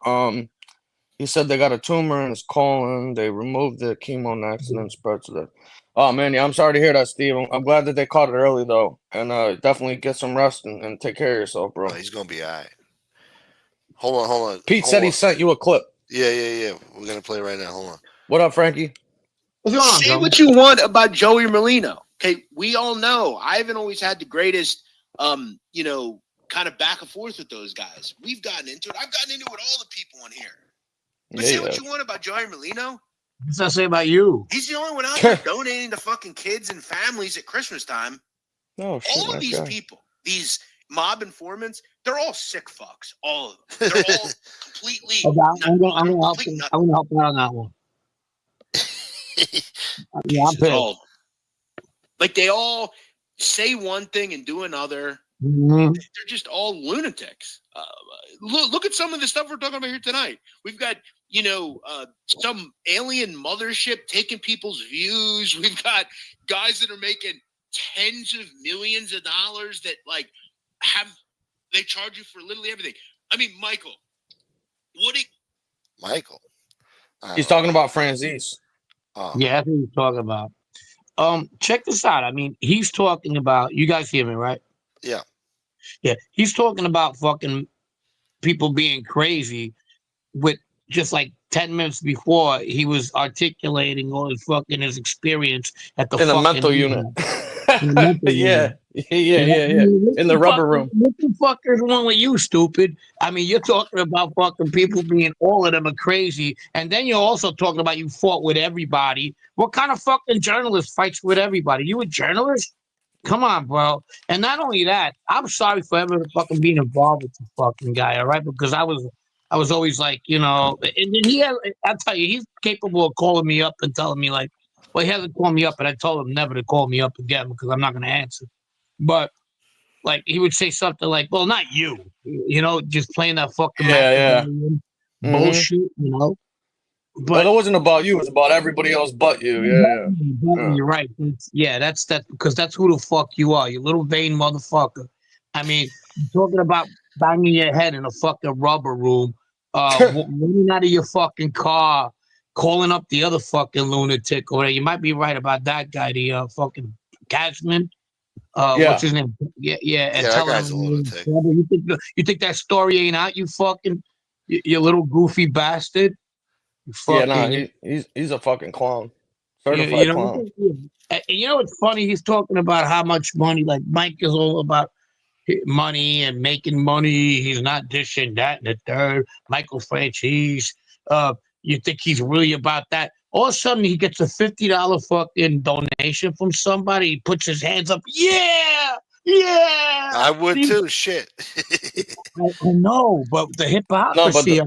He said they got a tumor in his colon. They removed the chemo next and then spread to the. Oh man, yeah, I'm sorry to hear that, Steve. I'm glad that they caught it early though, and definitely get some rest and take care of yourself, bro. Oh, he's gonna be all right. Hold Pete said he on. sent you a clip. Yeah. We're gonna play right now. Hold on. What up, Frankie? What's going on, Say Joe? what you want about Joey Merlino. Okay, we all know I haven't always had the greatest, kind of back and forth with those guys. We've gotten into it. I've gotten into it with all the people on here. But say what you want about Joey Merlino. What's that say about you? He's the only one out there donating to fucking kids and families at Christmas time. Oh, shit, All of these people, these mob informants, they're all sick fucks. All of them. They're all completely. Okay, I'm gonna help you out on that one. Yeah, I'm pissed. Like they all say one thing and do another. Mm-hmm. They're just all lunatics. Look at some of the stuff we're talking about here tonight. We've got, some alien mothership taking people's views. We've got guys that are making tens of millions of dollars that they charge you for literally everything. I mean, Michael, Michael. He's talking about Franzese. Oh. Yeah, that's what he's talking about. Check this out. I mean, he's talking about. You guys hear me, right? Yeah. Yeah, he's talking about fucking people being crazy with just like 10 minutes before he was articulating all his experience at the in the fucking mental unit. Yeah. In the rubber room. What the fuck is wrong with you, stupid? I mean, you're talking about fucking people being, all of them are crazy, and then you're also talking about you fought with everybody. What kind of fucking journalist fights with everybody? You a journalist? Come on, bro. And not only that, I'm sorry for ever fucking being involved with the fucking guy, all right? Because I was always like, and then I'll tell you, he's capable of calling me up and telling me like, well, he hasn't called me up, and I told him never to call me up again because I'm not going to answer. But like he would say something like, well, not you, just playing that fucking bullshit, But it wasn't about you, it was about everybody else but you. Yeah. You're right. That's because that's who the fuck you are, you little vain motherfucker. I mean, you're talking about banging your head in a fucking rubber room, running out of your fucking car, calling up the other fucking lunatic over there. You might be right about that guy, the fucking Cashman. What's his name? Yeah. And that guy's a lunatic. You think that story ain't out? You fucking, you little goofy bastard. He's a fucking clown. Certified clown. And it's funny? He's talking about how much money. Like Mike is all about money and making money. He's not dishing that and the third. Michael Franchise. You think he's really about that? All of a sudden, he gets a $50 fucking donation from somebody. He puts his hands up. Yeah. I would too. Shit. I know, but the hypocrisy.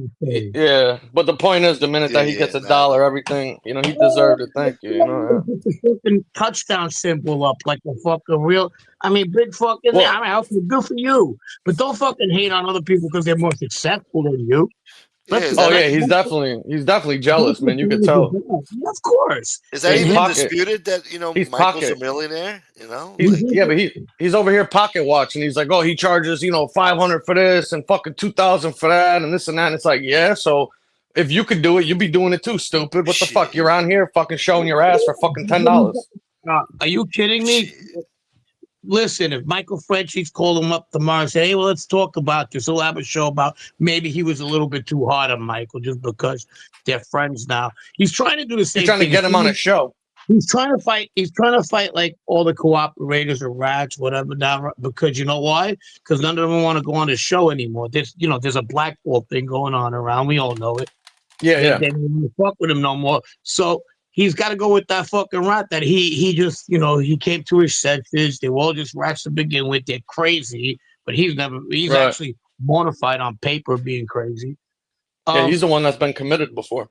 But the point is, the minute that he gets a dollar, everything, he deserved it. Thank you. Put the fucking touchdown symbol up like a fucking real. I mean, big fucking. Good for you, but don't fucking hate on other people because they're more successful than you. He's definitely jealous, man. You can tell. Of course. Is that even disputed that he's Michael's a millionaire? But he's over here pocket watching. He's like, oh, he charges $500 for this and fucking $2,000 for that and this and that. And it's like, yeah. So if you could do it, you'd be doing it too, stupid. What the fuck? You're on here fucking showing your ass for fucking $10. Are you kidding me? Listen, if Michael Franchise called him up tomorrow and said, hey, well, let's talk about this. He'll have a show about maybe he was a little bit too hard on Michael just because they're friends now. He's trying to do the same thing. He's trying to get him on a show. He's trying to fight like all the cooperators or rats, whatever, now, because you know why? Because none of them want to go on the show anymore. There's a blackball thing going on around. We all know it. They don't want to fuck with him no more. So he's got to go with that fucking rat that he just, he came to his senses. They were all just rats to begin with. They're crazy, but he's actually mortified on paper being crazy. He's the one that's been committed before.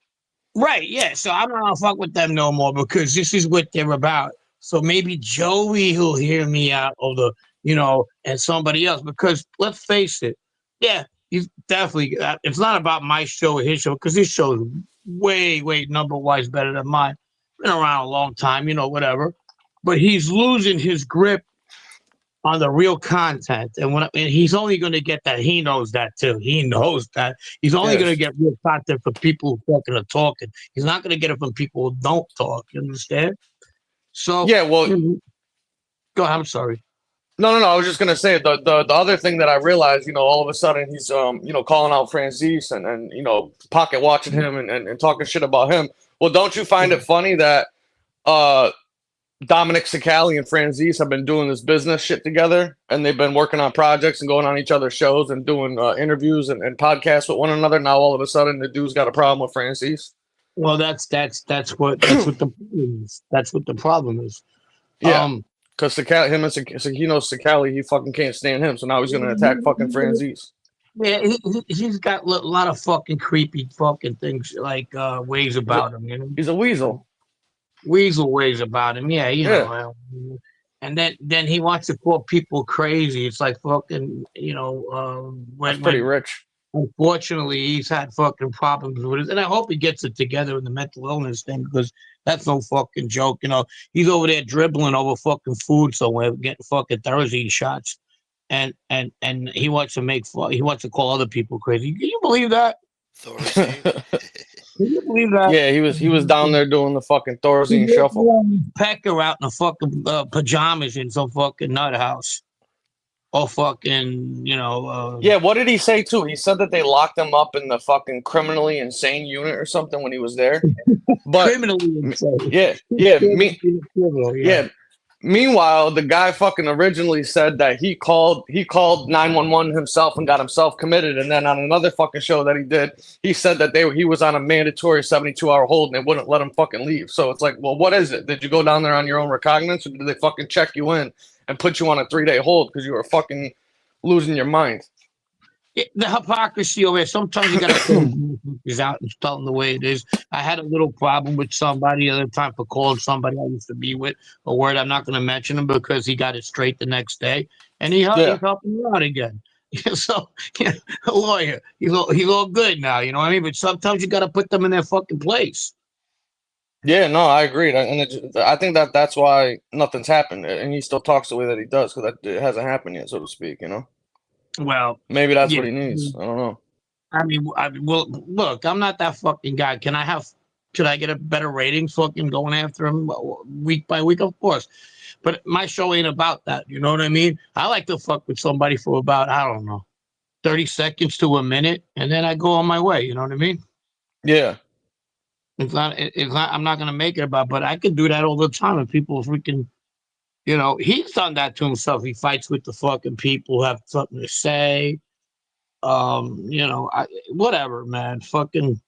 Right, yeah. So I'm not gonna fuck with them no more because this is what they're about. So maybe Joey will hear me out, or and somebody else. Because let's face it, yeah, he's definitely. It's not about my show or his show, because his show is way, way number wise better than mine. Been around a long time, whatever. But he's losing his grip on the real content, and he's only going to get that. He knows that too. He knows that he's only going to get real content from people who fucking are talking. He's not going to get it from people who don't talk. You understand? So Yeah, well, go ahead. I'm sorry. No. I was just gonna say the other thing that I realized, all of a sudden he's calling out Francis and pocket watching him and talking shit about him. Well, don't you find it funny that Dominic Sicali and Francis have been doing this business shit together, and they've been working on projects and going on each other's shows and doing interviews and podcasts with one another. Now all of a sudden the dude's got a problem with Francis. Well, that's what the problem is. That's what the problem is. Yeah. Because Sicali, he fucking can't stand him, so now he's gonna attack fucking Francis. Yeah, he's got a lot of fucking creepy fucking things, like ways about him. He's a weasel. Weasel ways about him, yeah, know. And then he wants to call people crazy. It's like fucking, That's pretty rich. Unfortunately, he's had fucking problems with it, and I hope he gets it together in the mental illness thing, because that's no fucking joke. He's over there dribbling over fucking food somewhere, getting fucking Thursday shots, and he wants to he wants to call other people crazy. Can you believe that? Thorazine. Can you believe that? Yeah, he was down there doing the fucking Thorazine shuffle. Pecker out in the fucking pajamas in some fucking nut house. Oh, fucking, yeah, what did he say, too? He said that they locked him up in the fucking criminally insane unit or something when he was there. But criminally insane. Yeah. Meanwhile, the guy fucking originally said that he called 911 himself and got himself committed. And then on another fucking show that he did, he said that he was on a mandatory 72-hour hold and they wouldn't let him fucking leave. So it's like, well, what is it? Did you go down there on your own recognizance, or did they fucking check you in and put you on a 3-day hold because you were fucking losing your mind? The hypocrisy over it. Sometimes you got to put things out and tell them the way it is. I had a little problem with somebody the other time for calling somebody I used to be with a word. I'm not going to mention him because he got it straight the next day, and he's helping me out again. So, a lawyer, he's all good now. You know what I mean? But sometimes you got to put them in their fucking place. Yeah, no, I agree, and I think that's why nothing's happened, and he still talks the way that he does, because it hasn't happened yet, so to speak. Well, maybe that's what he needs. I don't know. I mean, well, look, I'm not that fucking guy. Should I get a better rating fucking going after him week by week? Of course. But my show ain't about that. You know what I mean? I like to fuck with somebody for about, I don't know, 30 seconds to a minute, and then I go on my way. You know what I mean? Yeah. It's not, I'm not going to make it about, but I can do that all the time. And people freaking, he's done that to himself. He fights with the fucking people who have something to say. Whatever, man. Fucking,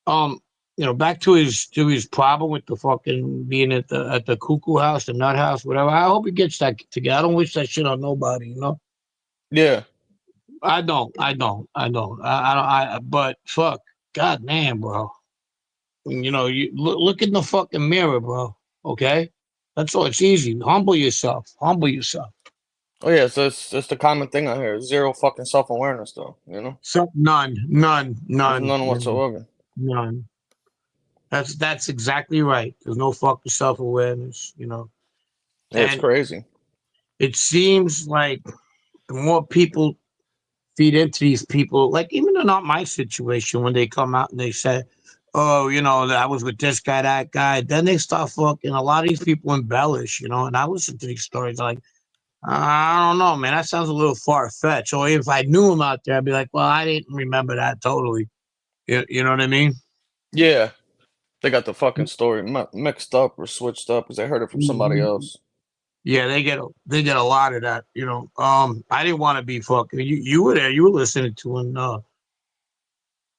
back to his problem with the fucking being at the cuckoo house, the nut house, whatever. I hope he gets that together. I don't wish that shit on nobody, Yeah. I don't. But fuck, goddamn, bro. You look in the fucking mirror, bro. Okay. That's all. It's easy. Humble yourself. Oh yeah, so it's just a common thing out here. Zero fucking self-awareness, though. None whatsoever. None. That's exactly right. There's no fucking self-awareness. Yeah, it's crazy. It seems like the more people feed into these people, like even in not my situation, when they come out and they say, oh, I was with this guy, that guy. Then they start fucking. A lot of these people embellish, and I listen to these stories like, I don't know, man. That sounds a little far-fetched. Or if I knew him out there, I'd be like, well, I didn't remember that totally. You know what I mean? Yeah. They got the fucking story mixed up or switched up because they heard it from somebody else. Yeah, they get a lot of that, I didn't want to be fucking. You were there. You were listening to him.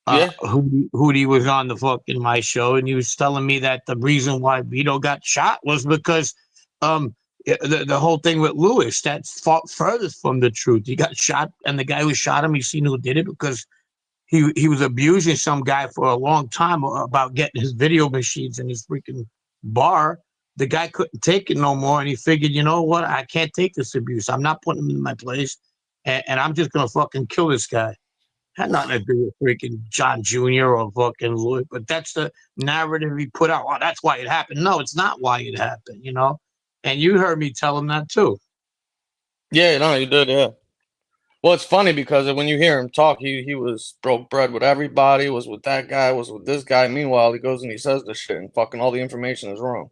Hootie was on the fucking my show, and he was telling me that the reason why Vito got shot was because the whole thing with Lewis, that's furthest from the truth. He got shot, and the guy who shot him, he seen who did it because he was abusing some guy for a long time about getting his video machines in his freaking bar. the guy couldn't take it no more, and he figured, you know what? I can't take this abuse. I'm not putting him in my place, and I'm just gonna fucking kill this guy. Had nothing to do with freaking John Jr. or fucking Louis, but that's the narrative he put out. Oh, that's why it happened. No, it's not why it happened, you know? And you heard me tell him that too. Yeah, no, you did, yeah. Well, it's funny because when you hear him talk, he was broke bread with everybody, was with that guy, was with this guy. Meanwhile, he goes and he says this shit, and fucking all the information is wrong.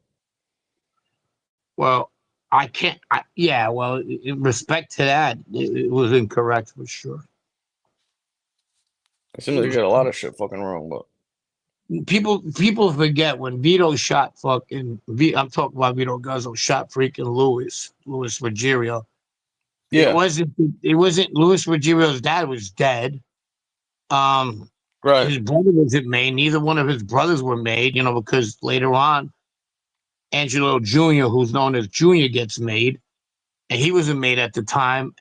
Well, I can't, yeah, well, in respect to that, it was incorrect for sure. It seems like you get a lot of shit fucking wrong, but People forget when Vito shot fucking, I'm talking about Vito Guzzo shot freaking Louis Ruggiero. yeah, It wasn't Louis Ruggiero's dad was dead. right. His brother wasn't made. Neither one of his brothers were made, you know, because later on, Angelo Jr., who's known as Junior, gets made, and he wasn't made at the time.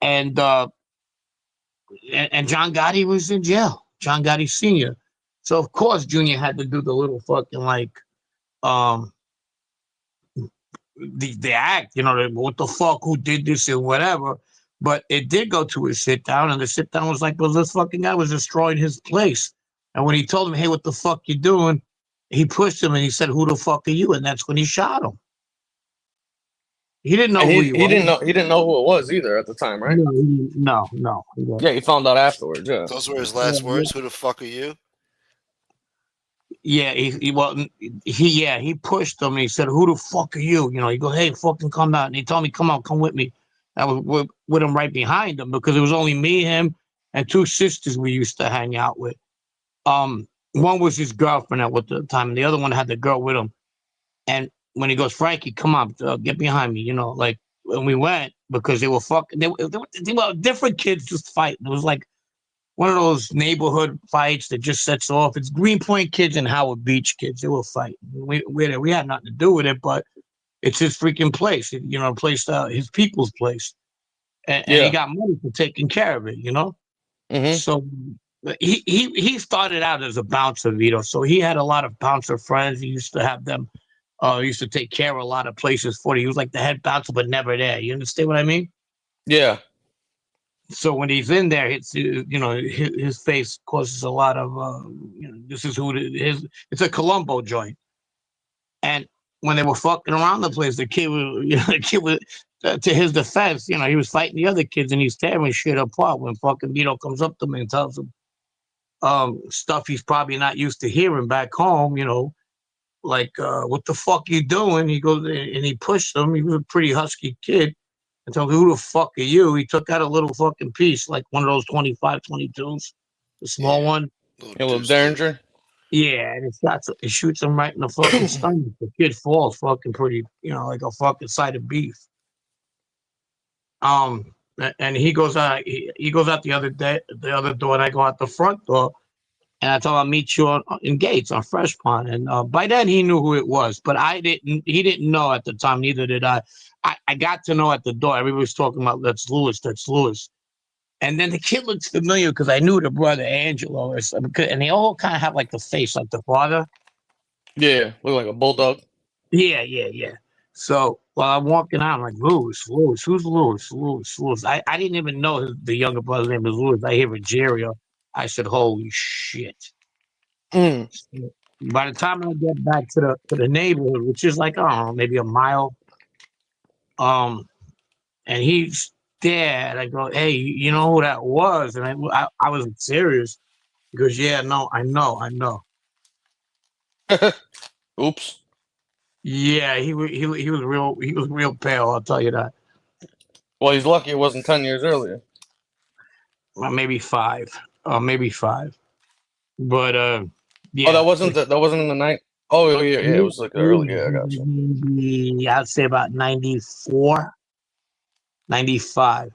And John Gotti was in jail. John Gotti Sr. So of course Junior had to do the little fucking like the act, you know, what the fuck, who did this and whatever. But it did go to a sit down, and the sit down was like, well, this fucking guy was destroying his place. And when he told him, hey, what the fuck you doing? He pushed him and he said, who the fuck are you? And that's when he shot him. He didn't know And who he he was. didn't know who it was either at the time, right? No. Yeah, he found out afterwards. Yeah. Those were his last words. Who the fuck are you? Yeah, he pushed him and he said, who the fuck are you? You know, he goes, hey, fucking come out. And he told me, come on, come with me. I was with him right behind him because it was only me, him, and two sisters we used to hang out with. One was his girlfriend at the time, and the other one had the girl with him. And when he goes, Frankie, come on, get behind me, you know, like when we went, because they were fucking, they were different kids just fighting. It was like one of those neighborhood fights that just sets off. It's Greenpoint kids and Howard Beach kids. They were fighting. We had nothing to do with it, but it's his freaking place, you know, his people's place. And he got money for taking care of it, you know? Mm-hmm. So he started out as a bouncer, Vito. So he had a lot of bouncer friends. He used to have them, he used to take care of a lot of places for it. He was like the head bouncer, but never there. You understand what I mean? Yeah. So when he's in there, it's, you know, his face causes a lot of, you know, this is who it is. It's a Columbo joint. And when they were fucking around the place, the kid was, to his defense, you know, he was fighting the other kids and he's tearing shit apart when fucking Vito comes up to him and tells him stuff he's probably not used to hearing back home, you know, like, what the fuck you doing? He goes and he pushed him. He was a pretty husky kid. And told him, who the fuck are you? He took out a little fucking piece, like one of those 25, 22s, the small one. A little Derringer. Yeah, and it shoots him right in the fucking stomach. The kid falls fucking pretty, you know, like a fucking side of beef. And he goes out. He goes out the other door, and I go out the front door, and I told him I'll meet you in Gates on Fresh Pond. And by then he knew who it was, but I didn't. He didn't know at the time. Neither did I. I got to know at the door. Everybody was talking about that's Louis. And then the kid looked familiar because I knew the brother Angelo, and they all kind of have like the face like the father. Yeah, look like a bulldog. Yeah. So while I'm walking out, I'm like, Louis, who's Louis? I didn't even know the younger brother's name was Louis. I hear Ruggiero. I said, holy shit. Mm. By the time I get back to the neighborhood, which is like, I don't know, maybe a mile, and he's there, and I go, hey, you know who that was? And I wasn't serious. He goes, yeah, no, I know. Oops. Yeah, he was real pale, I'll tell you that. Well, he's lucky it wasn't 10 years earlier. Well, maybe 5. Maybe 5. But yeah. Oh, that wasn't in the night. Oh yeah, it was like early. Yeah, I got you. I'd say about 94, 95.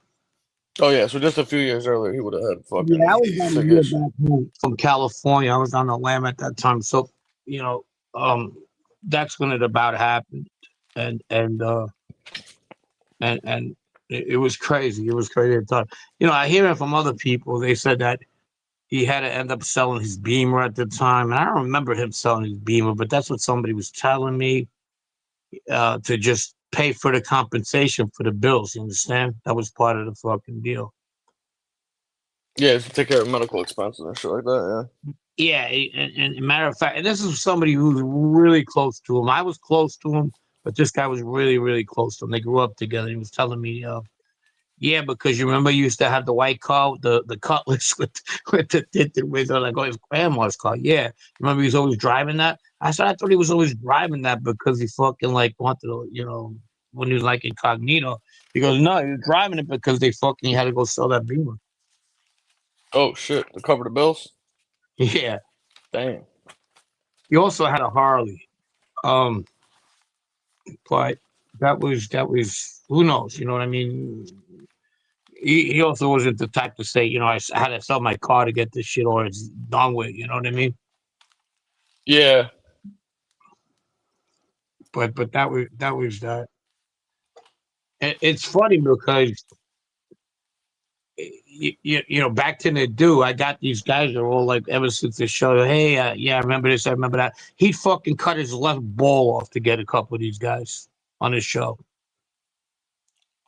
Oh yeah, so just a few years earlier, he would have had fucking. Yeah, I was on a year back home from California. I was on the lam at that time, so you know, that's when it about happened, and it was crazy. It was crazy at the time. You know, I hear it from other people. They said that he had to end up selling his Beamer at the time. And I don't remember him selling his Beamer, but that's what somebody was telling me. to just pay for the compensation for the bills. You understand? That was part of the fucking deal. Yeah, to take care of medical expenses and shit like that. Yeah, and matter of fact, and this is somebody who's really close to him. I was close to him, but this guy was really, really close to him. They grew up together. He was telling me, yeah, because you remember you used to have the white car, the Cutlass with the tinted window, like his grandma's car. Yeah, remember he was always driving that. I said I thought he was always driving that because he fucking like wanted to, when he was like incognito. He goes, no, he was driving it because they fucking had to go sell that Beamer. Oh shit, to cover the bills. Yeah, Damn. he also had a Harley. But that was who knows, you know what I mean? He also wasn't the type to say, I had to sell my car to get this shit or it's done with, you know what I mean? Yeah. But that was that. It's funny because back to the do. I got these guys that are all like ever since the show. Hey, yeah, I remember this. I remember that. He fucking cut his left ball off to get a couple of these guys on his show.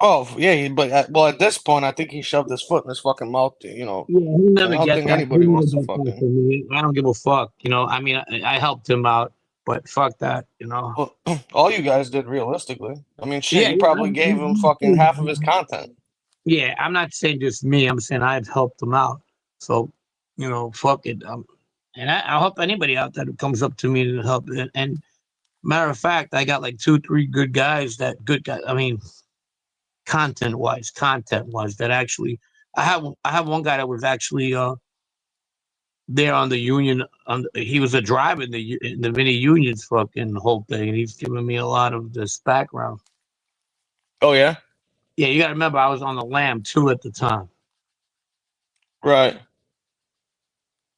Oh yeah, but at this point, I think he shoved his foot in his fucking mouth. You know, Yeah, he I never don't gets think that. He anybody never wants to gets that fucking. from me. I don't give a fuck. I mean, I helped him out, but fuck that. Well, all you guys did realistically. I mean, shit, Yeah, you yeah, probably gave him fucking half of his content. yeah. I'm not saying just me. I'm saying I've helped him out. So, fuck it. And I'll help anybody out that comes up to me to help. And matter of fact, I got like 2, 3 good guys. I mean, content wise, that actually. I have one guy that was actually there on the union. He was a driver in the mini unions fucking whole thing, and he's giving me a lot of this background. Oh yeah, Yeah, you got to remember, I was on the Lamb too at the time. right.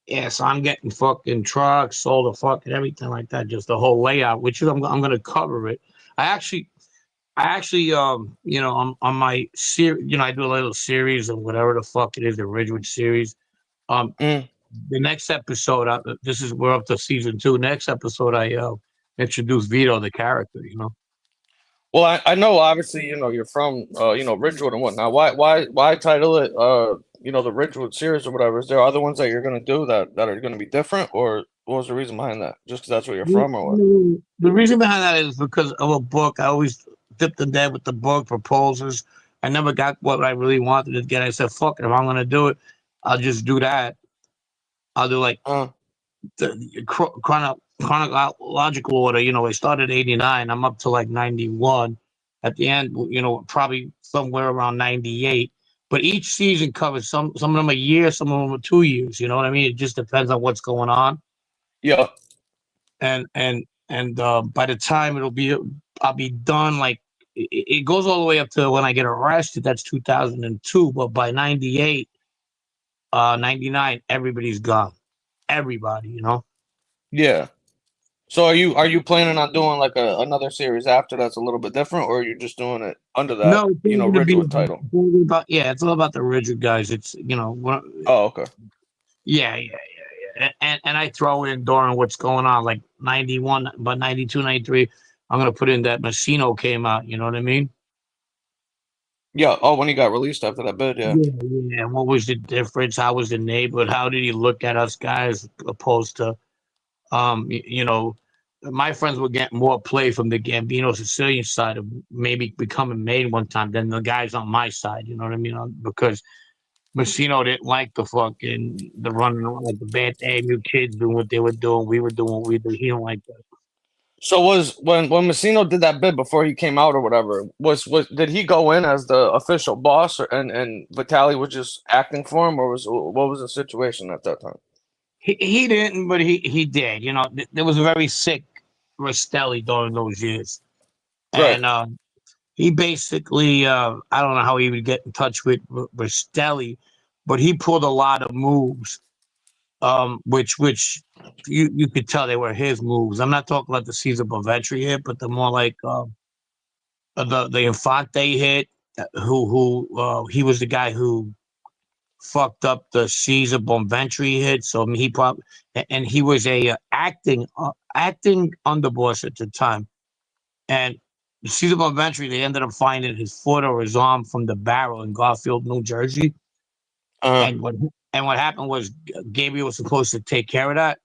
Yeah, so I'm getting fucking trucks, sold the fucking everything like that, just the whole layout, which is I'm going to cover it. I actually, on my series, I do a little series of whatever the fuck it is, the Ridgewood series. Um, Mm. the next episode, we're up to season 2. Next episode, I introduce Vito, the character. Well, I know obviously you're from Ridgewood and whatnot. Why title it the Ridgewood series or whatever? Is there other ones that you're gonna do that are gonna be different, or what was the reason behind that? Just because that's where you're from, or what? The reason behind that is because of a book. I always dipped in there with the book proposals. I never got what I really wanted to get. I said, "Fuck it, if I'm gonna do it, I'll just do that. I'll do like Uh, the chronological order." I started 89. I'm up to like 91. At the end, probably somewhere around 98. But each season covers some of them a year, some of them are 2 years. You know what I mean? It just depends on what's going on. yeah, And by the time I'll be done. Like it goes all the way up to when I get arrested. That's 2002. But by 98, 99, everybody's gone. Everybody. yeah. So are you planning on doing like another series after that's a little bit different, or are you just doing it under that No, it's all gonna be Ridgewood title? yeah. It's all about the rigid guys. It's Oh, okay. yeah, yeah, yeah. And I throw in during what's going on, like 91, but 92, 93. I'm gonna put in that Messino came out. You know what I mean? Yeah. Oh, when he got released after that bid, yeah. Yeah, yeah. What was the difference? How was the neighborhood? How did he look at us guys opposed to, my friends were getting more play from the Gambino Sicilian side of maybe becoming made one time than the guys on my side. You know what I mean? Because Messino didn't like the running around like the bad AMU kids doing what they were doing. We were doing what we did. He don't like that. So was when Messino did that bid before he came out or whatever, was did he go in as the official boss, and Vitali was just acting for him, or what was the situation at that time? He didn't, but he did. There was a very sick Rastelli during those years. Right. And he basically, I don't know how he would get in touch with Rastelli, but he pulled a lot of moves, which you could tell they were his moves. I'm not talking about the Caesar Bovetri hit, but the more like the Infante hit. He was the guy who fucked up the Caesar Bonventry hit. So he probably and he was a acting underboss at the time. And season eventually they ended up finding his foot or his arm from the barrel in Garfield, New Jersey. Uh, And what happened was Gabriel was supposed to take care of that,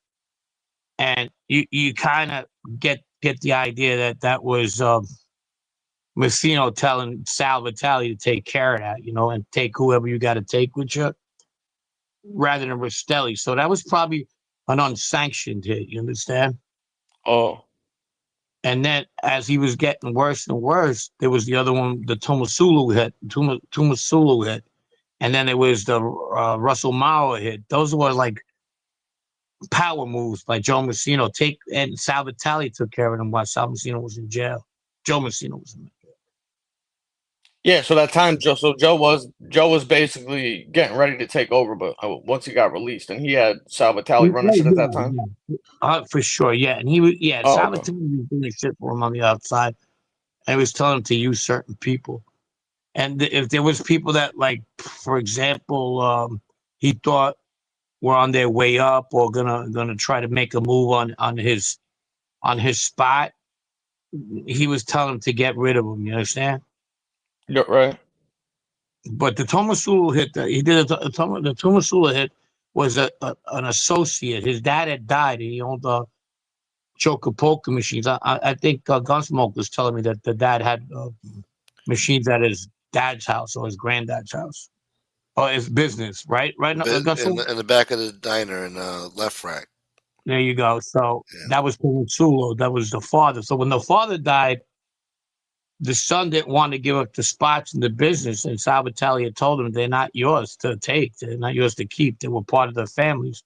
and you kind of get the idea that that was Messino telling Sal Vitale to take care of that, and take whoever you got to take with you, rather than Rastelli. So that was probably an unsanctioned hit. You understand? oh, And then as he was getting worse and worse, there was the other one, the Tomasulu hit, and then there was the Russell Mauer hit. Those were like power moves by Joe Messino. And Sal Vitale took care of him while Sal Messino was in jail. Joe Messino was in jail. yeah. So that time, Joe was basically getting ready to take over, but once he got released, and he had Sal Vitale running shit at that time. For sure, yeah. And he was, Oh, Sal okay. Vitale was doing shit for him on the outside, and he was telling him to use certain people. And if there was people that, like, for example, he thought were on their way up or gonna try to make a move on his spot, he was telling him to get rid of him. You understand? Yeah, right. But the Tomasula hit, the Tomasula hit was an associate. His dad had died, and he owned Choco Poker machines. I think Gunsmoke was telling me that the dad had machines at his dad's house or his granddad's house or his business, right? Right, Gunsmoke? In the back of the diner in left rack. There you go. So Yeah. that was Tomasula. That was the father. So when the father died, the son didn't want to give up the spots in the business, and Sal Vitale had told him they're not yours to take, they're not yours to keep. They were part of the families,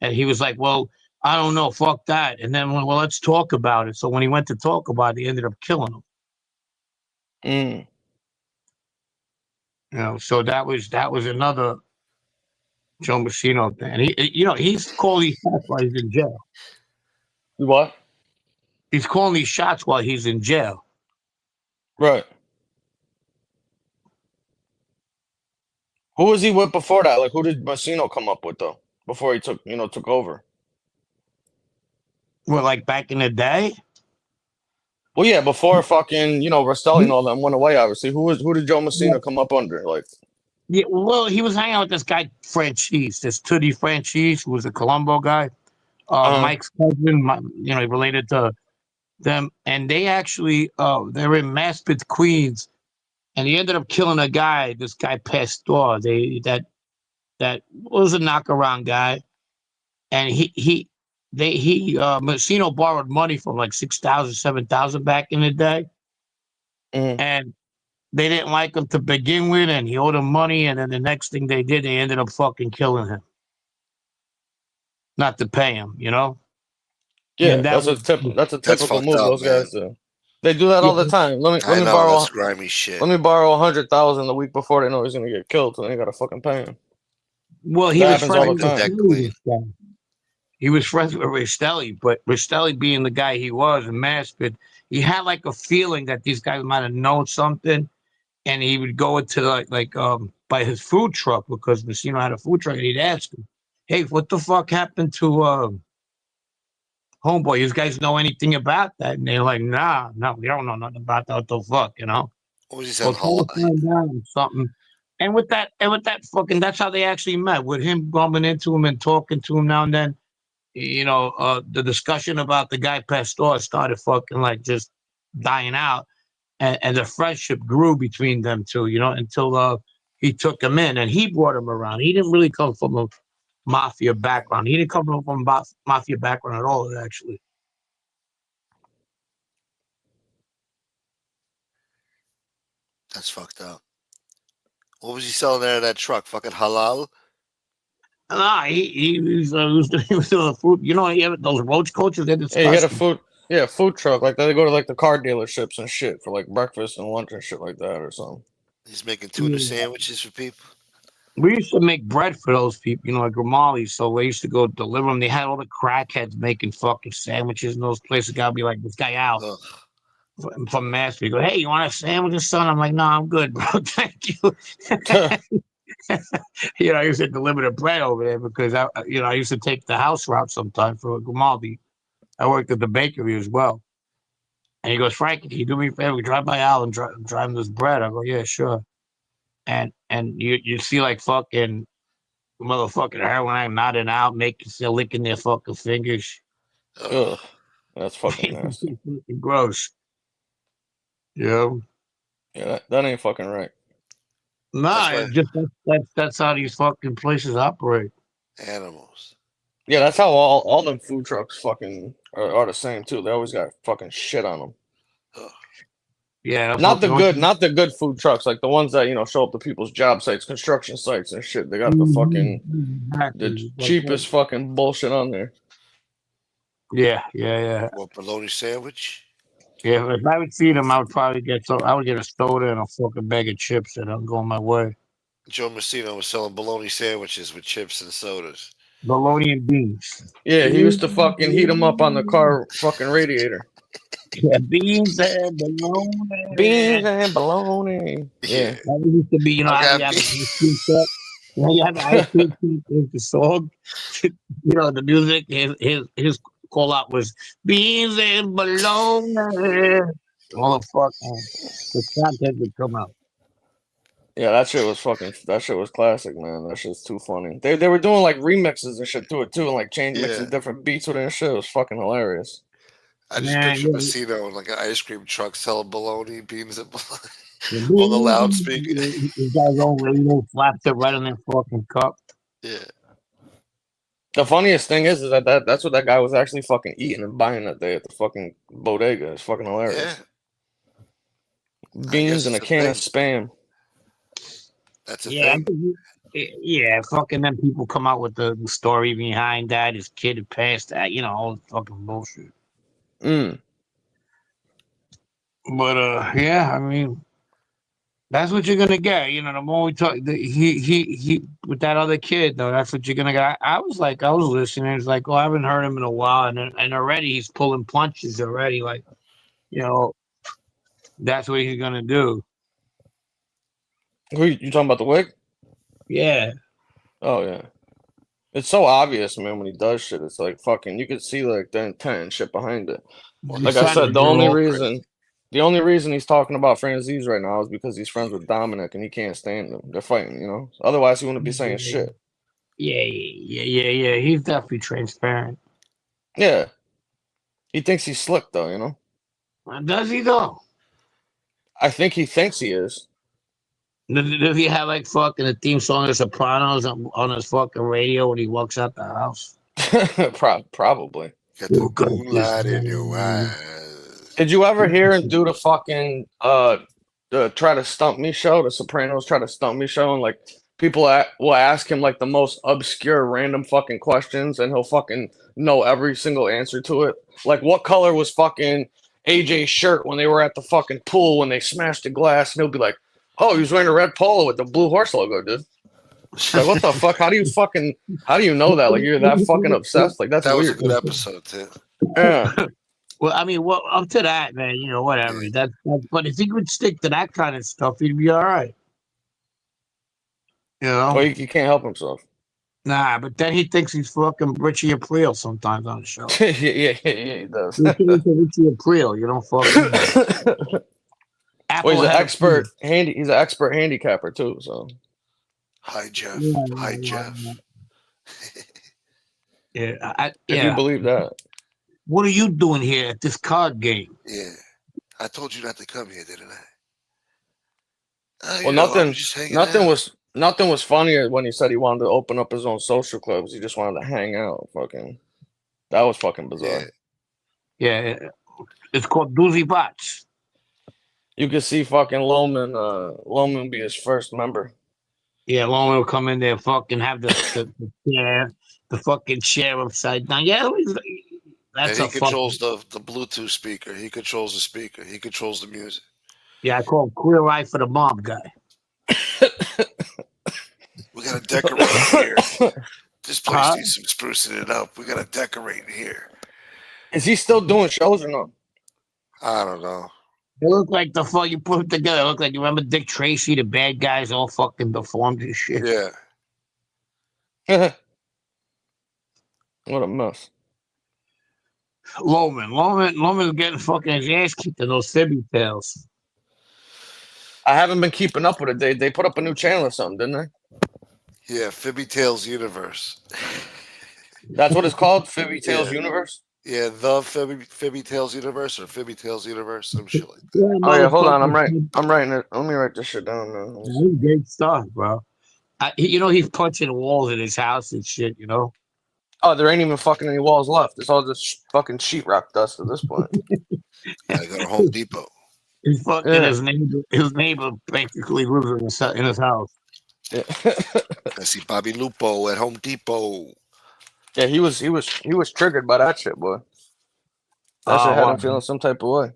and he was like, "Well, I don't know, fuck that." And then, well, let's talk about it. So when he went to talk about it, he ended up killing him. Mm. So that was another Joe Messino thing. And he's calling these shots while he's in jail. What? He's calling these shots while he's in jail. Right. Who was he with before that? Like, who did Messino come up with though? Before he took over. Well, like back in the day. Well, yeah, before fucking Rastelli and all them went away. Obviously, who did Joe Messina come up under? Like, Yeah, well, he was hanging out with this guy Franchise, this Tutti Franchise, who was a Colombo guy. Mike's cousin, related to them, and they actually they're in Maspeth, Queens, and he ended up killing a guy. This guy Pastor, that was a knockaround guy, and Messino borrowed money from like 6,000, 7,000 back in the day, and they didn't like him to begin with, and he owed him money, and then the next thing they did, they ended up fucking killing him, not to pay him, yeah, And that's a typical fucked move. up, Those man. guys do. They do that all the time. Let I me know, borrow. that's grimy shit. Let me borrow 100,000 the week before they know he's gonna get killed, so they gotta fucking pay him. Well, he That was happens friends all with the time. Rastelli. He was friends with Rastelli, but Rastelli being the guy he was, a maspid, he had like a feeling that these guys might have known something, and he would go into by his food truck because Messino had a food truck, and he'd ask him, "Hey, what the fuck happened to homeboy? You guys know anything about that?" And they're like, "Nah, no, we don't know nothing about that. What the fuck, What was he Well, saying? try to find out something." And with that fucking, that's how they actually met, with him bumping into him and talking to him now and then. The discussion about the guy Pastor started fucking like just dying out, and the friendship grew between them two, until he took him in and he brought him around. He didn't really come from a mafia background. He didn't come from a mafia background at all, actually. That's fucked up. What was he selling there in that truck? Fucking halal? Nah, he was doing the food. Those roach coaches, they're Hey, he had disgusting. a food truck. Like they go to like the car dealerships and shit for like breakfast and lunch and shit like that or something. He's making tuna sandwiches for people. We used to make bread for those people, like Grimaldi. So we used to go deliver them. They had all the crackheads making fucking sandwiches in those places. Gotta be like, this guy out Ugh. from Mass. We go, "Hey, you want a sandwich, son?" I'm like, "No, I'm good, bro. Thank you." I used to deliver the bread over there because I used to take the house route sometimes for Grimaldi. I worked at the bakery as well. And he goes, Frankie, can you do me a favor? Drive by Al and drive him this bread. I go, yeah, sure. And you see like fucking motherfucking heroin addict nodding out, licking their fucking fingers. Ugh. Ugh, that's fucking nasty. Gross. Yeah. Yeah, that ain't fucking right. Nah, why it's just that's how these fucking places operate. animals. Yeah, that's how all them food trucks fucking are the same too. They always got fucking shit on them. Ugh. Yeah, Not the fucking not the good food trucks, like the ones that show up to people's job sites, construction sites and shit. They got the fucking the exactly. cheapest fucking bullshit on there. Yeah. What, bologna sandwich? Yeah, if I would feed him, I would probably I would get a soda and a fucking bag of chips, and I'm going my way. Joe Messina was selling bologna sandwiches with chips and sodas. Bologna and beans. Yeah, he used to fucking heat them up on the car fucking radiator. Yeah, beans and bologna. Beans and bologna. Yeah. Yeah. That used to be, I how got you have an beans. ice cream truck. You have the ice cream truck with the song. The music, his call out was beans and bologna. All the fucking the content would come out. Yeah, that shit was classic, man. That shit's too funny. They were doing like remixes and shit to it too, and like mixing Yeah. different beats with it and shit. It was fucking hilarious. I just Man, picture yeah. Messina in like an ice cream truck selling bologna, beans, and bologna The on the beans, loudspeaker. He's got his own radio, slaps it right on their fucking cup. Yeah. The funniest thing is that's what that guy was actually fucking eating and buying that day at the fucking bodega. It's fucking hilarious. Yeah. Beans and a it's a can of thing. spam. That's a Yeah, thing. yeah. Fucking them people come out with the story behind that. His kid had passed that. All the fucking bullshit. Mm. But yeah, I mean, that's what you're gonna get. The more we talk, he with that other kid though. That's what you're gonna get. I was listening. It's like, oh, I haven't heard him in a while, and already he's pulling punches already. Like, that's what he's gonna do. Who you talking about, the wig? Yeah. Oh yeah. It's so obvious, man, when he does shit. It's like fucking you could see like the intent and shit behind it. Like I said, the only reason he's talking about Franzese right now is because he's friends with Dominic and he can't stand him. They're fighting, Otherwise he wouldn't be saying shit. Yeah. He's definitely transparent. Yeah. He thinks he's slick though, Does he though? I think he thinks he is. Does he have like fucking a theme song of Sopranos on his fucking radio when he walks out the house? Probably. Got the moonlight in your eyes. Did you ever hear him do the fucking the Try to Stump Me show, the Sopranos Try to Stump Me show, and like people will ask him like the most obscure random fucking questions and he'll fucking know every single answer to it. Like what color was fucking AJ's shirt when they were at the fucking pool when they smashed the glass? And he'll be like, oh, he was wearing a red polo with the Blue Horse logo, dude. Like, what the fuck? How do you know that? Like, you're that fucking obsessed? Like, that's That was weird. a good episode too. Yeah. Well, I mean, up to that, man, whatever. But if he would stick to that kind of stuff, he'd be all right. Well, he can't help himself. Nah, but then he thinks he's fucking Richie Aprile sometimes on the show. yeah, he does. Richie Aprile, fucking. Well, he's an expert handicapper too. So. Hi, Jeff. Hi, Jeff. Yeah, If you believe that. What are you doing here at this card game? Yeah, I told you not to come here, didn't I? Well, nothing was funnier when he said he wanted to open up his own social clubs. He just wanted to hang out. Fucking, that was fucking bizarre. Yeah, it's called Doozy Bots. You could see fucking Loman be his first member. Yeah, Loman will come in there, fucking have the chair, the fucking chair upside down. Yeah, and he controls the Bluetooth speaker. He controls the speaker. He controls the music. Yeah, I call him Queer Eye for the Mob guy. We gotta decorate here. This place needs some sprucing it up. We gotta decorate here. Is he still doing shows or no? I don't know. They look like the fuck you put it together. It look like, you remember Dick Tracy, the bad guys all fucking deformed and shit. Yeah. What a mess. Loman's getting fucking his ass kicked in those Fibby tales. I haven't been keeping up with it. They put up a new channel or something, didn't they? Yeah, Fibby Tales Universe. That's what it's called, Fibby Tales Yeah. Universe. Yeah, the Fibby Tales Universe or Fibby Tales Universe, some shit like that. Yeah, Oh yeah, hold on. motherfucker. I'm writing it. Let me write this shit down now. Let me see. That's great stuff, bro. He's punching walls in his house and shit. You know. Oh, there ain't even fucking any walls left. It's all just fucking sheetrock dust at this point. Gotta go to Home Depot. He's fucking Yeah. his neighbor. His neighbor basically lives in his house. Yeah. I see Bobby Lupo at Home Depot. Yeah, he was triggered by that shit, boy. That shit had him feeling some type of way.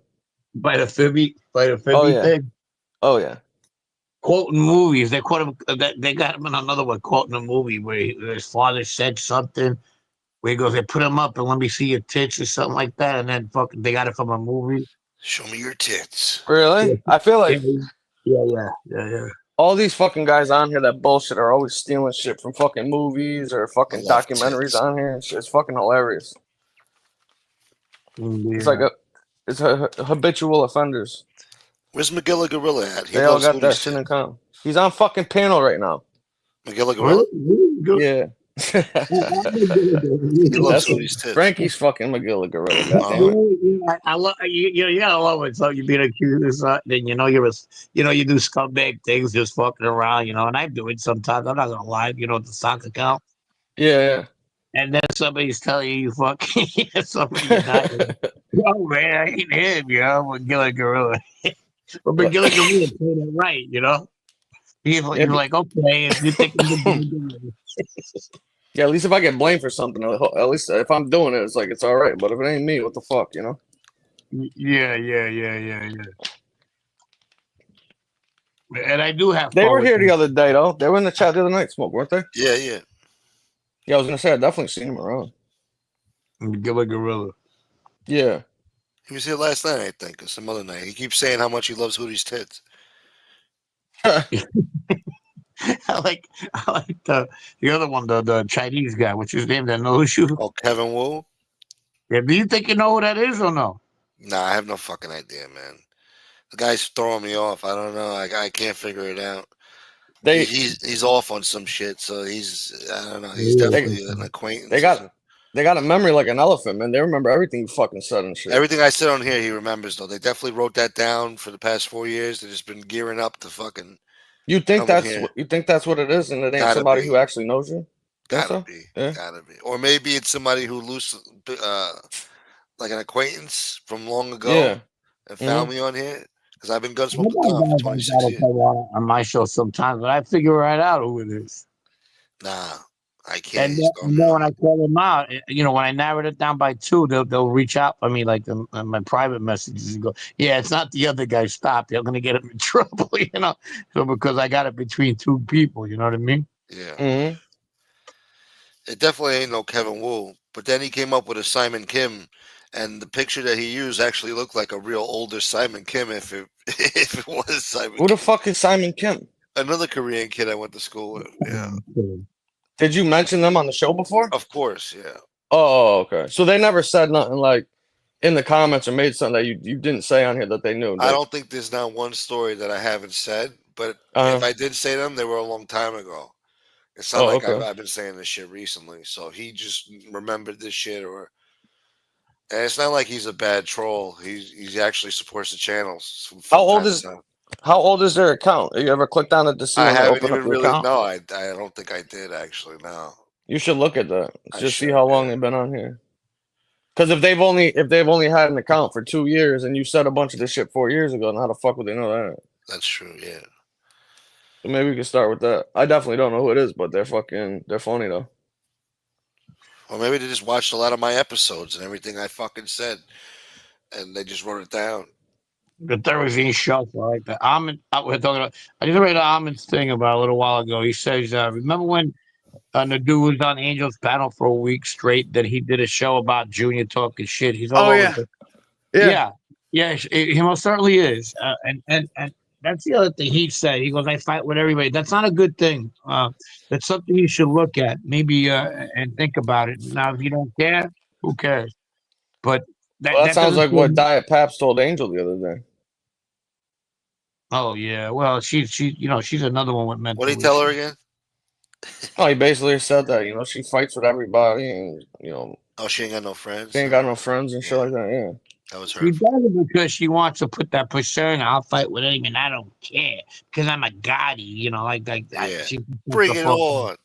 By the Fibby Oh, yeah. thing. Oh yeah. Quoting movies. They quote him. They got him in another one quoting a movie where his father said something. Where he goes, "They put him up and let me see your tits" or something like that, and then fucking they got it from a movie. Show me your tits. Really? Yeah. I feel like Yeah. all these fucking guys on here that bullshit are always stealing shit from fucking movies or fucking I love documentaries tits. on here and shit. It's fucking hilarious. It's like it's habitual offenders. Where's Magilla Gorilla at? He They all loves got that Hootie's shit in tit. common. He's on fucking panel right now. Magilla Gorilla? Yeah. He loves That's Hootie's tits. Frankie's fucking McGilla Gorilla. Goddamn it. I love you gotta love it. So you being accused of something, you know you do scumbag things, just fucking around, and I do it sometimes. I'm not gonna lie, the stock account, Yeah. and then somebody's telling you fucking somebody you're not. Oh man, I ain't him, McGilla Gorilla. But McGilla Gorilla played it right, He's like, okay, if you think Yeah, at least if I get blamed for something, at least if I'm doing it, it's like it's all right. But if it ain't me, what the fuck, Yeah. And I do have. They were here the other day, though. They were in the chat the other night, Smoke, weren't they? Yeah. Yeah, I was gonna say I definitely seen him around. McGilla Gorilla. Yeah. He was here last night, I think, or some other night. He keeps saying how much he loves Hootie's tits. I like the other one, the Chinese guy. What's his name? That knows you. Oh, Kevin Wu? Yeah, do you think you know who that is or no? Nah, I have no fucking idea, man. The guy's throwing me off. I don't know. I can't figure it out. He's off on some shit, so I don't know. He's definitely an acquaintance. They got a memory like an elephant, man. They remember everything you fucking said and shit. Everything I said on here, he remembers, though. They definitely wrote that down for the past 4 years. They've just been gearing up to fucking. You think that's what it is, and it ain't somebody who actually knows you? Gotta be. Or maybe it's somebody who like an acquaintance from long ago, and found me on here because I've been Gunsmoke with Don for 26 years. On my show sometimes, but I figure right out who it is. Nah, I can't. And then when I call them out, when I narrowed it down by 2, they'll reach out for me like in my private messages and go, "Yeah, it's not the other guy. Stop. You're gonna get him in trouble." So because I got it between 2 people, you know what I mean? Yeah. Mm-hmm. It definitely ain't no Kevin Wu. But then he came up with a Simon Kim, and the picture that he used actually looked like a real older Simon Kim if it was Simon. Who the fuck is Simon Kim? Another Korean kid I went to school with. Yeah. Did you mention them on the show before? Of course, yeah. Oh, okay. So they never said nothing like in the comments or made something that you didn't say on here that they knew. I don't think there's not one story that I haven't said, but if I did say them, they were a long time ago. It's not like I've been saying this shit recently. So he just remembered this shit, and it's not like he's a bad troll. He actually supports the channels. How old is their account? Have you ever clicked on it to see? I haven't open even up your really. account? No, I don't think I did actually. No. You should look at that. Just see how long they've been on here. Because if they've only had an account for 2 years and you said a bunch of this shit 4 years ago, then how the fuck would they know that? That's true. Yeah. So maybe we can start with that. I definitely don't know who it is, but they're funny though. Or maybe they just watched a lot of my episodes and everything I fucking said, and they just wrote it down. The Thursday show, like the Almond. We're talking about. I just read an Almond's thing about a little while ago. He says, "Remember when the dude was on Angel's panel for a week straight? That he did a show about Junior talking shit. He's all over. Yeah. He most certainly is. And that's the other thing he said. He goes, I fight with everybody. That's not a good thing. That's something you should look at, maybe, and think about it. Now, if you don't care, who cares? But Well, that sounds doesn't like what Diet Paps told Angel the other day. Oh yeah, well she's another one with mental What did he tell her issues. again? Oh, he basically said that she fights with everybody, and Oh, she ain't got no she friends. ain't got no friends and shit Yeah. like that. Yeah. That was She her. does it because she wants to put that persona. I'll fight with anyone. I don't care because I'm a goddie. Like Yeah. she Bring it on.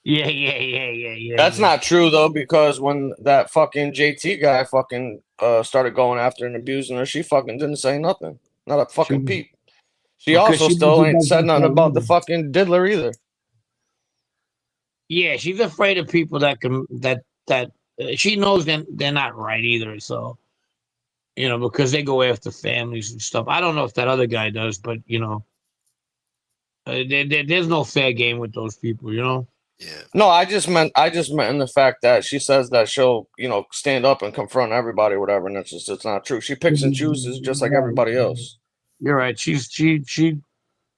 Yeah. That's not true though, because when that fucking JT guy fucking started going after and abusing her, she fucking didn't say nothing. Not a fucking She, peep. She because also she knows still he ain't said doesn't nothing fight about the either. fucking diddler either. Yeah, she's afraid of people that can that she knows they're not right either. So because they go after families and stuff. I don't know if that other guy does, but there's no fair game with those people. Yeah. No, I just meant in the fact that she says that she'll, stand up and confront everybody or whatever, and it's not true. She picks and chooses just like everybody else. You're right. She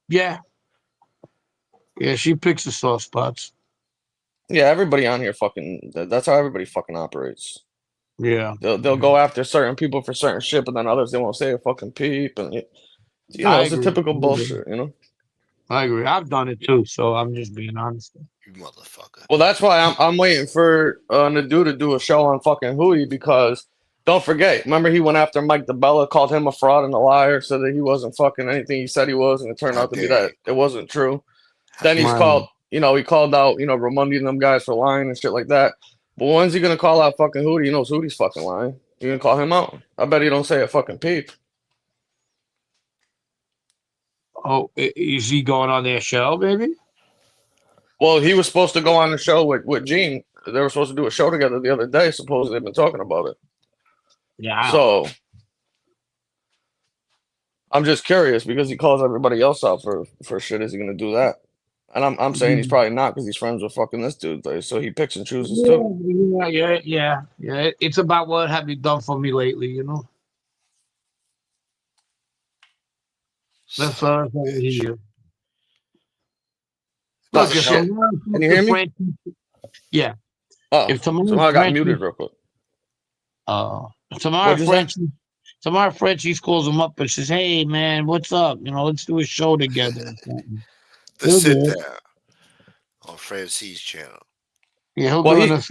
yeah. Yeah, she picks the soft spots. Yeah, everybody on here fucking that's how everybody fucking operates. Yeah. They'll go after certain people for certain shit, but then others they won't say a fucking peep, and I it's a agree. typical bullshit, I agree. I've done it too, so I'm just being honest. You motherfucker. Well, that's why I'm waiting for Nadu to do a show on fucking Hui, because don't forget, remember he went after Mike DeBella, called him a fraud and a liar, said that he wasn't fucking anything he said he was, and it turned How out to be dare that it wasn't true. How Then dare he's Right. called, he called out, Ramundi and them guys for lying and shit like that. But when's he gonna call out fucking Hootie? He knows Hootie's fucking lying. You gonna call him out? I bet he don't say a fucking peep. Oh, is he going on their show, maybe? Well, he was supposed to go on the show with Gene. They were supposed to do a show together the other day. Supposedly they've been talking about it. Yeah. So I'm just curious because he calls everybody else out for shit. Is he gonna do that? And I'm saying he's probably not because he's friends with fucking this dude. Like, so he picks and chooses too. Yeah. It's about what have you done for me lately, That's Son of a what he bitch. is. Oh Look, if shit! tomorrow Can you hear me? yeah, Oh, if tomorrow somehow I got Frenchie, muted real quick. tomorrow What'd you say? Frenchie calls him up and says, "Hey, man, what's up? Let's do a show together." Or something. The He'll sit do it. down on Francie's channel. Yeah, he'll Well, do he it.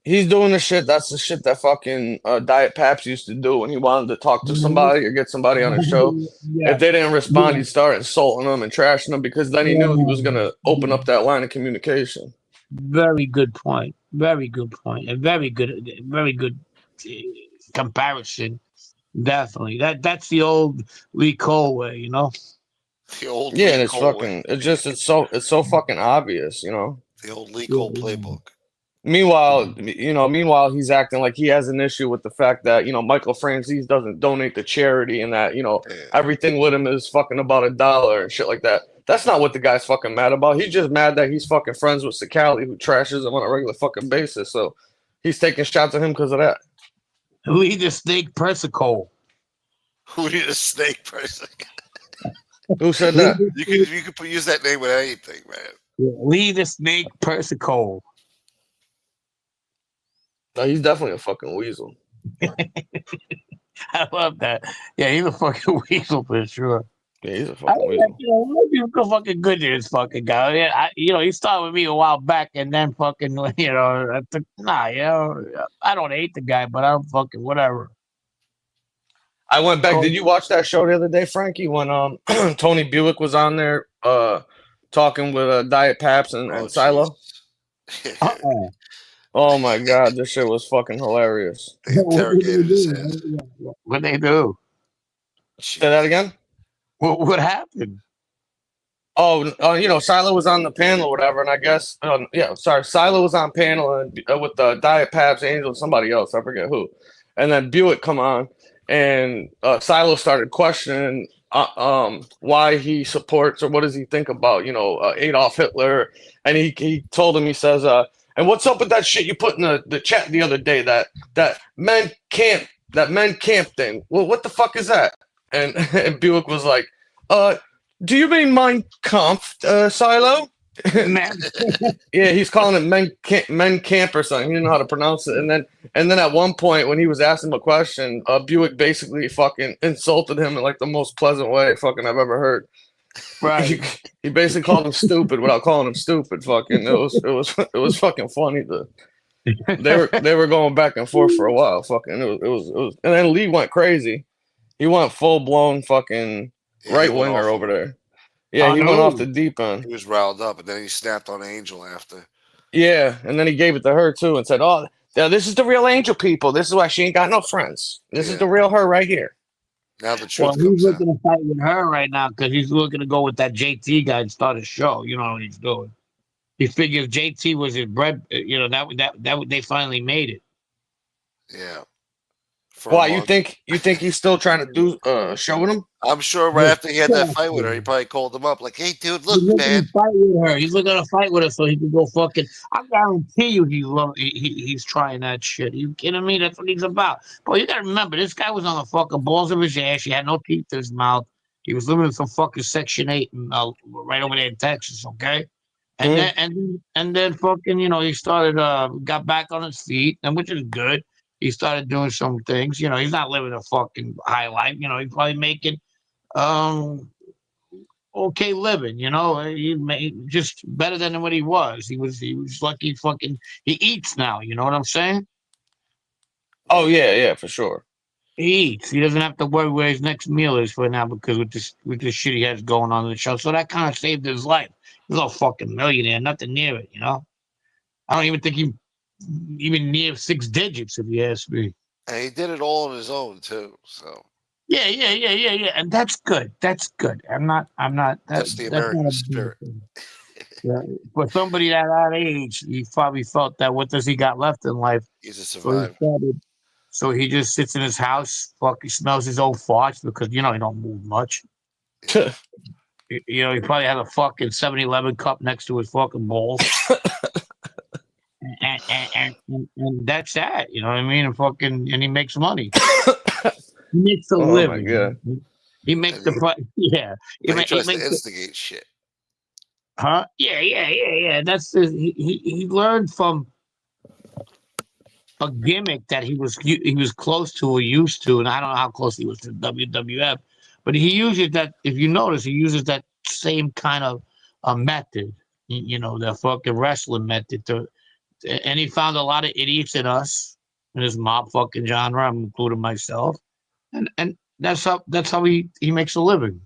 he's doing the shit. That's the shit that fucking Diet Paps used to do when he wanted to talk to somebody or get somebody on his show. Yeah, If they didn't respond, yeah, he'd start insulting them and trashing them because then he knew he was gonna open yeah. up that line of communication. Very good point. Very good point. And very good comparison. Definitely. That's the old Lee Cole way. The old Yeah, Lee and it's Cole way. fucking. It's so fucking obvious. The old Lee Yeah, Cole playbook. Meanwhile, he's acting like he has an issue with the fact that Michael Franzese doesn't donate to charity and that Yeah. everything with him is fucking about $1 and shit like that. That's not what the guy's fucking mad about. He's just mad that he's fucking friends with Sakali, who trashes him on a regular fucking basis. So he's taking shots at him because of that. Lee the Snake Persico. Who need a snake person? Who said that? You could use that name with anything, man. Lee the Snake Persico. No, he's definitely a fucking weasel. I love that. Yeah, he's a fucking weasel for sure. Yeah, he's a I fucking like, weasel. you're fucking good to this fucking guy. Yeah, he started with me a while back, and then fucking, I don't hate the guy, but I'm fucking whatever. I went back. Did you watch that show the other day, Frankie? When Tony Buick was on there talking with Diet Paps and Silo? Uh-uh. Oh my god, this shit was fucking hilarious. They interrogated his ass. What they do? Say that again? What happened? Oh, Silo was on the panel or whatever, and I guess, Silo was on panel and with the Diet Paps, Angel, somebody else, I forget who, and then Buick come on, and Silo started questioning why he supports or what does he think about Adolf Hitler, and he told him, he says, and what's up with that shit you put in the chat the other day that men camp thing? Well, what the fuck is that? And Buick was like, do you mean Mein Kampf, Silo? Man, Yeah, he's calling it men camp or something. He didn't know how to pronounce it. And then at one point when he was asking him a question, Buick basically fucking insulted him in like the most pleasant way fucking I've ever heard. He, right. he basically called him stupid without calling him stupid. Fucking it was fucking funny. They were going back and forth for a while. Fucking it was and then Lee went crazy. He went full blown fucking Yeah, he right went winger off. over there. Yeah, On he went off who? the deep end. He was riled up, and then he snapped on Angel after. Yeah, and then he gave it to her too and said, "Oh, now this is the real Angel, people. This is why she ain't got no friends. This is Yeah. the real her right here." Now the Well, truth he's comes out. looking to fight with her right now because he's looking to go with that JT guy and start a show. You know what he's doing. He figures JT was his bread. You know that they finally made it. Yeah. For a Why you month. think he's still trying to do a show with him? I'm sure right after he had that fight with her, he probably called him up like, "Hey, dude, He's look, looking man." to fight with her. He's looking to fight with her so he can go fucking. I guarantee you, he's trying that shit. Are you kidding me? That's what he's about. But you gotta remember, this guy was on the fucking balls of his ass. He had no teeth in his mouth. He was living in some fucking Section 8 right over there in Texas. Okay, and Mm. then fucking he started got back on his feet, and which is good. He started doing some things. He's not living a fucking high life. He's probably making um okay living, he made just better than what he was. He was lucky fucking he eats now, you know what I'm saying? Oh yeah, for sure. He eats. He doesn't have to worry where his next meal is for now because with this shit he has going on in the show. So that kind of saved his life. He's a fucking millionaire, nothing near it. I don't even think he even near 6 digits if you ask me. And he did it all on his own too. So Yeah. And that's good. That's good. that's the That's not American a bad spirit. thing. Yeah, for somebody at that age, he probably felt that what does he got left in life? He's a So he survivor. started. So he just sits in his house, fucking smells his own farts because he don't move much. He probably has a fucking 7-Eleven cup next to his fucking balls, and that's that. You know what I mean? And he makes money. He makes a Oh my living. god. He makes And yeah. but he tries to Makes instigate shit. huh? Yeah. That's he learned from a gimmick that he was close to or used to, and I don't know how close he was to WWF, but he uses that. If you notice, he uses that same kind of method, the fucking wrestling method. And he found a lot of idiots in us in his mob fucking genre. I'm including myself, and that's how he makes a living.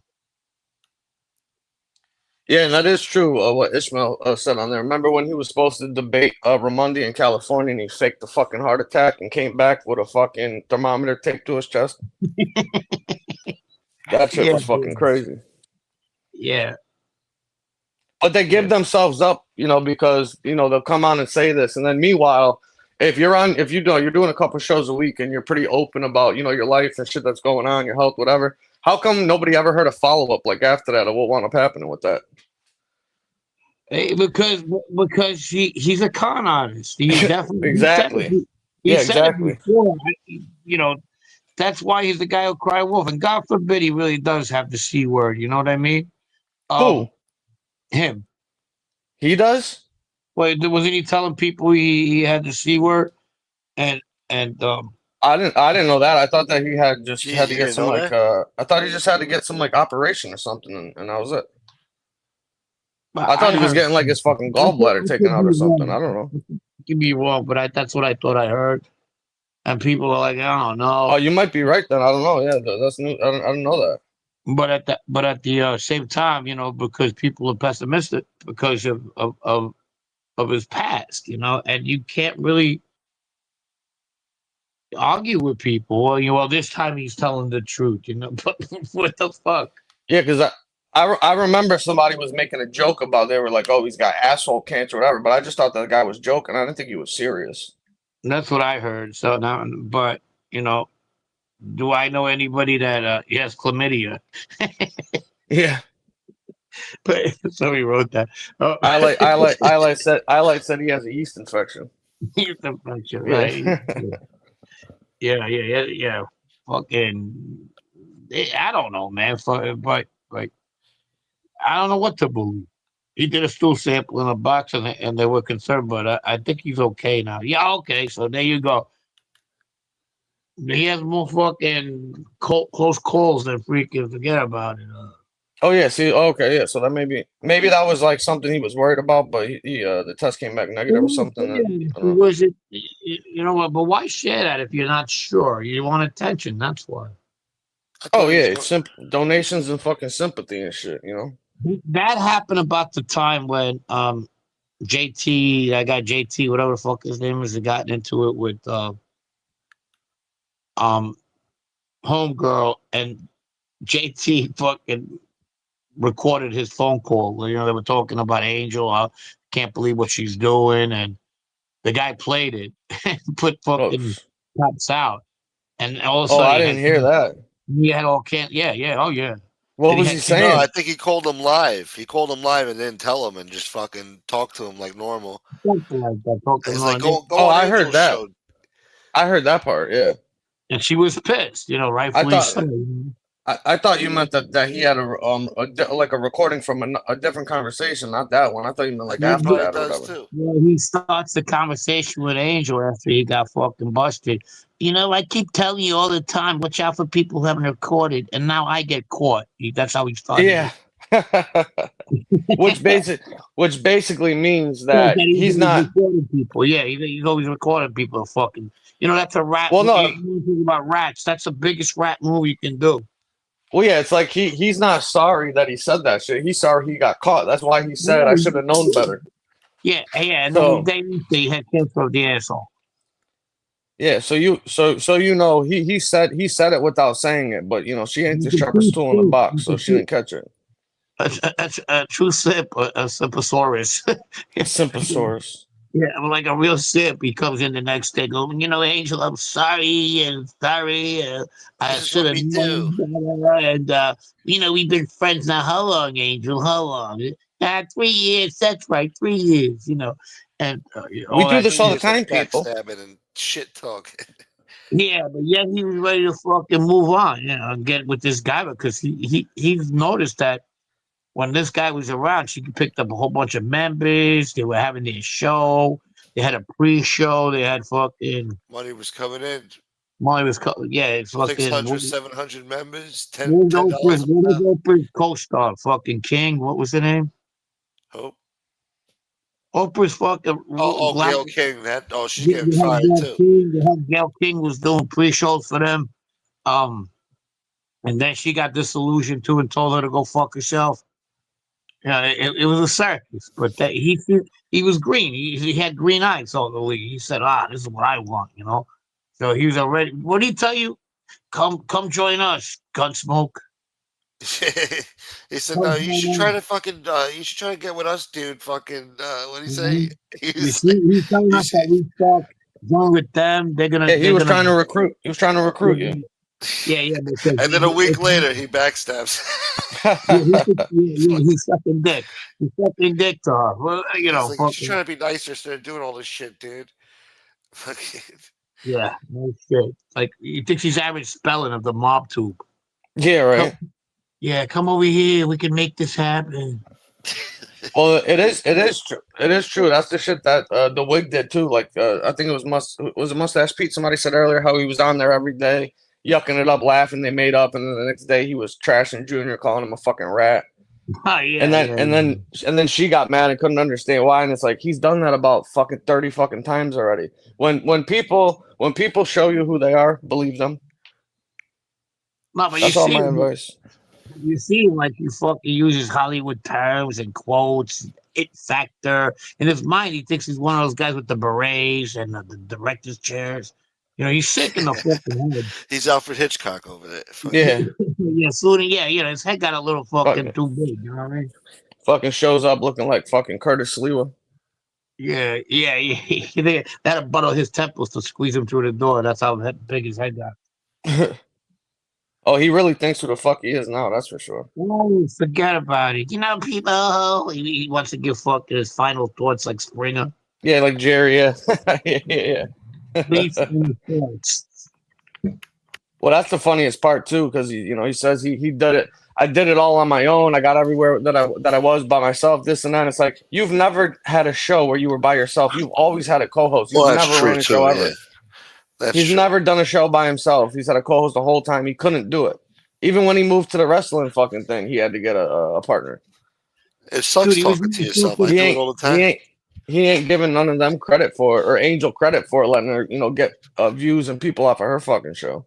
Yeah, and that is true. What Ishmael said on there. Remember when he was supposed to debate Ramondi in California, and he faked the fucking heart attack and came back with a fucking thermometer taped to his chest? That shit Yeah, was fucking crazy. yeah. But they give themselves up, because they'll come on and say this, and then meanwhile, if you're doing a couple shows a week and you're pretty open about your life and shit that's going on, your health, whatever. How come nobody ever heard a follow up like after that, or what wound up happening with that? Because he's a con artist. He definitely Exactly. he Yeah, said it exactly. before. That's why he's the guy who cry wolf. And God forbid he really does have the C word. You know what I mean? Who? Him. He does? Wait, wasn't he telling people he had the C word? And and I didn't know that. I thought that he had just Jeez, had to you get didn't some know like that? I thought he just had to get some like operation or something, and that was it. I thought I he was heard getting like his fucking I gallbladder taken could out or be something. I wrong. don't know. I could be wrong, but that's what I thought I heard. And people are like, I don't Oh, know. you might be right then. I don't know. Yeah, that's new. I don't know that. But at the same time, because people are pessimistic because of his past, and you can't really argue with people. Well, this time he's telling the truth. But what the fuck? Yeah, because I remember somebody was making a joke about they were like, oh, he's got asshole cancer or whatever, but I just thought that guy was joking. I didn't think he was serious. That's what I heard. So now, but do I know anybody that has chlamydia? Yeah, But somebody wrote that. Oh, I said he has a yeast infection. he's the bunch of Yeah. right. Yeah. Fucking, I don't know, man. But I don't know what to believe. He did a stool sample in a box, and they were concerned, but I think he's okay now. Yeah, okay. So there you go. He has more fucking close calls than freaking forget about it. Oh yeah, see, okay, yeah. So that maybe that was like something he was worried about, but the test came back negative or something. And, I don't know. Was it? You know what? But why share that if you're not sure? You want attention. That's why. I Oh thought he yeah, was it's donations and fucking sympathy and shit. You know. That happened about the time when JT, that guy JT, whatever the fuck his name is, had gotten into it with homegirl, and JT fucking recorded his phone call. You know, they were talking about Angel. I can't believe what she's doing, and the guy played it and put Oh, fucking cops out, and all of a oh, sudden I didn't hear that. he had all yeah, oh yeah. What Then was had he No, I saying? think he called him live. He called him live and didn't tell him and just fucking talked to him like normal. something like that. Talking He's on like, it. go Oh, on I heard Angel's that. show. I heard that part. Yeah, And she was pissed, you know, I rightfully thought so. I thought you meant that he had like a recording from a different conversation, not that one. I thought you meant like He after probably that or does whatever. too. Yeah, he starts the conversation with Angel after he got fucking busted. You know, I keep telling you all the time, watch out for people who haven't recorded, and now I get caught. That's how he started Yeah. it. which basically means Says that that he's he's always not. recording people. Yeah, he's always recording people. Fucking, you know, that's a rat. Well, no. You think about rats. That's the biggest rat move you can do. Well, yeah. It's like he's not sorry that he said that shit. He's sorry he got caught. That's why he said I should have known better. Yeah, and then So they had canceled the asshole. yeah. So you know he said it without saying it, but you know she ain't the sharpest tool in the box, so she didn't catch it. A true sip, a siposaurus. Simposaurus. Yeah, like a real sip. He comes in the next day, going, you know, Angel, I'm sorry, and sorry. I This is should what have we do. known better. And, you know, we've been friends now. How long, Angel? How long? 3 years. That's right, 3 years, you know. And We all do that 3 this all the shit. years of time, people. backstabbing and shit talk. Yeah, but yet he was ready to fucking move on, you know, and get with this guy because he's noticed that when this guy was around, she picked up a whole bunch of members. They were having their show. They had a pre-show. They had fucking Money was coming in. Molly was yeah, it's fucking 600, 700 members, what $10 was a Oprah's, pop. co-star? Fucking King. What was the name? Hope. Oprah's fucking Oh, black. Gail King. She's They getting had fired Gail too. King. They had Gail King was doing pre-shows for them. Um, and then she got disillusioned too and told her to go fuck herself. Yeah, it was a circus, but he was green. He had green eyes all the league. He said, this is what I want, you know. So he was already. What did he tell you? Come join us, Gunsmoke. He said, Come "No, you should join try us. to fucking, you should try to get with us, dude. Fucking, what do you say?" Mhm. He You was see, he's telling he us that said, we suck. Join with them. Yeah, he They're was gonna. trying to recruit. He was trying to recruit you. Yeah. Because and then a week later, he backstabs. he's sucking dick. He's sucking dick to her. Well, you He's know, like, "You should fucking try to be nicer instead of doing all this shit, dude." Fucking, yeah, no shit. Like he thinks he's average spelling of the mob tube. Yeah, right. Yeah, come over here. We can make this happen. Well, it is true. It is true. That's the shit that the wig did too. Like I think was it Mustache Pete. Somebody said earlier how he was on there every day, yucking it up, laughing. They made up, and then the next day he was trashing Junior, calling him a fucking rat. Oh, And then she got mad and couldn't understand why. And it's like he's done that about fucking 30 fucking times already. When people show you who they are, believe them. No, but That's all my advice. you see, like he fucking uses Hollywood terms and quotes, it factor. In his mind, he thinks he's one of those guys with the berets and the director's chairs. You know, he's sick in the fucking head. he's Alfred Hitchcock over there. Fucking, Yeah, Yeah, Flutie, yeah, his head got a little fucking fucking, too big. You know what I mean? fucking shows up looking like fucking Curtis Sliwa. Yeah. That'll butter his temples to squeeze him through the door. That's how big his head got. Oh, he really thinks who the fuck he is now. That's for sure. Oh, forget about it. You know, people. He wants to give fucking his final thoughts like Springer. Yeah, like Jerry. Yeah, yeah. Please, thoughts. Well, that's the funniest part too, because he says he did it. I did it all on my own. I got everywhere that I was by myself. This and that. It's like you've never had a show where you were by yourself. You've always had a co-host. You've Well, that's never true run a show too. ever. Yeah, that's He's true. never done a show by himself. He's had a co-host the whole time. He couldn't do it. Even when he moved to the wrestling fucking thing, he had to get a partner. It sucks Dude, he was talking to really yourself. I He do it ain't all the he time. ain't he ain't giving none of them credit for it, or Angel credit for letting her get views and people off of her fucking show.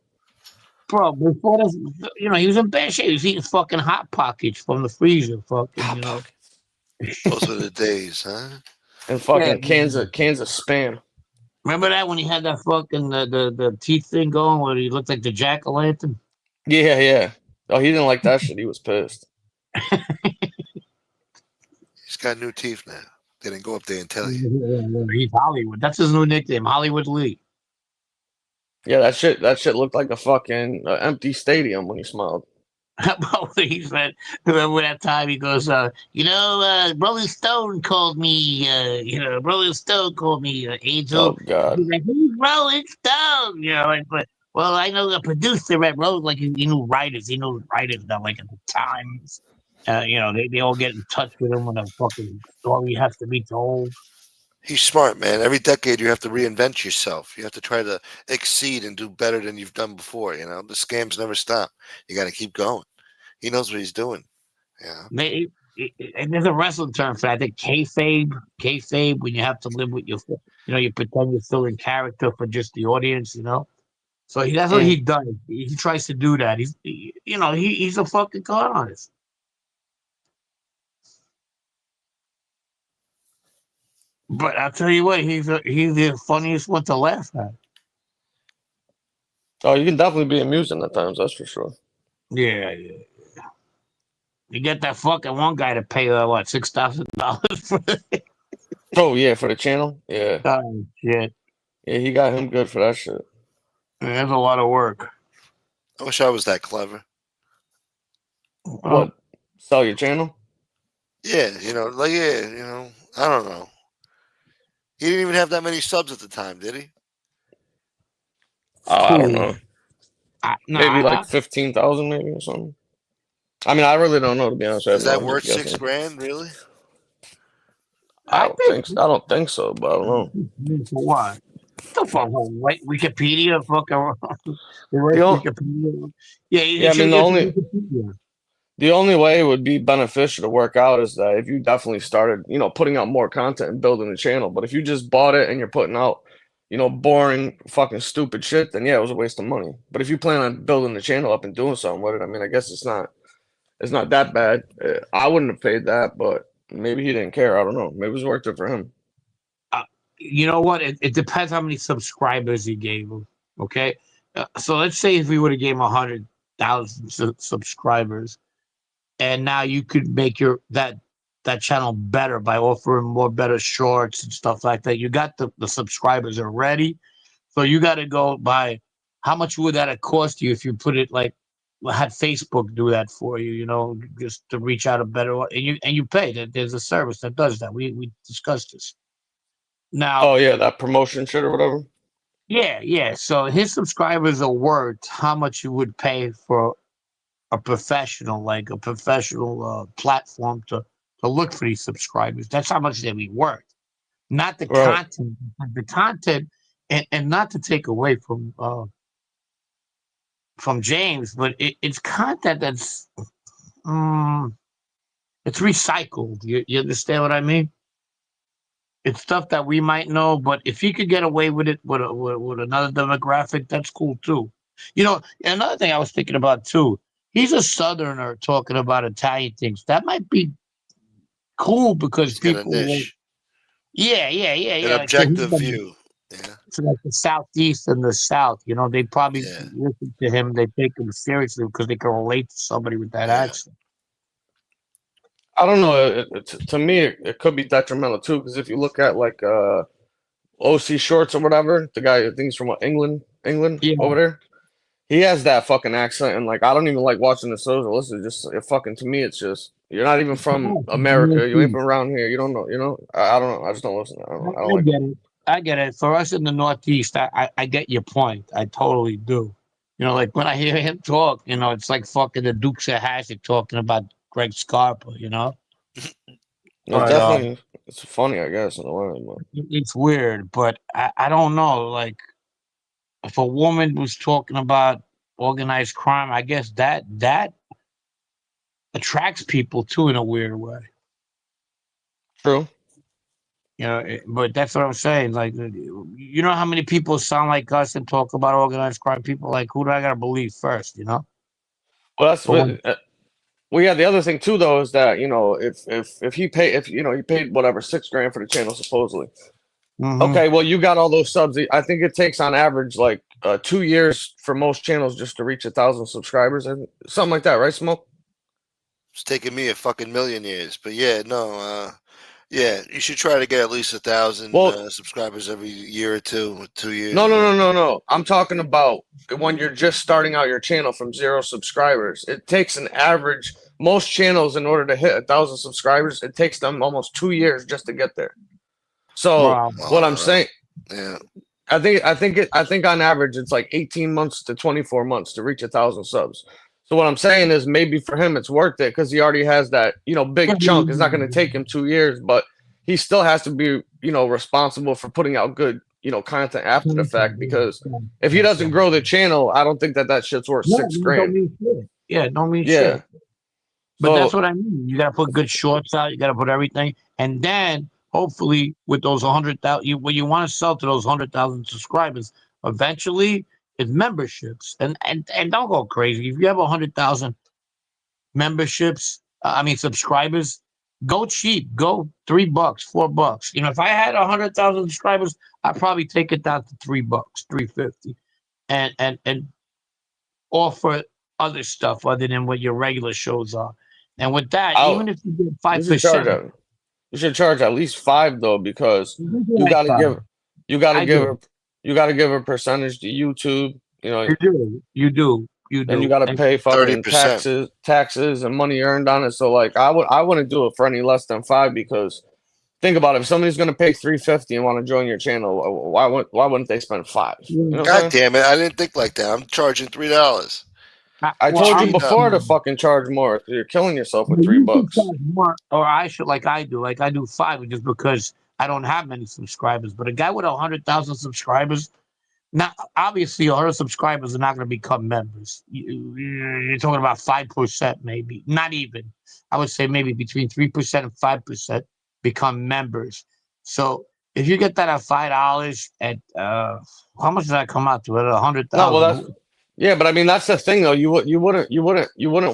bro. Before this, he was in bad shape. He was eating fucking hot pockets from the freezer, fucking, Hot pockets. Those were the days, huh? And Yeah, fucking cans of spam. remember that when he had that fucking the teeth thing going, where he looked like the jack o' lantern? Yeah, yeah. Oh, he didn't like that shit. He was pissed. He's got new teeth now. They didn't go up there and tell you. He's Hollywood. That's his new nickname, Hollywood Lee. Yeah, that shit looked like a fucking empty stadium when he smiled. About what he said. Remember that time he goes, Rolling Stone called me, Rolling Stone called me Oh Angel. God. He's like, who's Rolling Stone? But well, I know the producer at Rolling, like he knew writers. He knew writers that like at the times, they all get in touch with him when a fucking story has to be told. He's smart, man. Every decade you have to reinvent yourself. You have to try to exceed and do better than you've done before. The scams never stop. You got to keep going. He knows what he's doing. Yeah. And there's a wrestling term for that. I think kayfabe, when you have to live with you pretend you're still in character for just the audience, So that's what he does. He tries to do that. He's a fucking con artist. But I'll tell you what, he's the funniest one to laugh at. Oh, you can definitely be amusing at times. That's for sure. Yeah. You get that fucking one guy to pay $6,000 for it. Oh yeah, for the channel. Yeah, Oh, shit. yeah. He got him good for that shit. That's a lot of work. I wish I was that clever. What? Sell your channel? Yeah, I don't know. He didn't even have that many subs at the time, did he? Oh, I don't know. Maybe like I 15,000, maybe or something. I mean, I really don't know, to be honest. Is that I'm worth just guessing. $6,000, really? I don't think so, but I don't know. For what? The fuck, wait, Wikipedia, fucking Wikipedia. Yeah, Yeah, I mean the only way it would be beneficial to work out is that if you definitely started, putting out more content and building the channel. But if you just bought it and you're putting out, boring, fucking stupid shit, then yeah, it was a waste of money. But if you plan on building the channel up and doing something with it, I mean, I guess it's not that bad. I wouldn't have paid that, but maybe he didn't care. I don't know. Maybe it was worth it for him. You know what? It depends how many subscribers he gave him. Okay, so let's say if we would have gave him 100,000 subscribers, and now you could make that channel better by offering more better shorts and stuff like that. You got the subscribers already, so you got to go by how much would that have cost you if you put it like had Facebook do that for you, just to reach out a better and you pay. There's a service that does that. We discussed this. Now, Oh yeah, that promotion shit or whatever. yeah. So his subscribers are worth how much you would pay for a professional platform to look for these subscribers. That's how much they'd be worth, not the Right. content. The content, and not to take away from James, but it's content that's it's recycled. You understand what I mean? It's stuff that we might know, but if he could get away with it with another demographic, that's cool too. Another thing I was thinking about too. He's a Southerner talking about Italian things. That might be cool because He's got a people. niche. Yeah. An objective view. Yeah. To like the Southeast and the South, they probably Yeah. listen to him. They take him seriously because they can relate to somebody with that Yeah. accent. I don't know. To me, it could be detrimental too, because if you look at like OC Shorts or whatever, the guy I think he's from England Yeah. over there. He has that fucking accent, and like I don't even like watching the shows. Listen, to me, it's just you're not even from America. You ain't from around here. You don't know. I don't know. I just don't listen. I don't like get it. I get it. For us in the Northeast, I get your point. I totally do. You know, like when I hear him talk, you know, it's like fucking the Dukes of Hazzard talking about Greg Scarpa. You know, No, but definitely, it's funny, I guess, in a way. But it's weird. But I don't know. Like if a woman was talking about organized crime, I guess that attracts people too in a weird way. true. You know, but that's what I'm saying. Like, you know how many people sound like us and talk about organized crime? People like, who do I gotta believe first? You know, Well, that's but when, well, yeah. The other thing too, though, is that if he paid if he paid whatever $6 grand for the channel supposedly. Mhm. Okay, well, you got all those subs. I think it takes on average like 2 years for most channels just to reach 1,000 subscribers, and something like that, right, Smoke? It's taken me a fucking million years, but yeah, no, yeah, you should try to get at least 1,000 Well, subscribers every year or two, 2 years. no, no, no, no, no. I'm talking about when you're just starting out your channel from 0 subscribers. It takes an average. Most channels, in order to hit 1,000 subscribers, it takes them almost 2 years just to get there. So Wow. what I'm saying, Yeah, I think on average it's like 18 months to 24 months to reach 1,000 subs. So what I'm saying is maybe for him it's worth it because he already has that big chunk. It's not going to take him 2 years, but he still has to be responsible for putting out good content after the fact, because if he doesn't grow the channel, I don't think that shit's worth Yeah, six it don't grand. mean shit. Yeah, it don't mean Yeah. shit. But that's So what I mean. You got to put good shorts out. You got to put everything, and then hopefully with those 100,000, what you want to sell to those 100,000 subscribers eventually is memberships, and don't go crazy. If you have 100,000 memberships, I mean subscribers, go cheap. Go $3, $4. You know, if I had 100,000 subscribers, I'd probably take it down to $3, 350, and offer other stuff other than what your regular shows are. And with that, even I'll if you get you should charge 5%, a you should charge at least 5 though, because you do you like got to five. give you got to I give do. a you got to give a percentage to YouTube. You do. You do. You Then you do. got to And pay fucking 30%. taxes and money earned on it. So like I wouldn't do it for any less than 5, because think about it. If somebody's gonna pay 350 and want to join your channel, why wouldn't they spend 5? You know what I'm God saying? damn it! I didn't think like that. I'm charging $3. I well, told you I'm Straight up. before to fucking charge more. You're killing yourself with well, three you should bucks. charge more, or I should, like I do. Like I do 5 just because I don't have many subscribers. But a guy with 100,000 subscribers, now obviously 100 subscribers are not going to become members. You're talking about 5%, maybe not even. I would say maybe between 3% and 5% become members. So if you get that at $5, at how much does that come out to? At a hundred No, well thousand? that's yeah, but I mean that's the thing though. You wouldn't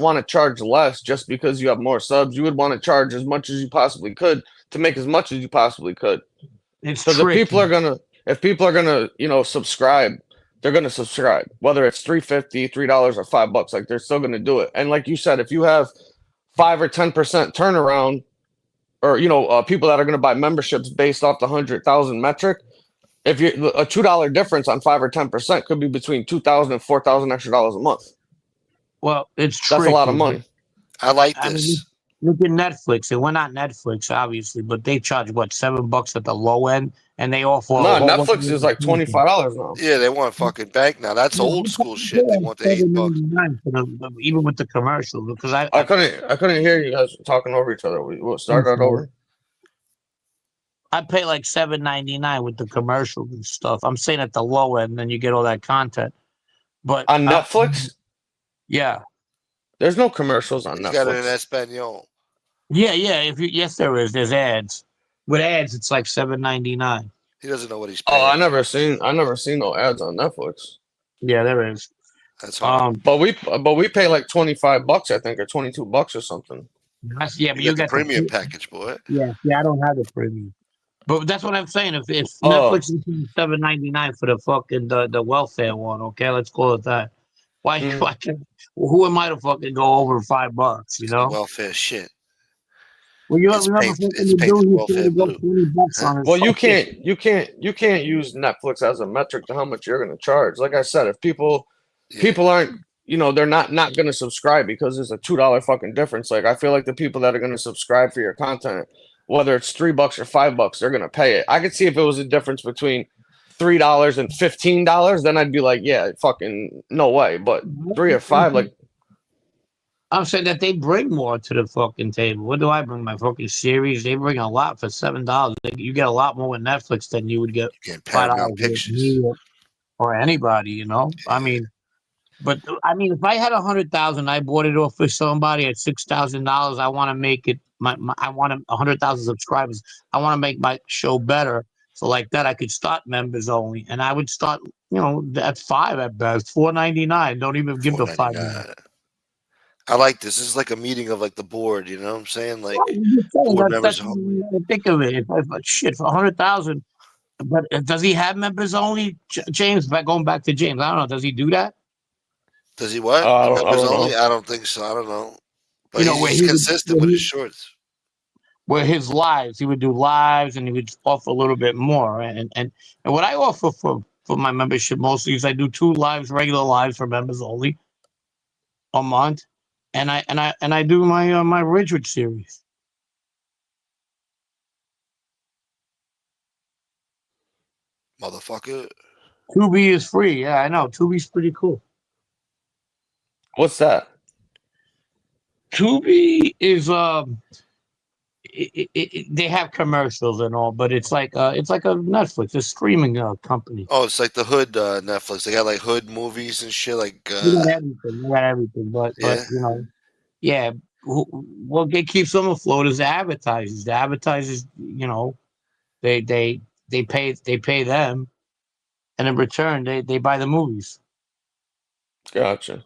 want to charge less just because you have more subs. You would want to charge as much as you possibly could to make as much as you possibly could. It's Because tricky. if people are gonna subscribe, they're gonna subscribe. Whether it's 350, $3 or $5, like they're still gonna do it. And like you said, if you have 5 or 10% turnaround, or people that are gonna buy memberships based off the 100,000 metric, if you a $2 difference on 5 or 10% could be between 2,000 and 4,000 extra dollars a month. Well, it's That's a lot of tricky. money. I like I mean, this. look at Netflix, and we're not Netflix, obviously, but they charge what, $7 at the low end, and they offer a No, whole bunch Netflix is like of $25 now. Yeah, they want fucking bank now. That's yeah, old school shit. They want the $8. $7.99 for even with the commercial, because I couldn't hear you guys talking over each other. We'll start that over. I pay like $7.99 with the commercials and stuff. I'm saying at the low end, then you get all that content. But On Netflix, yeah, there's no commercials on He's got it in Netflix. Espanol. yeah. Yes, there is. There's ads. With ads, it's like $7.99. He doesn't know what he's Oh, paying. I never seen no ads on Netflix. Yeah, there is. That's hard. But we pay like $25, I think, or $22 or something. But You you got the get premium package, boy. Yeah, I don't have the premium. But that's what I'm saying. If Oh. Netflix is $7.99 for the fucking the welfare one, okay, let's call it that. Why? Mm. Why can't, who am I to fucking go over $5? You know. Welfare shit. Well, you It's remember painted- fucking it's the painted dude who welfare tried to go blue. $20 on his. Well, you fucking- can't use Netflix as a metric to how much you're going to charge. Like I said, if people Yeah. aren't, they're not going to subscribe because there's a $2 fucking difference. Like I feel like the people that are going to subscribe for your content, whether it's $3 or $5, they're going to pay it. I could see if it was a difference between $3 and $15, then I'd be like, yeah, fucking no way. But 3 or 5, like, I'm saying that they bring more to the fucking table. What do I bring? My fucking series. They bring a lot for $7. You get a lot more with Netflix than you would get Getting $5 Paramount with Pictures. me or anybody. You know, I mean, but I mean, if I had 100,000, I bought it off for somebody at $6,000. I want to make it. I want 100,000 subscribers. I want to make my show better. So like that, I could start members only, and I would start, at 5 at best, $4.99. Don't even give the $5. $4.99. I like this. This is like a meeting of like the board. You know what I'm saying? Like Well, you're saying board that's members. the way I think of it. If shit for 100,000, but does he have members only? James, going back to James, I don't know. Does he do that? Does he what? I Members don't only? know. I don't think so. I don't know. But You know, he's consistent with his shorts. where his lives, he would do lives and he would offer a little bit more. And what I offer for my membership mostly is I do 2 lives, regular lives for members only a month, and I do my Ridgewood series. Motherfucker. Tubi is free. Yeah, I know. Tubi's pretty cool. What's that? Tubi is they have commercials and all, but it's like a Netflix, a streaming company. Oh, it's like the Hood Netflix. They got like Hood movies and shit. Like They got everything. They got everything. But Yeah. yeah. What keeps them afloat is the advertisers. The advertisers, they pay them, and in return they buy the movies. Gotcha.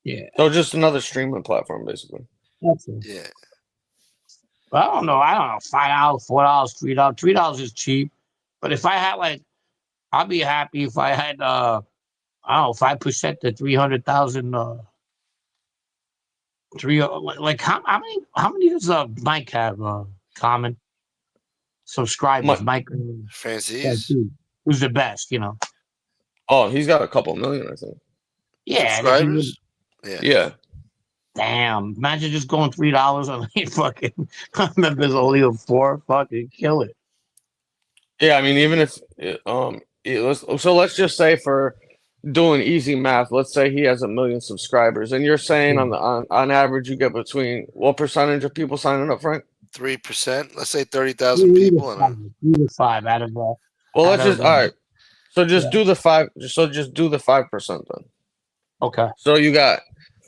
Yeah. So just another streaming platform, basically. That's it. yeah. I don't know. $5, $4, $3. $3 is cheap. But if I had I'd be happy if I had 5% to 300,000 how many does Mike have common subscribers? Mike Francis. who's the best, Oh, he's got a couple million, I think. Yeah, and if he would, Subscribers? Yeah. Yeah. damn, imagine just going $3 on fucking members only of 4, fucking kill it. Yeah, I mean, even if let's just say for doing easy math, let's say he has 1 million subscribers, and you're saying on average you get between what percentage of people signing up, Frank? 3%. Let's say 30,000 people. 3 to 5 out of Well, let's just all right. So just do the 5. So just do the 5% then. Okay. So you got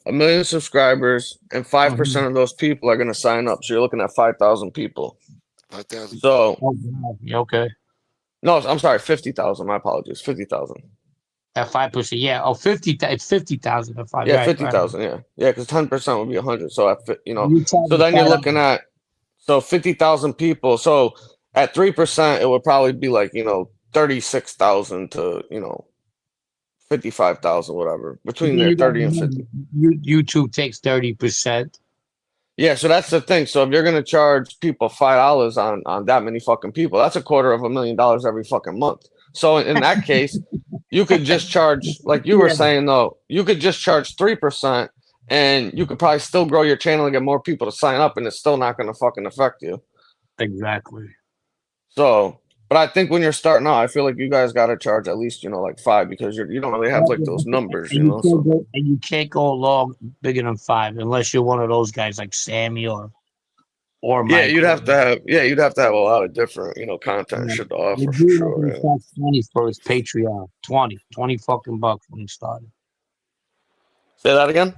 1 million subscribers, and 5% of those people are going to sign up. So you're looking at 5,000 people. 5,000. So okay. No, I'm sorry, 50,000. My apologies, 50,000. At 5%, yeah. Oh, 50. It's 50,000 at 5. Yeah, right, 50,000. right. Yeah, because 10% would be 100. So You charge so then you're looking $5. at 50,000 people. So at 3%, it would probably be like 36,000 to 55,000, whatever, between there 30 and 50. YouTube takes 30%. Yeah, so that's the thing. So if you're gonna charge people $5 on that many fucking people, that's $250,000 every fucking month. So in that case, you could just charge, like you were saying though, you could just charge 3%, and you could probably still grow your channel and get more people to sign up, and it's still not gonna fucking affect you. Exactly. So, but I think when you're starting out, I feel like you guys gotta charge at least like 5, because you don't really have like those numbers, and So. You can't go long bigger than 5 unless you're one of those guys like Sammy or Mike. Yeah, you'd have to have a lot of different content shit to offer for sure. Yeah. 20 for his Patreon. 20 fucking bucks when he started. Say that again.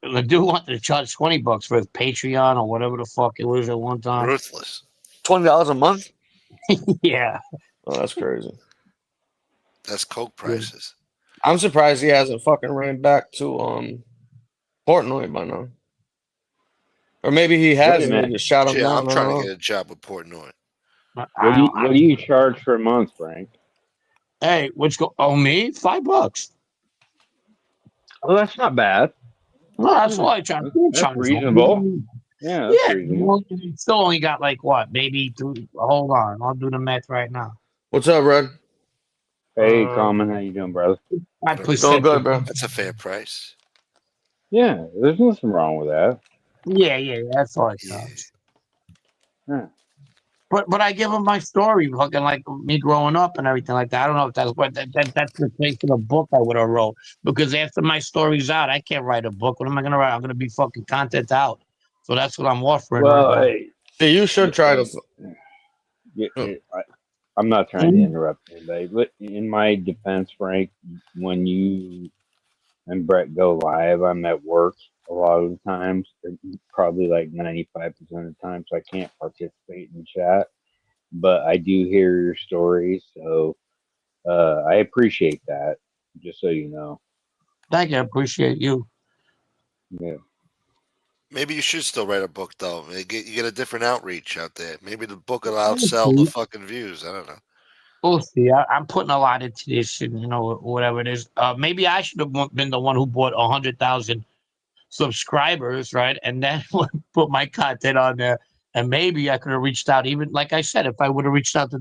The dude wanted to charge $20 for his Patreon or whatever the fuck it was at one time. Ruthless. $20 a month? Yeah. Oh, that's crazy. That's coke prices. I'm surprised he hasn't fucking ran back to Portnoy by now. Or maybe he has and they just shot him down. I'm trying to get a job with Portnoy. What do you charge for a month, Frank? Hey, me? $5. Oh, that's not bad. No, that's what I charge. That's reasonable. Yeah, that's reasonable. You still only got maybe 3. Hold on, I'll do the math right now. What's up, Red? Hey, Common, how you doing, brother? 5%. Doing good, bro. That's a fair price. Yeah, there's nothing wrong with that. Yeah, that's all I charge. Yeah. But I give them my story, fucking like me growing up and everything like that. I don't know if that's what that's the place for the book I would have wrote, because after my story's out, I can't write a book. What am I gonna write? I'm gonna be fucking content out. So that's what I'm offering right Well, now. Yeah, you should try to. I'm not trying to Mhm. interrupt anybody, but in my defense, Frank, when you and Brett go live, I'm at work a lot of the times, probably like 95% of the time, so I can't participate in chat. But I do hear your stories, so I appreciate that. Just so you know. Thank you. I appreciate you. Yeah. Maybe you should still write a book though. You get a different outreach out there. Maybe the book will We'll outsell the see. fucking views. I don't know. We'll see. I'm putting a lot into this, and whatever it is. Maybe I should have been the one who bought 100,000 subscribers, right? And then put my content on there. And maybe I could have reached out, even like I said, if I would have reached out to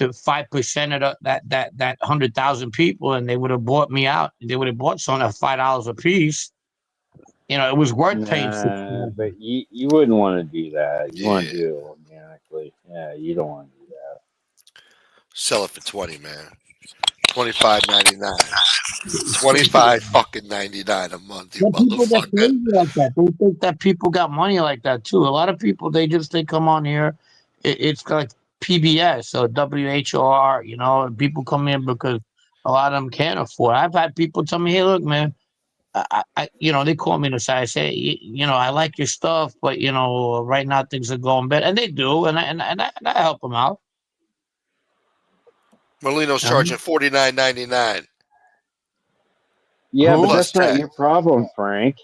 5% of that 100,000 people, and they would have bought me out. They would have bought something at $5 a piece. It was worth paying Nah, 6,000. but you wouldn't want to do that. You want Yeah, to do it organically. Yeah, you don't want to do that. sell it for 20, man. 25.99. 25 fucking 99 a month, you But people get motherfucker. crazy like that. They think that people got money like that too. A lot of people, they come on here. It's like PBS, so WHOR. And people come in because a lot of them can't afford. I've had people tell me, "Hey, look, man, they call me to say, I say, I like your stuff, but right now things are going bad," and they do, and I help them out. Merlino's charging 49.99 Yeah, but Who? plus that's not tax. your problem, Frank.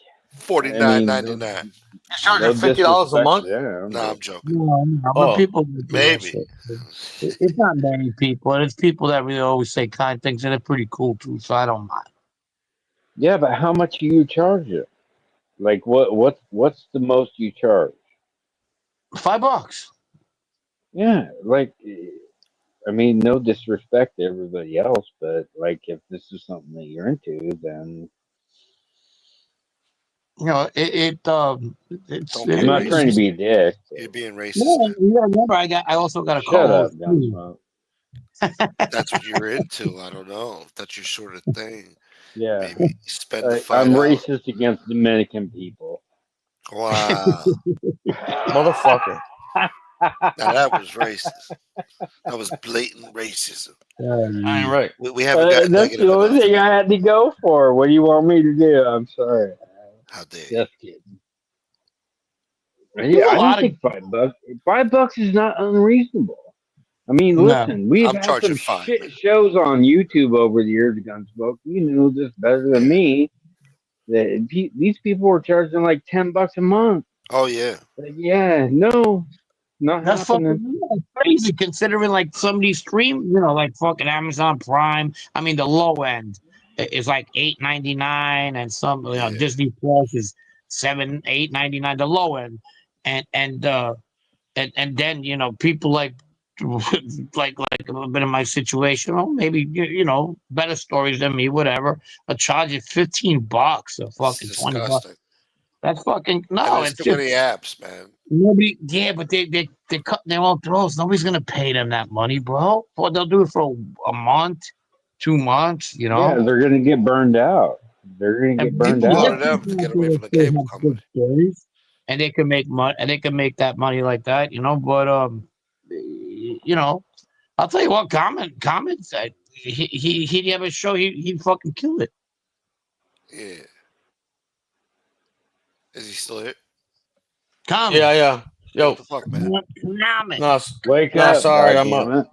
I mean, 49.99. He's charging no $50 a disrespect month. to them, Nah, but I'm joking. No, but Oh, people do that Maybe. shit. It's not many people, and it's people that really always say kind things, and they're pretty cool too. So I don't mind. yeah, but how much do you charge it? Like, what's the most you charge? $5. Yeah, like, I mean, no disrespect to everybody else, but like, if this is something that you're into, then Don't be I'm not trying to racist. be a dick. You're But being racist No, now. you gotta remember, I also got a shut up, co-host too. Gunsmoke. That's what you're into. I don't know if that's your sort of thing. Yeah, Maybe spend the I'm $5. racist against Dominican people. Wow. motherfucker. Now that was racist. That was blatant racism. I ain't right. We haven't got That's the negative only enough thing I yet. had to go for. What do you want me to do? I'm sorry. How dare you? Just kidding. There's Yeah, a I don't lot of think $5. $5 is not unreasonable. I mean, no. listen, we've I'm had charging some 5, shit man. shows on YouTube over the years, Gunsmoke. You know this better than Yeah. me. That these people were charging like $10 a month. Oh yeah. Like, yeah, no, not That's happening. fucking crazy considering like some of these stream, like fucking Amazon Prime. I mean, the low end is like $8.99, and some Yeah. Disney Plus is $7, $8.99. The low end, and then people like like a little bit of my situation. Well, maybe better stories than me, whatever. A charge of $15 or It's fucking $20. disgusting. That's fucking And no. there's It's too just many apps, man. nobody. Yeah, but they cut their own throats. Nobody's gonna pay them that money, bro. Or they'll do it for a month, 2 months. Yeah, they're gonna get burned out. They're gonna And get Keep burned them going to out. there's them to people get out there away that from the still cable have good company. stories, and they can make money, and they can make that money like that. But I'll tell you what. Comments. He'd have a show. He'd fucking kill it. Yeah. Is he still here? Comment. Yeah. Yo, What the fuck, man? Comment. no, Wake no, up, sorry, I'm up. goddammit.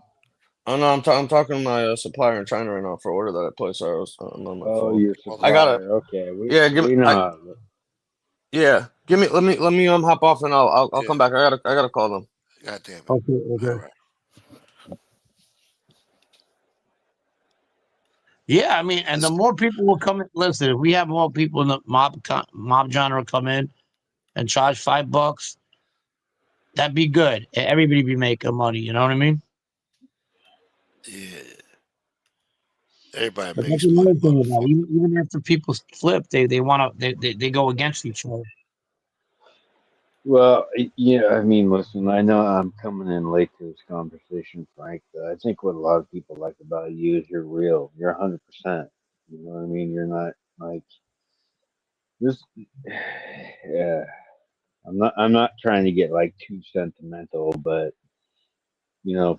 Oh no, I'm talking to my supplier in China right now for order that I placed. Sorry, I'm on my Oh, phone. your I gotta, supplier. Okay, yeah, we know how. let me hop off and I'll Yeah. come back. I gotta call them. God damn it. Okay. All right. Yeah, I mean, and the more people will come in, listen, if we have more people in the mob genre come in and charge $5, that'd be good. Everybody be making money. You know what I mean? Yeah. Everybody But that's makes money, another thing about it. motherfucker. Even after people flip, they want to they go against each other. Well, yeah, I mean, listen, I know I'm coming in late to this conversation, Frank. But I think what a lot of people like about you is you're real. You're 100%. You know what I mean? You're not like this. Yeah, I'm not trying to get like too sentimental, but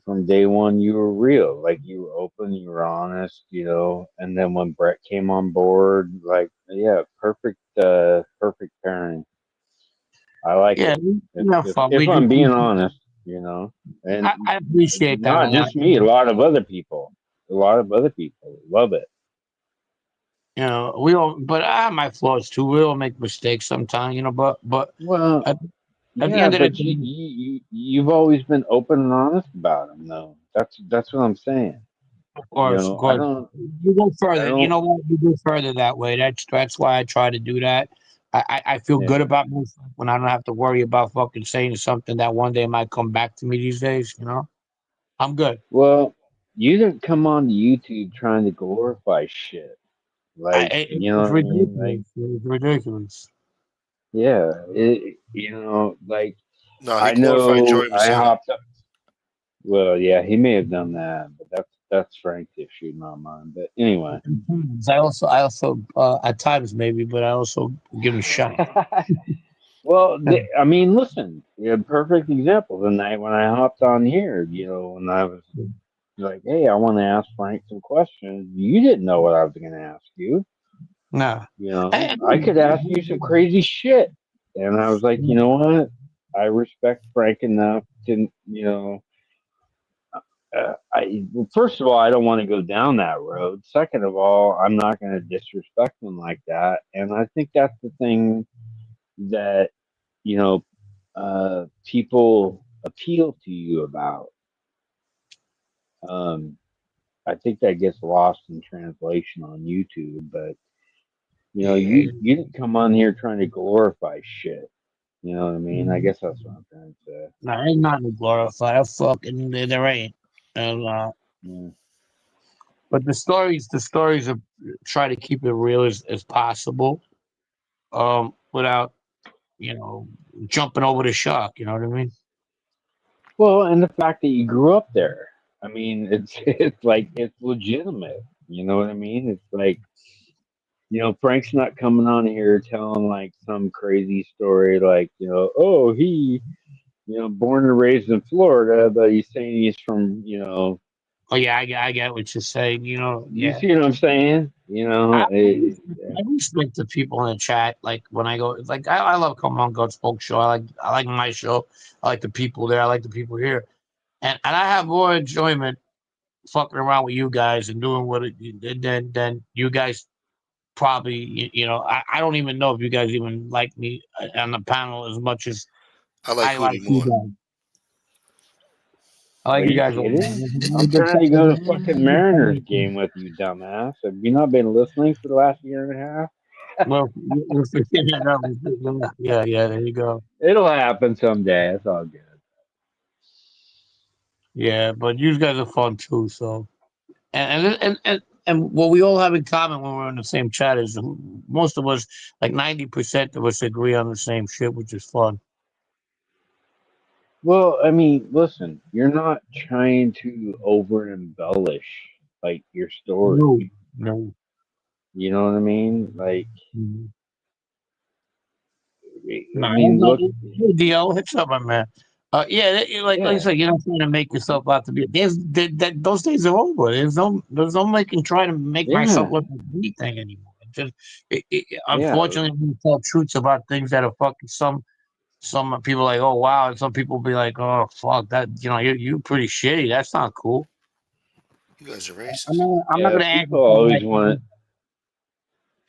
from day one, you were real. Like you were open, you were honest. And then when Brett came on board, like, yeah, perfect pairing. I like Yeah, it. If we have if fun. if We do. I'm being honest, and I appreciate that a not lot. just me, a lot of other people love it. We all, but I have my flaws too. We all make mistakes sometimes, but Well, at, at the yeah, end of the but you, day, you you've always been open and honest about them, though. That's what I'm saying. of I course, don't, you go I further. You don't, know what? You go further that way. That's why I try to do that. I feel yeah. good about myself when I don't have to worry about fucking saying something that one day might come back to me these days. I'm good. Well, you didn't come on YouTube trying to glorify shit. Like, you know It's what I mean? Like, ridiculous. It's ridiculous. yeah, like No, he I glorified know Joey I Messina. hopped. Well, yeah, he may have done that, but that's Frank's issue, not mine. But anyway. I also, at times maybe, but I also give him a shot. Well, I mean, listen, perfect example. The night when I hopped on here, when I was like, "Hey, I want to ask Frank some questions," you didn't know what I was going to ask you. No. I could ask you some crazy shit, and I was like, you know what? I respect Frank enough to, well, first of all, I don't want to go down that road. Second of all, I'm not going to disrespect them like that. And I think that's the thing that you know people appeal to you about. Um, I think that gets lost in translation on YouTube, but Yeah, you didn't come on here trying to glorify shit. You know what I mean? I guess that's what I'm trying to say. no, ain't nothing to glorify. I fucking there ain't. And, Yeah. but the stories are try to keep it real as possible, without jumping over the shark. You know what I mean? Well, and the fact that you grew up there. I mean, it's it's like it's legitimate. You know what I mean? It's like Frank's not coming on here telling like some crazy story like oh he born and raised in Florida, but he's saying he's from Oh yeah, I get what you're saying. you Yeah. see what I'm saying? I, I respect the people in the chat. Like when I go, like I love Come On God Spoke Show. I like my show. I like the people there. I like the people here, and I have more enjoyment fucking around with you guys and doing what than you guys probably. I don't even know if you guys even like me on the panel as much as I like I like Hootie you more. guys. I Are like you you guys a lot. kidding? I'm trying to go to fucking Mariners game with you, dumbass. Have you not been listening for the last year and a half? Well, we're figuring it out. Yeah, yeah. There you go. It'll happen someday. It's all good. Yeah, but you guys are fun too. So, and what we all have in common when we're in the same chat is most of us, like 90% of us, agree on the same shit, which is fun. Well, I mean, listen, you're not trying to over embellish like your No, story. no. You know what I mean? Like, Mhm. I No, mean, no. look, Hey, DL, hit up, my man. Yeah, like I yeah, said, you're not trying to make yourself out to be. Those days are over. There's no making try to make myself yeah, look like anything anymore. yeah. Unfortunately, we tell truths about things that are fucking some people like, oh wow, and some people be like, oh fuck that, you pretty shitty. That's not cool. You guys are I'm racist. not, I'm not Yeah, gonna answer something like,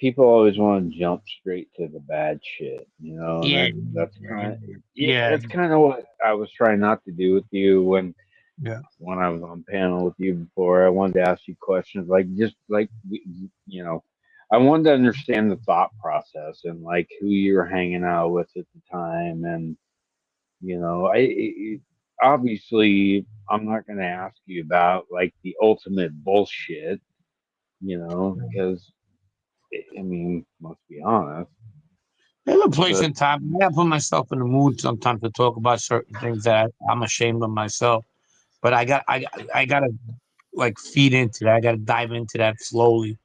people always want to jump straight to the bad shit, and yeah, that's kind of yeah, yeah, that's kind of what I was trying not to do with you yeah. when I was on panel with you before. I wanted to ask you questions like just like you know, I wanted to understand the thought process and like who you were hanging out with at the time, and obviously I'm not going to ask you about like the ultimate bullshit, because I mean, let's be honest. There's a place But and time. I gotta put myself in the mood sometimes to talk about certain things that I'm ashamed of myself. But I gotta like feed into that. I gotta dive into that slowly.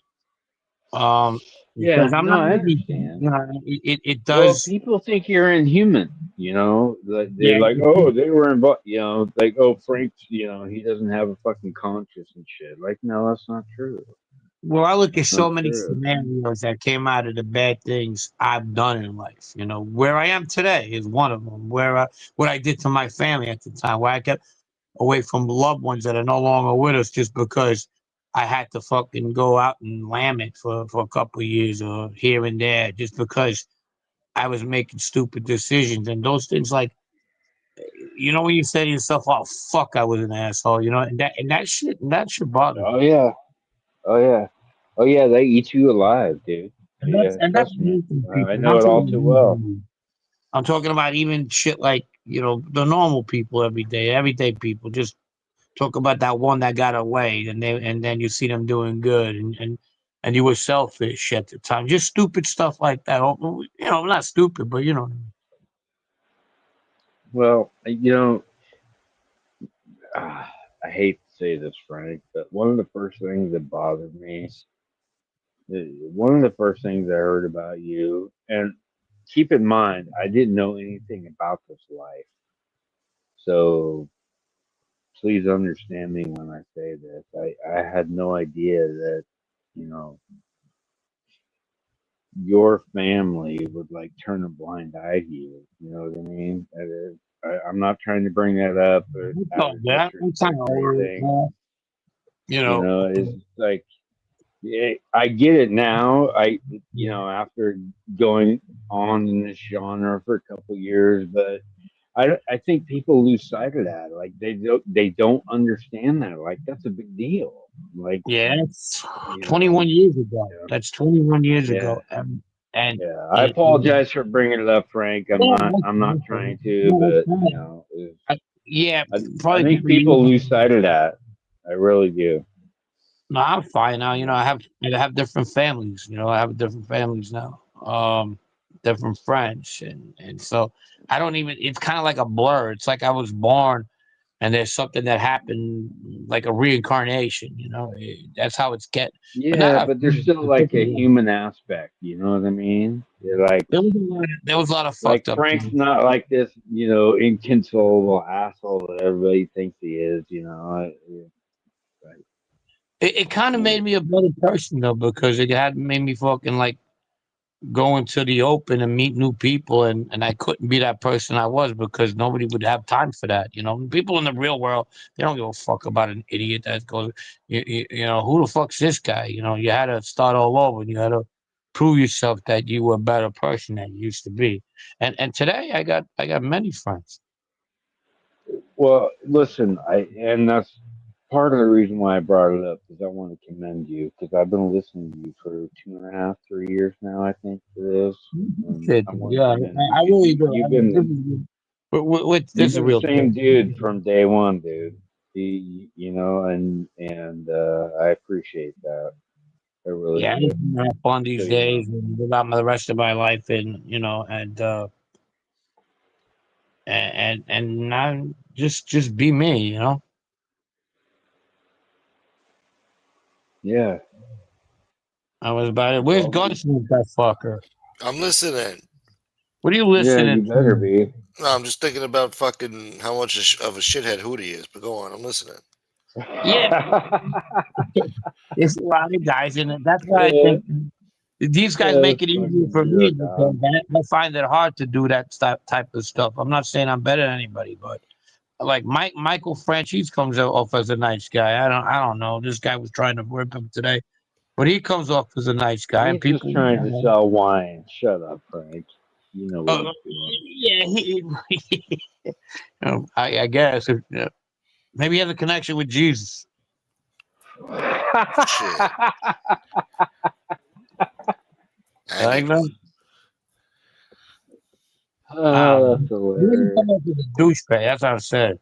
Um, yeah, because I'm no, not I really, understand. it Well, does. people think you're inhuman, you know. They're Yeah. like, oh, they were involved, you know, like, oh, Frank's, you know, he doesn't have a fucking conscience and shit. Like, no, that's not true. Well, I look at That's not so many true. scenarios that came out of the bad things I've done in life. You know, where I am today is one of them. What I did to my family at the time, where I kept away from loved ones that are no longer with us just because I had to fucking go out and lam it for a couple of years or here and there just because I was making stupid decisions and those things like when you say to yourself, "Oh fuck, I was an asshole," and that shit bothers me. Oh yeah, oh yeah, oh yeah. They eat you alive, dude. Yeah, And that's trust me. making I people. know Not it all too well. I'm talking about even shit like the normal people everyday people. Just talk about that one that got away, and then you see them doing good, and you were selfish at the time. Just stupid stuff like that. Not stupid, but what I mean. Well, you know, I hate to say this, Frank, but one of the first things that bothered me, one of the first things I heard about you, and keep in mind, I didn't know anything about this life. So please understand me when I say this. I had no idea that, you know, your family would like turn a blind eye to you. You know what I mean? I'm not trying to bring that up out So of that I'm kind disrespect of or over it anything. now. You You know, know, it's like, yeah, I get it now. After going on in this genre for a couple years, but I think people lose sight of that. Like they don't understand that. Like that's a big deal. Like yeah, it's you know, 21 years ago. yeah, That's 21 years yeah, ago, and yeah. I it, apologize for bringing it up, Frank. I'm no, not. I'm not trying to, no, that's but fine. Yeah, I probably think people use people it. lose sight of that. I really do. No, I'm fine now. Yeah. I have different families. I have different families now. Different friends, and so I don't even. It's kind of like a blur. It's like I was born, and there's something that happened, like a reincarnation. That's how it's get. But not Yeah, a but there's still like a human aspect. You know what I mean? You're like. there was a lot of Like fucked up Frank's things. not like this, inconsolable asshole that everybody thinks he is. Like, It kind of made me a better person though, because it had made me fucking like go into the open and meet new people, and I couldn't be that person I was because nobody would have time for that. People in the real world, they don't give a fuck about an idiot that goes, who the fuck's this guy? You had to start all over, and you had to prove yourself that you were a better person than you used to be. And today I got many friends. well, listen, and that's part of the reason why I brought it up is I want to commend you because I've been listening to you for 2.5, 3 years now. I think it is, and Shit, I want to yeah, commend you I because really you do. you've I mean, been this you've is a been the real same thing. dude from day one, dude. And I appreciate that. I really Yeah, I'm do. gonna have fun So these you know. days and live out the rest of my life, and not just be me. Yeah. I was about it. Where's Well, Gunsmoke, that fucker? I'm listening. What are you yeah, you listening better to? be. No, I'm just thinking about fucking how much of a shithead Hootie is. But go on, I'm listening. Yeah, it's a lot of guys in it. That's why I Yeah, think these guys that's make it easier fucking for me jerk because off. I find it hard to do that type of stuff. I'm not saying I'm better than anybody, but like Michael Franchise comes off as a nice guy. I don't know. This guy was trying to rip him today, but he comes off as a nice guy, and He's just people. trying to sell wine. Shut up, Frank. You know what Uh, he's doing. yeah, I guess maybe he has a connection with Jesus. Shit. I Anyway, know. Oh, that's He didn't hilarious. come up with a douchebag. That's what I said.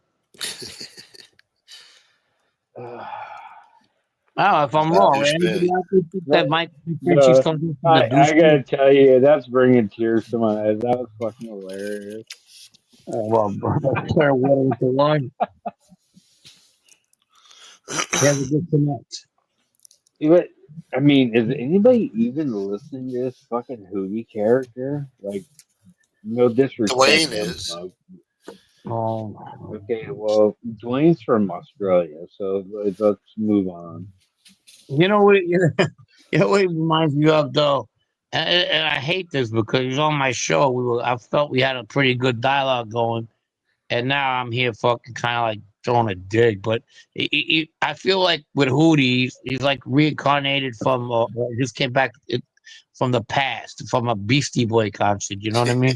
Oh, if I'm Not a wrong, douchebag. anybody out there think that Mike Frenchie's No, coming from the I gotta douchebag? tell you, that's bringing tears to my eyes. That was fucking hilarious. Oh, well, sir, what was the line? He has a good connect. But I mean, is anybody even listening to this fucking Hootie character? Like, no disrespect, Dwayne is. Gunsmoke. Oh, Okay, well, Dwayne's from Australia, so let's move on. you know what? You know what it reminds me of though, and I hate this because he's on my show. I felt we had a pretty good dialogue going, and now I'm here fucking kind of like throwing a dig. But I feel like with Hootie, he's like reincarnated from just came back from the past, from a Beastie Boy concert. You know what I mean?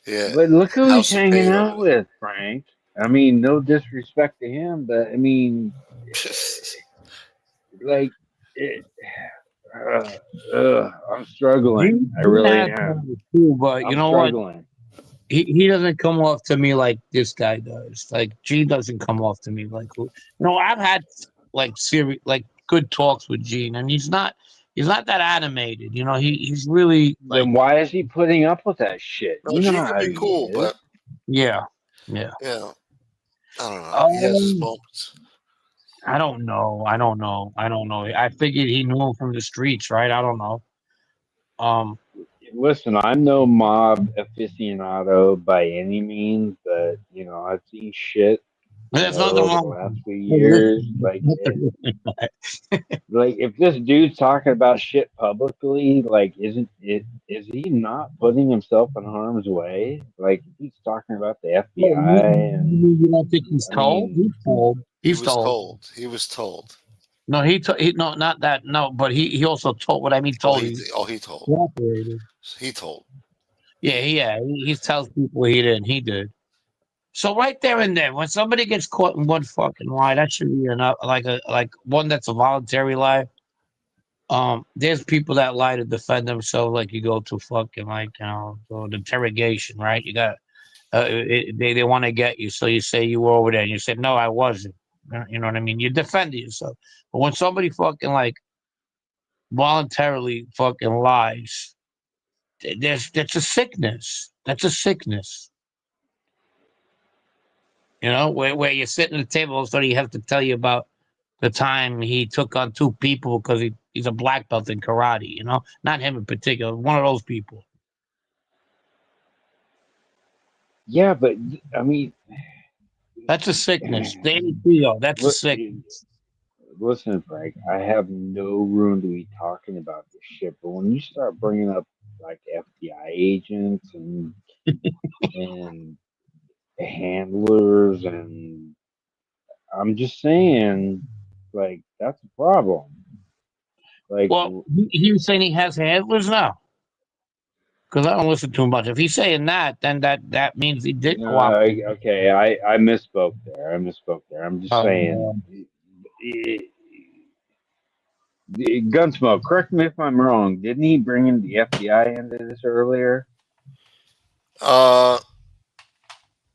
Yeah. But look who he's House of hanging Pain out over with, Frank. I mean, no disrespect to him, but I mean, there. like, it, I'm struggling. I Gene really has am. one too, but you I'm know what? struggling. He doesn't come off to me like this guy does. Like Gene doesn't come off to me like who. No, I've had like serious, like good talks with Gene, and he's not that animated. You know, he's really like Then why is he putting up with that shit? No, You know Gene can how be he cool, is. but yeah, yeah. yeah, I don't know. He has his Um, moments. I don't know. I don't know. I don't know. I figured he knew him from the streets, right? I don't know. Um, Listen, I'm no mob aficionado by any means, but you know, I've seen shit, there's nothing over the wrong. last few Hey, years. listen, nothing wrong. Like if this dude's talking about shit publicly, like isn't it is he not putting himself in harm's way? Like if he's talking about the Well, FBI and you don't think he's I told? mean, He's told. He He's was told. told. He was told. No, he no, not that. No, but he also told. What I mean, Oh, told he he told. cooperated. He told. Yeah. He tells people he didn't. He did. So right there and then, when somebody gets caught in one fucking lie, that should be enough. Like one that's a voluntary lie. There's people that lie to defend themselves. Like you go to fucking the interrogation, right? You got they want to get you, so you say you were over there, and you said no, I wasn't. You know what I mean? You defended yourself. But when somebody fucking like voluntarily fucking lies, that's a sickness. That's a sickness. You know, where you're sitting at the table, so he has to tell you about the time he took on two people because he's a black belt in karate. You know, not him in particular, one of those people. yeah, but I mean, That's a sickness. Danny Theo, that's a look, sickness. listen, Frank, I have no room to be talking about this shit, but when you start bringing up like FBI agents and handlers, and I'm just saying, like that's a problem. Like, Well, he was saying he has handlers now because I don't listen to him much. If he's saying that, then that means he did cooperate. okay, I misspoke there. I misspoke there. I'm just saying. Um, Gunsmoke, correct me if I'm wrong. Didn't he bring in the FBI into this earlier? Uh,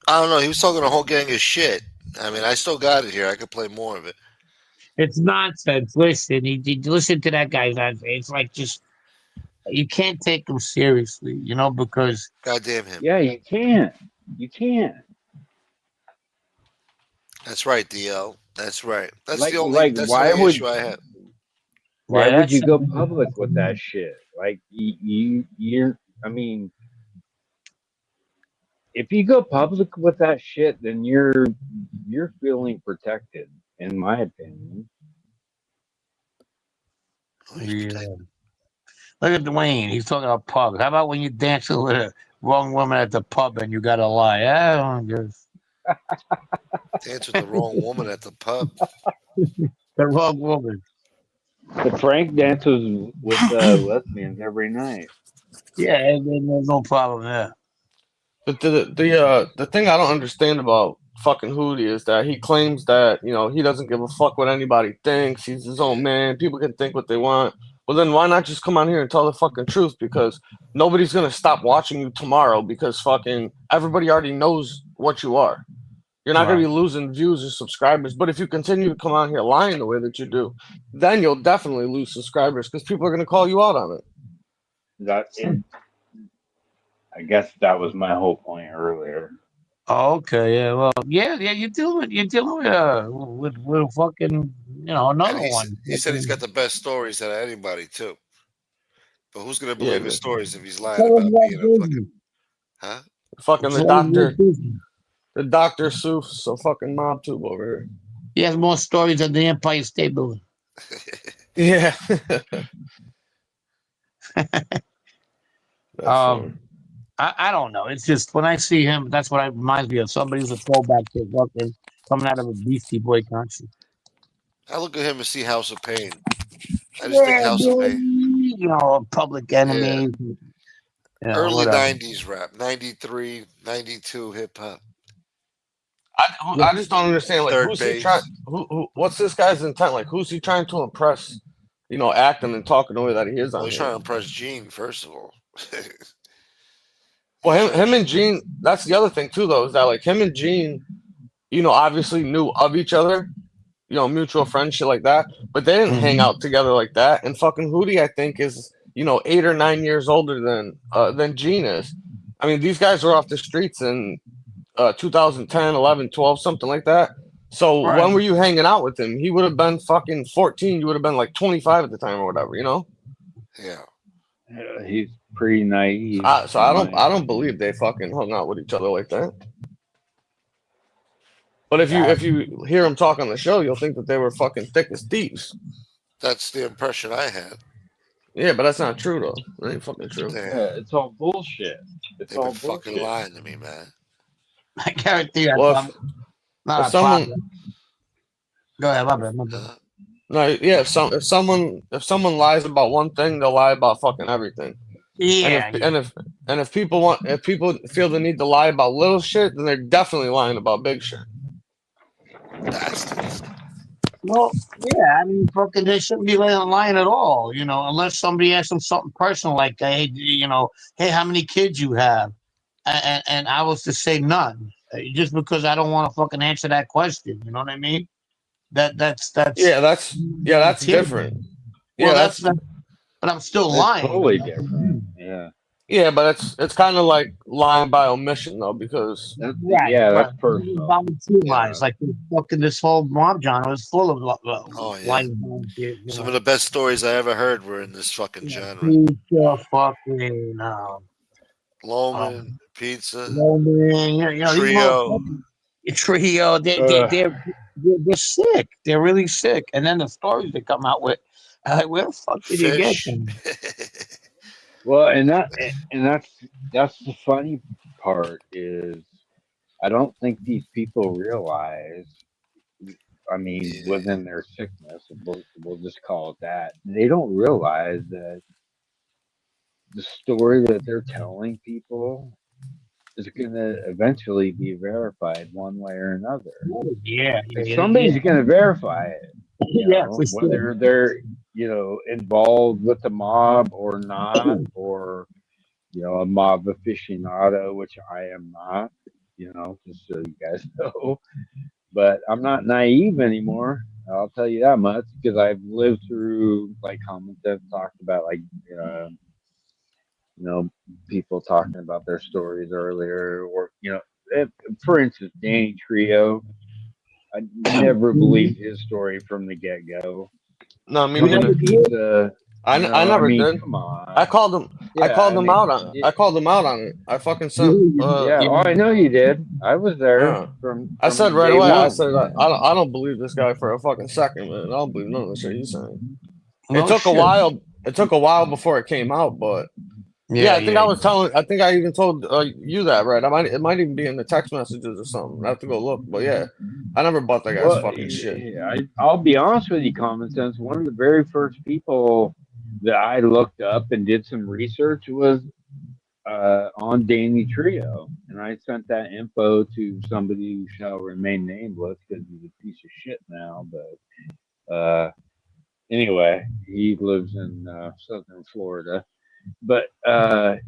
I don't know. He was talking a whole gang of shit. I mean, I still got it here. I could play more of it. it's nonsense. Listen, he listen to that guy's nonsense. It's like just you can't take him seriously, you know, because Goddamn him. Yeah, you can't. You can't. That's right, DL. That's right. That's Like, the only. like, That's the why only would issue I have. why yeah, would that's you go something public with that shit? Like, you're. I mean, if you go public with that shit, then you're feeling protected, in my opinion. Oh, he's yeah. protected. Look at Dwayne. He's talking about pubs. How about when you dance with a wrong woman at the pub and you got to lie? I don't guess. Dance with the wrong woman at the pub. The wrong woman. But Frank dances with lesbians every night. Yeah, and then there's no problem there. But the thing I don't understand about fucking Hootie is that he claims that he doesn't give a fuck what anybody thinks. He's his own man. People can think what they want. Well, then why not just come on here and tell the fucking truth? Because nobody's gonna stop watching you tomorrow because fucking everybody already knows what you are. You're not going to Right. be losing views or subscribers. But if you continue to come out here lying the way that you do, then you'll definitely lose subscribers because people are going to call you out on it. That I guess that was my whole point earlier. Okay, yeah, well, yeah, you're dealing with a fucking, And another one. he said he's got the best stories out of anybody too. But who's gonna Yeah, believe his stories if he's lying So is about Walt being a fucking Disney. huh? fucking So is Walt Disney. the Dr. Seuss, so fucking mob tube over here. He has more stories than the Empire State Building. Yeah. That's funny. I don't know. It's just when I see him, that's what it reminds me of. Somebody who's a throwback to fucking coming out of a Beastie Boy concert. I look at him and see House of Pain. I just think Yeah, House of Pain. Public Yeah. Enemy. Early Whatever. 90s rap, 93, 92 hip hop. I just don't understand. Like, Third who's he base. trying? What's this guy's intent? Like, who's he trying to impress? Acting and talking the way that he is Well, on he's here. trying to impress Gene, first of all. Well, him and Gene. That's the other thing too, though, is that like him and Gene, obviously knew of each other. Mutual friends, shit like that. But they didn't hang out together like that. And fucking Hootie, I think, is 8 or 9 years older than Gene is. I mean, these guys were off the streets in 2010, 11, 12, something like that. So Right. when were you hanging out with him? He would have been fucking 14. You would have been like 25 at the time or whatever, Yeah. He's pretty naive. So I don't believe they fucking hung out with each other like that. But if you hear him talk on the show, you'll think that they were fucking thick as thieves. That's the impression I had. Yeah, but that's not true though. That ain't fucking true. Damn. It's all bullshit. It's They've all been fucking bullshit. lying to me, man. I guarantee you. Well, Not if a someone, problem. Go ahead, my bad. Huh? no, yeah, if someone lies about one thing, they'll lie about fucking everything. Yeah. And if people feel the need to lie about little shit, then they're definitely lying about big shit. Bastards. Well, yeah, I mean, fucking, they shouldn't be lying at all, unless somebody asks them something personal like, hey, hey, how many kids you have? And I was to say none, just because I don't want to fucking answer that question. You know what I mean? That's That's different. Well, Yeah, that's but I'm still It's lying. totally different. Yeah. Yeah, but it's kind of like lying by omission though, because That's, Right, yeah, right. that's personal. Volunteer Yeah. lies, like fucking this whole mob genre is full of Oh, yeah. lying volunteers. Some of the best stories I ever heard were in this fucking genre. Pizza, fucking Loman, Pizza, Roman, these Trio. trio. They're sick. They're really sick. And then the stories they come out with, where the fuck did you get Fish. them? Well, and that's the funny part is I don't think these people realize. I mean, Yeah. within their sickness, we'll just call it that. They don't realize that the story that they're telling people is going to eventually be verified one way or another. Yeah, Somebody's going to verify it. Yeah, for sure. Whether they're involved with the mob or not, or a mob aficionado, which I am not. Just so you guys know. But I'm not naive anymore. I'll tell you that much because I've lived through like comments that talked about like people talking about their stories earlier, or for instance, Danny Trio. I never believed his story from the get go. no, me Come neither. to Pizza. I never did. Come on. I called him. I called him out on. I called him out on it. I fucking sent. Yeah, I know you did. I was there from I said right day away. I one. said I don't believe this guy for a fucking second, man. I don't believe none of the shit he's saying. No It took shit. a while. It took a while before it came out, but I think I was telling. I think I even told you that, right? It might even be in the text messages or something. I have to go look, but yeah, I never bought that guy's fucking shit. I'll be honest with you, Common Sense. One of the very first people that I looked up and did some research was on Danny Trio, and I sent that info to somebody who shall remain nameless because he's a piece of shit now. But anyway, he lives in southern Florida. But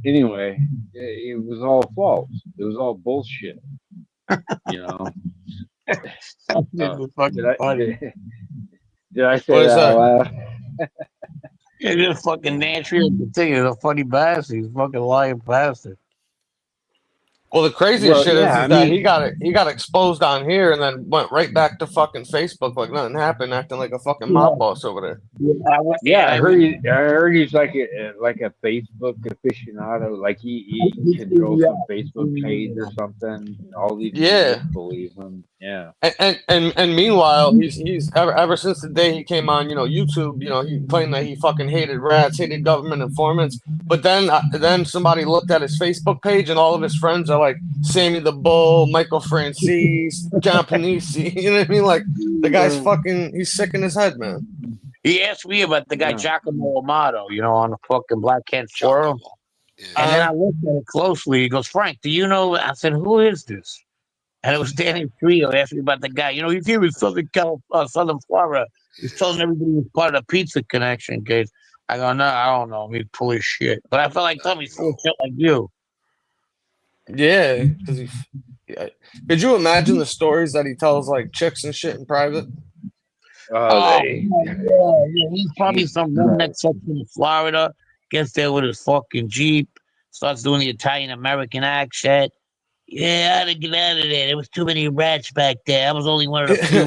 anyway, it was all false. It was all bullshit. This Oh, is fucking did I funny. did I say What is that out that? loud? Yeah, this fucking Nashville thing is a funny bastard. He's a fucking lying bastard. Well, the craziest Well, shit yeah, is I that mean, he got exposed on here and then went right back to fucking Facebook like nothing happened, acting like a fucking Yeah, mob boss over there. yeah, I went, yeah, and I went. I heard he's like a Facebook aficionado. Like he He threw controls me some out. He threw Facebook me page or out. something. All these Yeah, idiots believe him. Yeah. and meanwhile, he's ever since the day he came on, YouTube, he claimed that he fucking hated rats, hated government informants. But then somebody looked at his Facebook page, and all of his friends are like Sammy the Bull, Michael Francis, John Panisi. You know what I mean? Like the guy's fucking, he's sick in his head, man. He asked me about the guy Yeah. Giacomo Amato, on the fucking Black Cat forum. Giacomo. Yeah. And then I looked at it closely. He goes, Frank, do you know? I said, who is this? And it was Danny Trio asked me about the guy. He's here in Southern Florida. He's telling everybody he was part of the Pizza Connection case. I go, no, I don't know. He's full of shit. But I felt like telling me he's full of shit like you. Yeah, because could you imagine the stories that he tells like chicks and shit in private? Oh, They, yeah. He's probably some redneck section in Florida. Gets there with his fucking Jeep. Starts doing the Italian American accent. Yeah, I had to get out of there. There was too many rats back there. I was only one of the few.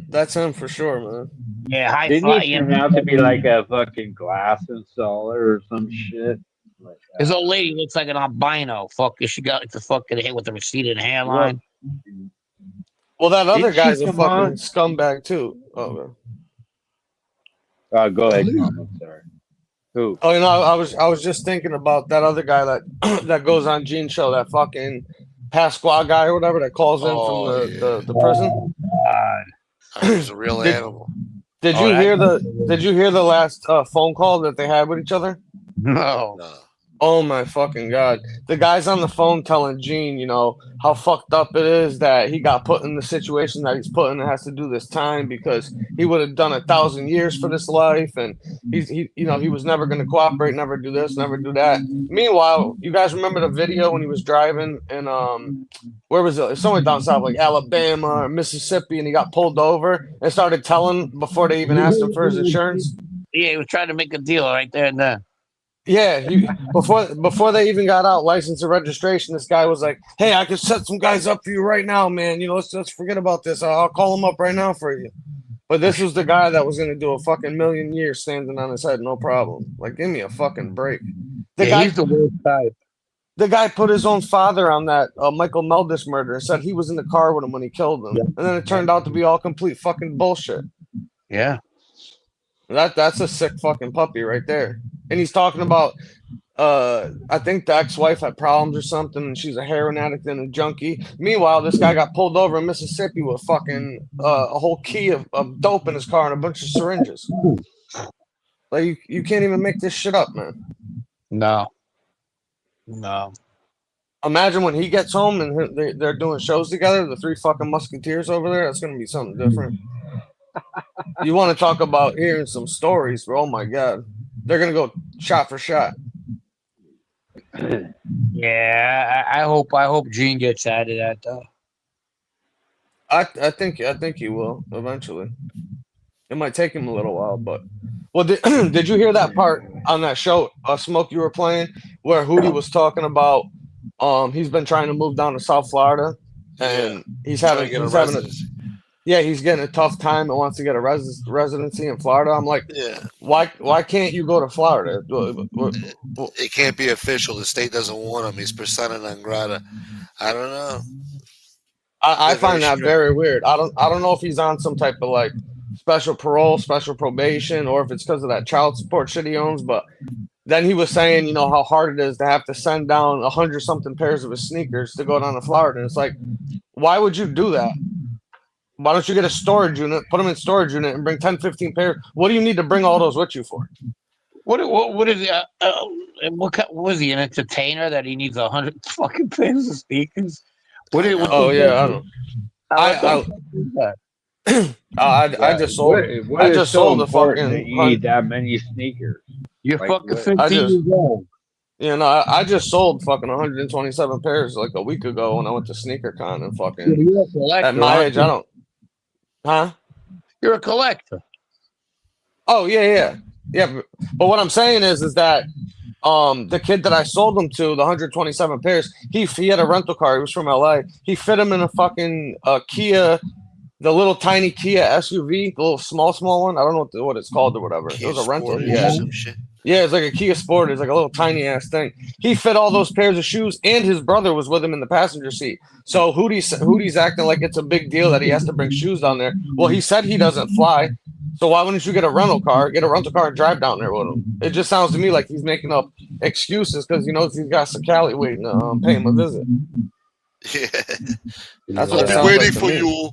That's him for sure, man. Yeah, high didn't five. he turn out to be like a fucking glass installer or some shit? Like, His old lady looks like an albino. Fuck, she got like the fucking hair with the receded hairline. Well, that other Didn't she guy's a come fucking on? scumbag too. Oh, man. Go ahead, Tom. I'm sorry. Who? Oh, I was just thinking about that other guy that that goes on Gene Show, that fucking Pasqua guy or whatever that calls in Oh, from yeah. the prison. He's a real Did- animal. Did Oh, you that- hear the last phone call that they had with each other? No. No. Oh my fucking god. The guy's on the phone telling Gene, how fucked up it is that he got put in the situation that he's put in and has to do this time because he would have done 1,000 years for this life and he was never gonna cooperate, never do this, never do that. Meanwhile, you guys remember the video when he was driving and where was it? Somewhere down south, like Alabama or Mississippi, and he got pulled over and started telling before they even asked him for his insurance. Yeah, he was trying to make a deal right there and then. Yeah, before they even got out license and registration, this guy was like, "Hey, I can set some guys up for you right now, man. Let's forget about this. I'll call them up right now for you." But this was the guy that was gonna do a fucking million years standing on his head, no problem. Like, give me a fucking break. He's the worst type. The guy put his own father on that Michael Meldis murder and said he was in the car with him when he killed him, and then it turned out to be all complete fucking bullshit. Yeah. That's a sick fucking puppy right there. And he's talking about I think the ex-wife had problems or something and she's a heroin addict and a junkie. Meanwhile, this guy got pulled over in Mississippi with fucking a whole key of dope in his car and a bunch of syringes. Like you can't even make this shit up, man. No. Imagine when he gets home and they're doing shows together, the three fucking musketeers over there. That's gonna be something different. You want to talk about hearing some stories, bro? Oh my god, they're gonna go shot for shot. Yeah, I hope Gene gets out of that though. I think he will eventually. It might take him a little while, but did you hear that part on that show, Smoke, you were playing, where Hootie was talking about he's been trying to move down to South Florida and he's getting a tough time and wants to get a residency in Florida. I'm like, Yeah. Why can't you go to Florida? It can't be official. The state doesn't want him. He's persona non grata. I don't know. I They're find very that very weird. I don't know if he's on some type of like special parole, special probation, or if it's because of that child support shit he owns. But then he was saying, how hard it is to have to send down 100-something pairs of his sneakers to go down to Florida. And it's like, why would you do that? Why don't you get a storage unit, put them in storage unit, and bring 10, 15 pairs? What do you need to bring all those with you for? What is what was he, an entertainer that he needs 100 fucking pairs of sneakers? I don't. I just sold. What is so sold the important fucking. that you need that many sneakers? You're Like, fucking what- 15 years old. You know, I just sold fucking 127 pairs like a week ago when I went to SneakerCon and fucking You're a at collector, my aren't age I you? don't, huh? You're a collector. Oh yeah. But what I'm saying is that the kid that I sold them to, the 127 pairs, he had a rental car. He was from LA. He fit him in a fucking Kia, the little tiny Kia SUV, the little small one. I don't know what it's called or whatever. It Kia was a rental he Sportage or had. some shit. Yeah, it's like a Kia Sport. It's like a little tiny ass thing. He fit all those pairs of shoes, and his brother was with him in the passenger seat. So Hootie's acting like it's a big deal that he has to bring shoes down there. Well, he said he doesn't fly, so why wouldn't you get a rental car? Get a rental car and drive down there with him. It just sounds to me like he's making up excuses because he knows he's got some Cali waiting to pay him a visit. Yeah. That's what I'll it be sounds waiting like to for me. you.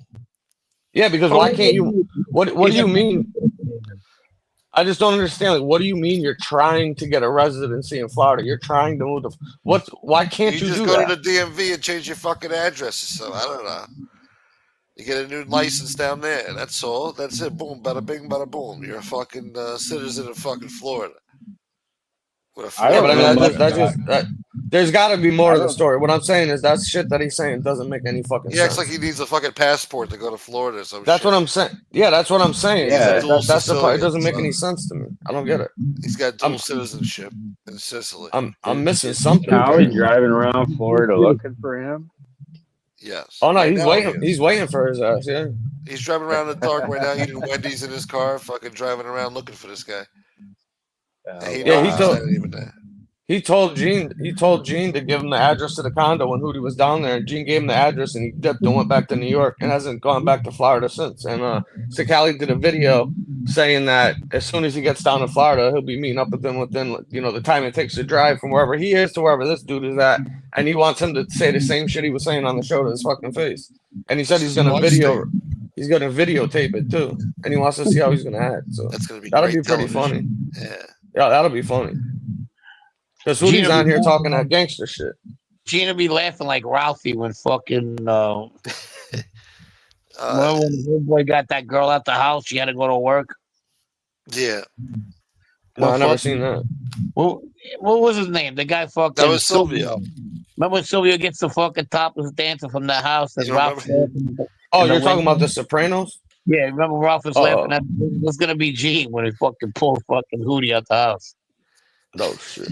Yeah, because why can't you? What do you mean? I just don't understand. Like, what do you mean you're trying to get a residency in Florida? You're trying to move to what? Why can't you just do go that? to the DMV and change your fucking addresses. So I don't know. You get a new license down there. That's all. That's it. Boom, bada bing, bada boom. You're a fucking citizen of fucking Florida. With a I Yeah, don't but I Florida mean, know that much license. about. there's got to be more I to the don't. story. What I'm saying is that shit that he's saying doesn't make any fucking He acts sense. like he needs a fucking passport to go to Florida or some That's shit. what I'm saying. Yeah, that's what I'm saying. He's a Yeah. dual That's the part. It Sicilian. doesn't make So any sense to me. I don't get it. he's got I'm dual citizenship in Sicily. I'm missing Is something Callie apparently. driving around Florida looking for him? Yes. Oh no, Right he's now he waiting. is. He's waiting for his ass. Yeah. He's driving around in the dark right now, eating Wendy's in his car, fucking driving around looking for this guy. And he Yeah, knows he he's told not even there. he told Gene to give him the address to the condo when Hootie was down there. And Gene gave him the address and he dipped and went back to New York and hasn't gone back to Florida since. And Sakali did a video saying that as soon as he gets down to Florida, he'll be meeting up with them within the time it takes to drive from wherever he is to wherever this dude is at. And he wants him to say the same shit he was saying on the show to his fucking face. And he said he's gonna videotape it too. And he wants to see how he's gonna act. So That's gonna be that'll great be pretty television. funny. Yeah. Yeah, that'll be funny. Because Hootie's Gina on be here laughing talking that like- gangster shit. Gina be laughing like Ralphie when fucking Uh, remember when the boy got that girl at the house, she had to go to work. yeah. No, I Well, never fuck- seen that. What was his name? The guy fucking That was Silvio. Remember when Silvio gets the fucking topless dancer from the house? And You Ralph's laughing? Oh, And the you're talking window- about The Sopranos? Yeah, remember Ralph was Uh-oh. laughing at it's gonna be Gene when he fucking pulled fucking Hootie out the house. No shit.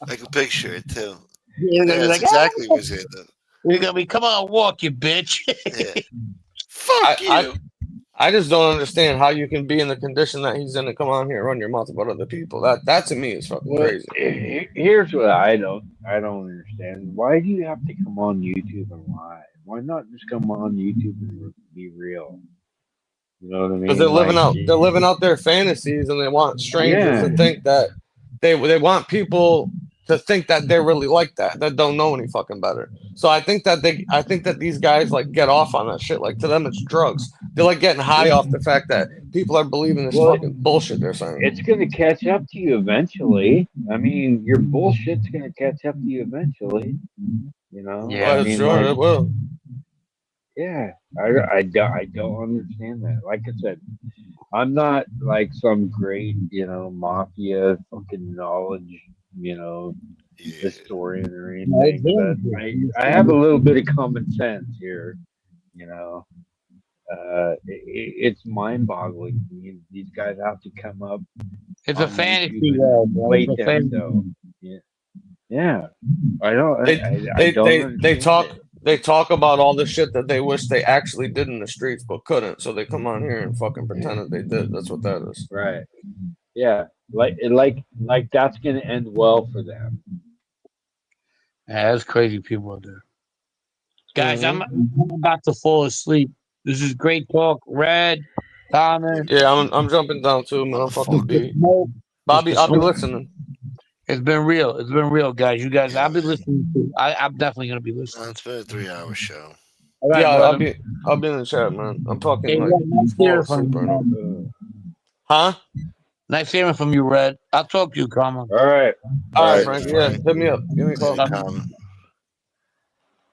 I can picture it too. He's gonna Yeah, be that's like, exactly what he's gonna do. He's gonna be, come on, walk, you bitch. Yeah. Fuck you. I just don't understand how you can be in the condition that he's in to come on here and run your mouth about other people. That to me is fucking Well, crazy. here's what I don't understand. Why do you have to come on YouTube and lie? Why not just come on YouTube and be real? You know what I mean? Because they're living out their fantasies and they want strangers Yeah. to think that they want people to think that they're really like that don't know any fucking better. So I think that these guys like get off on that shit. Like to them it's drugs. They're like getting high off the fact that people are believing this fucking bullshit they're saying. It's gonna catch up to you eventually. I mean, your bullshit's gonna catch up to you eventually. You know? Yeah, Well, I mean, sure like, it will. yeah, I don't understand that. Like I said, I'm not like some great, mafia fucking knowledge, Yeah. historian or anything. But I have a little bit of common sense here, It's mind-boggling. These guys have to come up. It's a on fantasy YouTube and world, bro. wait It's a fantasy. themselves. Yeah, I don't. They don't understand it. they talk about all the shit that they wish they actually did in the streets but couldn't. So they come on here and fucking pretend that they did. That's what that is. Right. Yeah. Like that's gonna end well for them. Yeah, there's crazy people out there. Guys, I'm about to fall asleep. This is great talk. Red, Thomas, Yeah, I'm jumping down too, man. I'm fucking beat. Smoke. Bobby, Mr. I'll be Smoke. listening. It's been real. It's been real, guys. You guys, I'll be listening to. I'm definitely gonna be listening. It's been a 3-hour show. All right, Yeah, brother. I'll be in the chat, man. I'm talking Hey, like Red, nice hearing fall from asleep right now. you. Huh? Nice hearing from you, Red. I'll talk to you, Karma. All right. All right, right, Frank. Frank. Yeah, hit me up. Give me a call. Yeah, Common.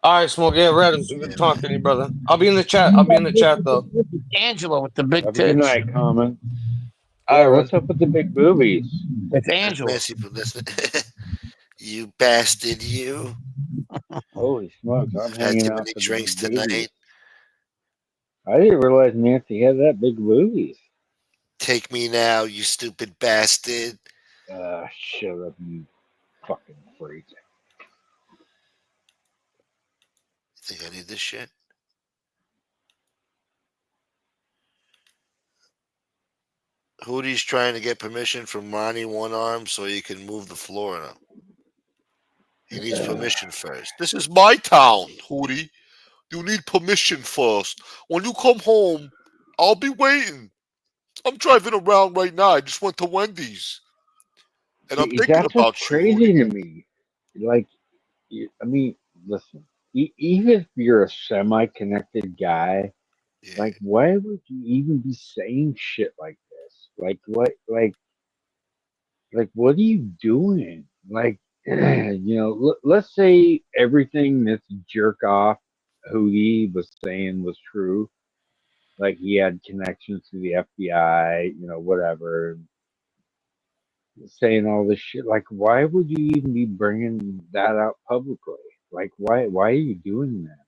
All right, Smoke. Yeah, Red. It's good talking to you, brother. I'll be in the chat. I'll be in the chat though. Angela with the big Have a good tits. night, Common. All Yeah, right, what's up with the big boobies? It's That's Angela. Nancy Pelosi. You bastard, you. Holy smokes, I'm I've had hanging too out many for the drinks big boobies. tonight. I didn't realize Nancy had that big boobies. Take me now, you stupid bastard. Shut up, you fucking freak. You think I need this shit? Hootie's trying to get permission from Ronnie One Arm so he can move the floor now. He needs permission first. This is my town, Hootie. You need permission first. When you come home, I'll be waiting. I'm driving around right now. I just went to Wendy's. And I'm See, thinking that's what's about you, crazy Hootie. to me. Like, I mean, listen, even if you're a semi-connected guy, Yeah. like, why would you even be saying shit like this? Like, what, what are you doing? Like, let's say everything this jerk off who he was saying was true. Like, he had connections to the FBI, whatever, saying all this shit. Like, why would you even be bringing that out publicly? Like, why are you doing that?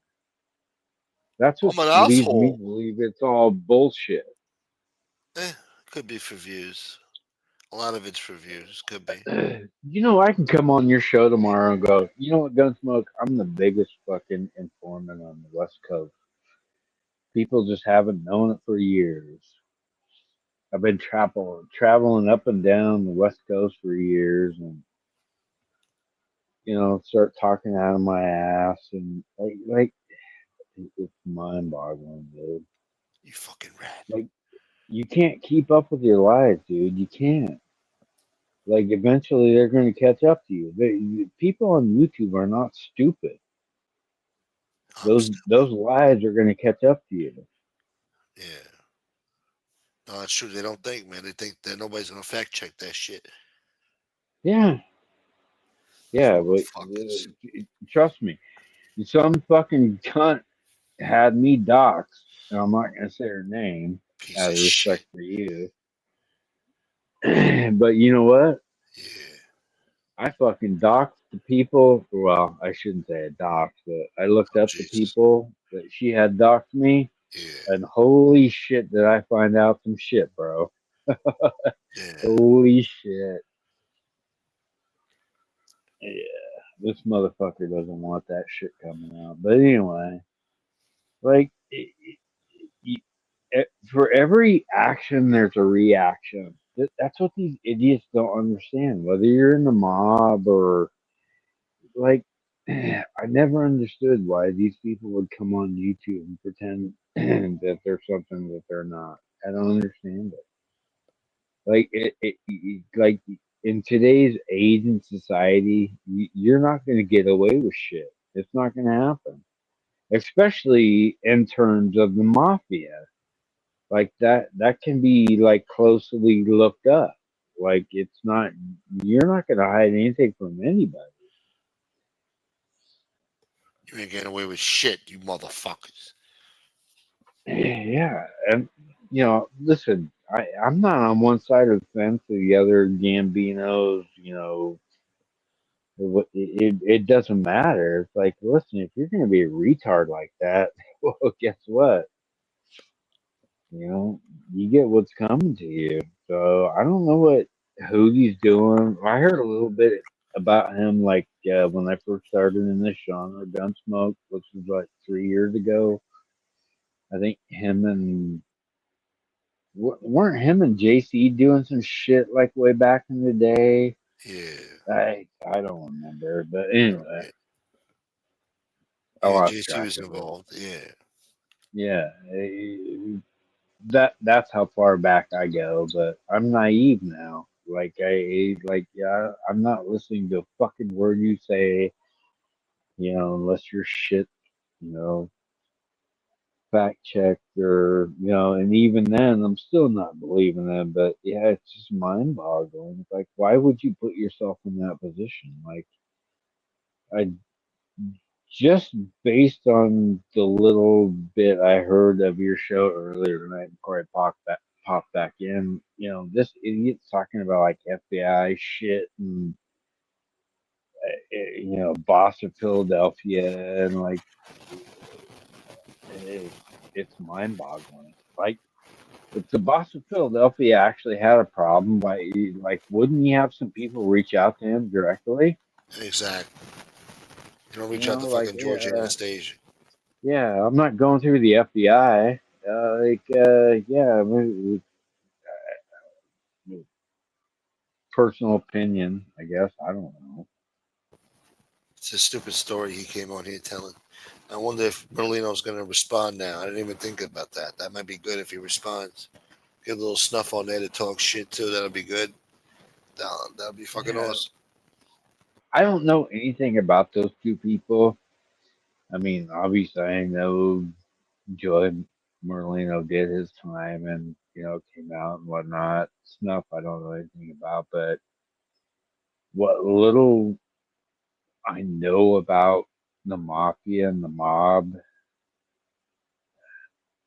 That's what I'm an leads me to asshole. believe it's all bullshit. Could be for views. A lot of it's for views. Could be. I can come on your show tomorrow and go, you know what, Gunsmoke? I'm the biggest fucking informant on the West Coast. People just haven't known it for years. I've been traveling up and down the West Coast for years, and start talking out of my ass, and it's mind-boggling, dude. You fucking rat. Like, you can't keep up with your lives, dude. You can't. Like, eventually they're going to catch up to you. People on YouTube are not stupid. I'm Those lives are going to catch up to you. Yeah. No, it's true. They don't think, man. They think that nobody's gonna fact check that shit. Yeah, These yeah, but motherfuckers. trust me, some fucking cunt had me doxxed, and I'm not going to say her name Piece out of of shit. respect for you. But you know what? Yeah. I fucking doxed the people. Well, I shouldn't say I doxed, but I looked Oh up the Jesus. people that she had doxed me, Yeah. and holy shit, did I find out some shit, bro. Yeah. Holy shit. Yeah, this motherfucker doesn't want that shit coming out. But anyway, like, for every action, there's a reaction. That's what these idiots don't understand. Whether you're in the mob or like, I never understood why these people would come on YouTube and pretend that they're something that they're not. I don't understand it. Like like in today's age and society, you're not going to get away with shit. It's not going to happen, especially in terms of the mafia. Like that can be like closely looked up. Like, it's not. You're not going to hide anything from anybody. You ain't getting away with shit, you motherfuckers. Yeah, and listen, I'm not on one side of the fence or the other. Gambinos, it doesn't matter. It's like, listen, if you're gonna be a retard like that, well, guess what? You get what's coming to you. So I don't know what Hootie's doing. I heard a little bit about him, like when I first started in this genre, Gunsmoke, which was like 3 years ago. I think him and weren't him and JC doing some shit like way back in the day? Yeah. I don't remember, but anyway, I Yeah, lost JC track was of it. involved. Yeah. Yeah, that's how far back I go. But I'm naive now. Yeah, I'm not listening to a fucking word you say. Unless you're shit. You know, fact checked or and even then I'm still not believing them. But yeah, it's just mind boggling. It's like, why would you put yourself in that position? Like, I just based on the little bit I heard of your show earlier tonight before I pop back in. You know, this idiot's talking about like FBI shit and you know, boss of Philadelphia, and like it's mind boggling. Like if the boss of Philadelphia actually had a problem, like wouldn't he have some people reach out to him directly? Exactly. You don't You reach out know, to like fucking George Anastasia. yeah, I'm not going through the FBI. Yeah, personal opinion, I guess. I don't know. It's a stupid story he came on here telling. I wonder if Merlino's going to respond now. I didn't even think about that. That might be good if he responds. Get a little snuff on there to talk shit too. That'll be good. That'll be fucking Yeah, awesome. I don't know anything about those two people. I mean, obviously, I know Joy Merlino did his time and, you know, came out and whatnot. Snuff, I don't know anything about, but what little I know about the mafia and the mob,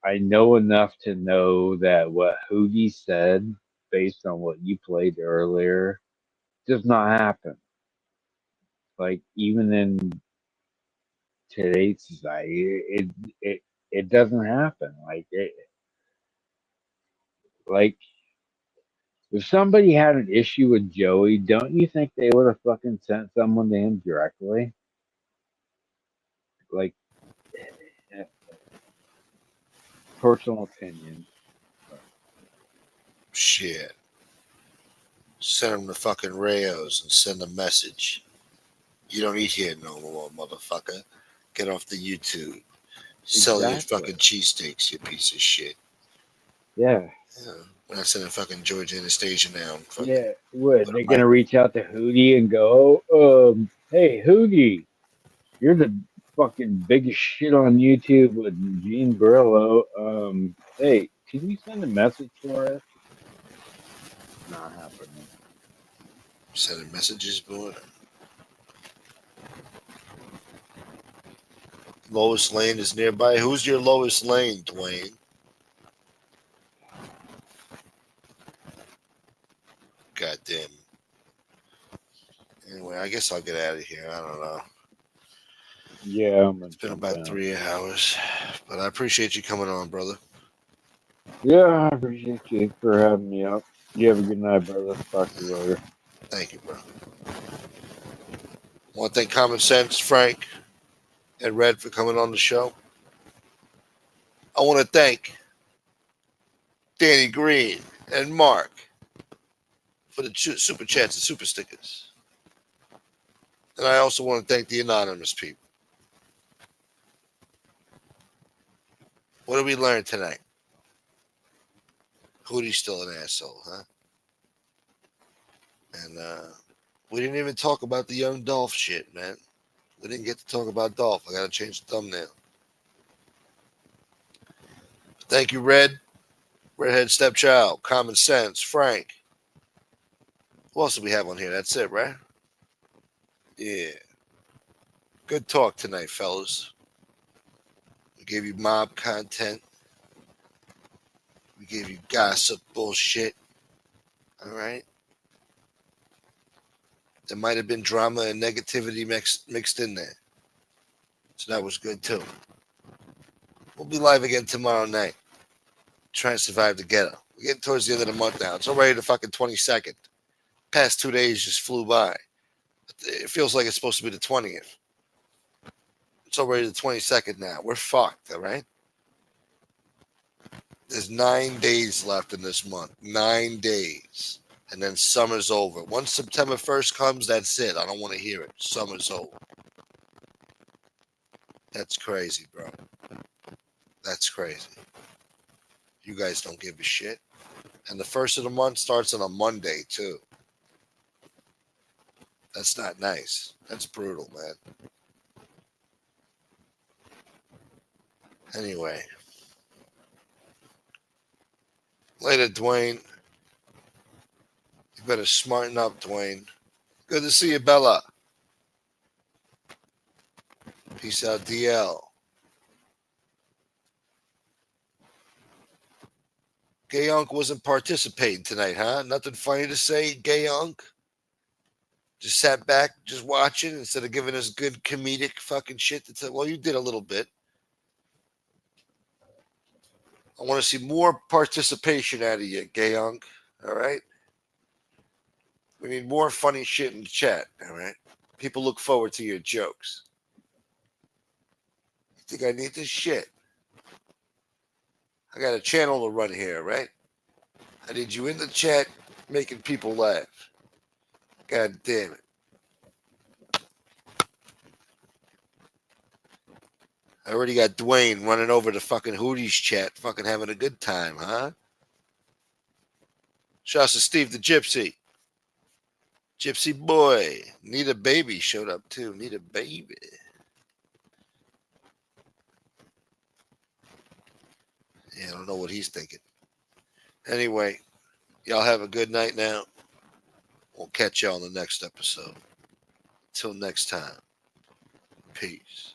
I know enough to know that what Hoogie said, based on what you played earlier, does not happen. Like, even in today's society, it doesn't happen. Like, if somebody had an issue with Joey, don't you think they would have fucking sent someone to him directly? Like, eh, personal opinion. Shit. Send him to fucking Rayos and send a message. You don't eat here no more, motherfucker. Get off the YouTube. Sell your Exactly. fucking cheesesteaks, you piece of shit. Yeah. Yeah. We're not sending fucking George Anastasia now. Fucking Yeah. What? put a They're mic. gonna reach out to Hootie and go, hey Hootie, you're the fucking biggest shit on YouTube with Gene Barillo. Hey, can you send a message for us? Not happening. Sending messages, boy. Lois Lane is nearby. Who's your Lois Lane, Dwayne? Goddamn. Anyway, I guess I'll get out of here. I don't know. Yeah, I'm gonna It's been jump about out. 3 hours, but I appreciate you coming on, brother. Yeah, I appreciate you for having me up. You have a good night, brother. Talk to you later. Thank you, bro. Want to thank Common Sense, Frank, and Red for coming on the show. I want to thank Danny Green and Mark for the super chats and super stickers. And I also want to thank the anonymous people. What did we learn tonight? Hootie's still an asshole, huh? And we didn't even talk about the young Dolph shit, man. We didn't get to talk about Dolph. I got to change the thumbnail. Thank you, Red. Redhead Stepchild. Common Sense. Frank. Who else do we have on here? That's it, right? Yeah. Good talk tonight, fellas. We gave you mob content. We gave you gossip bullshit. All right. There might have been drama and negativity mixed in there. So that was good too. We'll be live again tomorrow night. Trying to survive the ghetto. We're getting towards the end of the month now. It's already the fucking 22nd. Past 2 days just flew by. It feels like it's supposed to be the 20th. It's already the 22nd now. We're fucked, all right? There's 9 days left in this month. 9 days. And then summer's over. Once September 1st comes, that's it. I don't want to hear it. Summer's over. That's crazy, bro. That's crazy. You guys don't give a shit. And the first of the month starts on a Monday, too. That's not nice. That's brutal, man. Anyway. Later, Dwayne. You better smarten up, Dwayne. Good to see you, Bella. Peace out, DL. Gay Unk wasn't participating tonight, huh? Nothing funny to say, Gay Unk? Just sat back, just watching instead of giving us good comedic fucking shit to tell. Well, you did a little bit. I want to see more participation out of you, Gay Unk. All right? We need more funny shit in the chat. All right? People look forward to your jokes. You think I need this shit? I got a channel to run here, right? I need you in the chat making people laugh. God damn it. I already got Dwayne running over to fucking Hootie's chat, fucking having a good time, huh? Shouts to Steve the Gypsy. Gypsy boy. Need a baby showed up too. Need a baby. Yeah, I don't know what he's thinking. Anyway, y'all have a good night now. We'll catch y'all on the next episode. Till next time. Peace.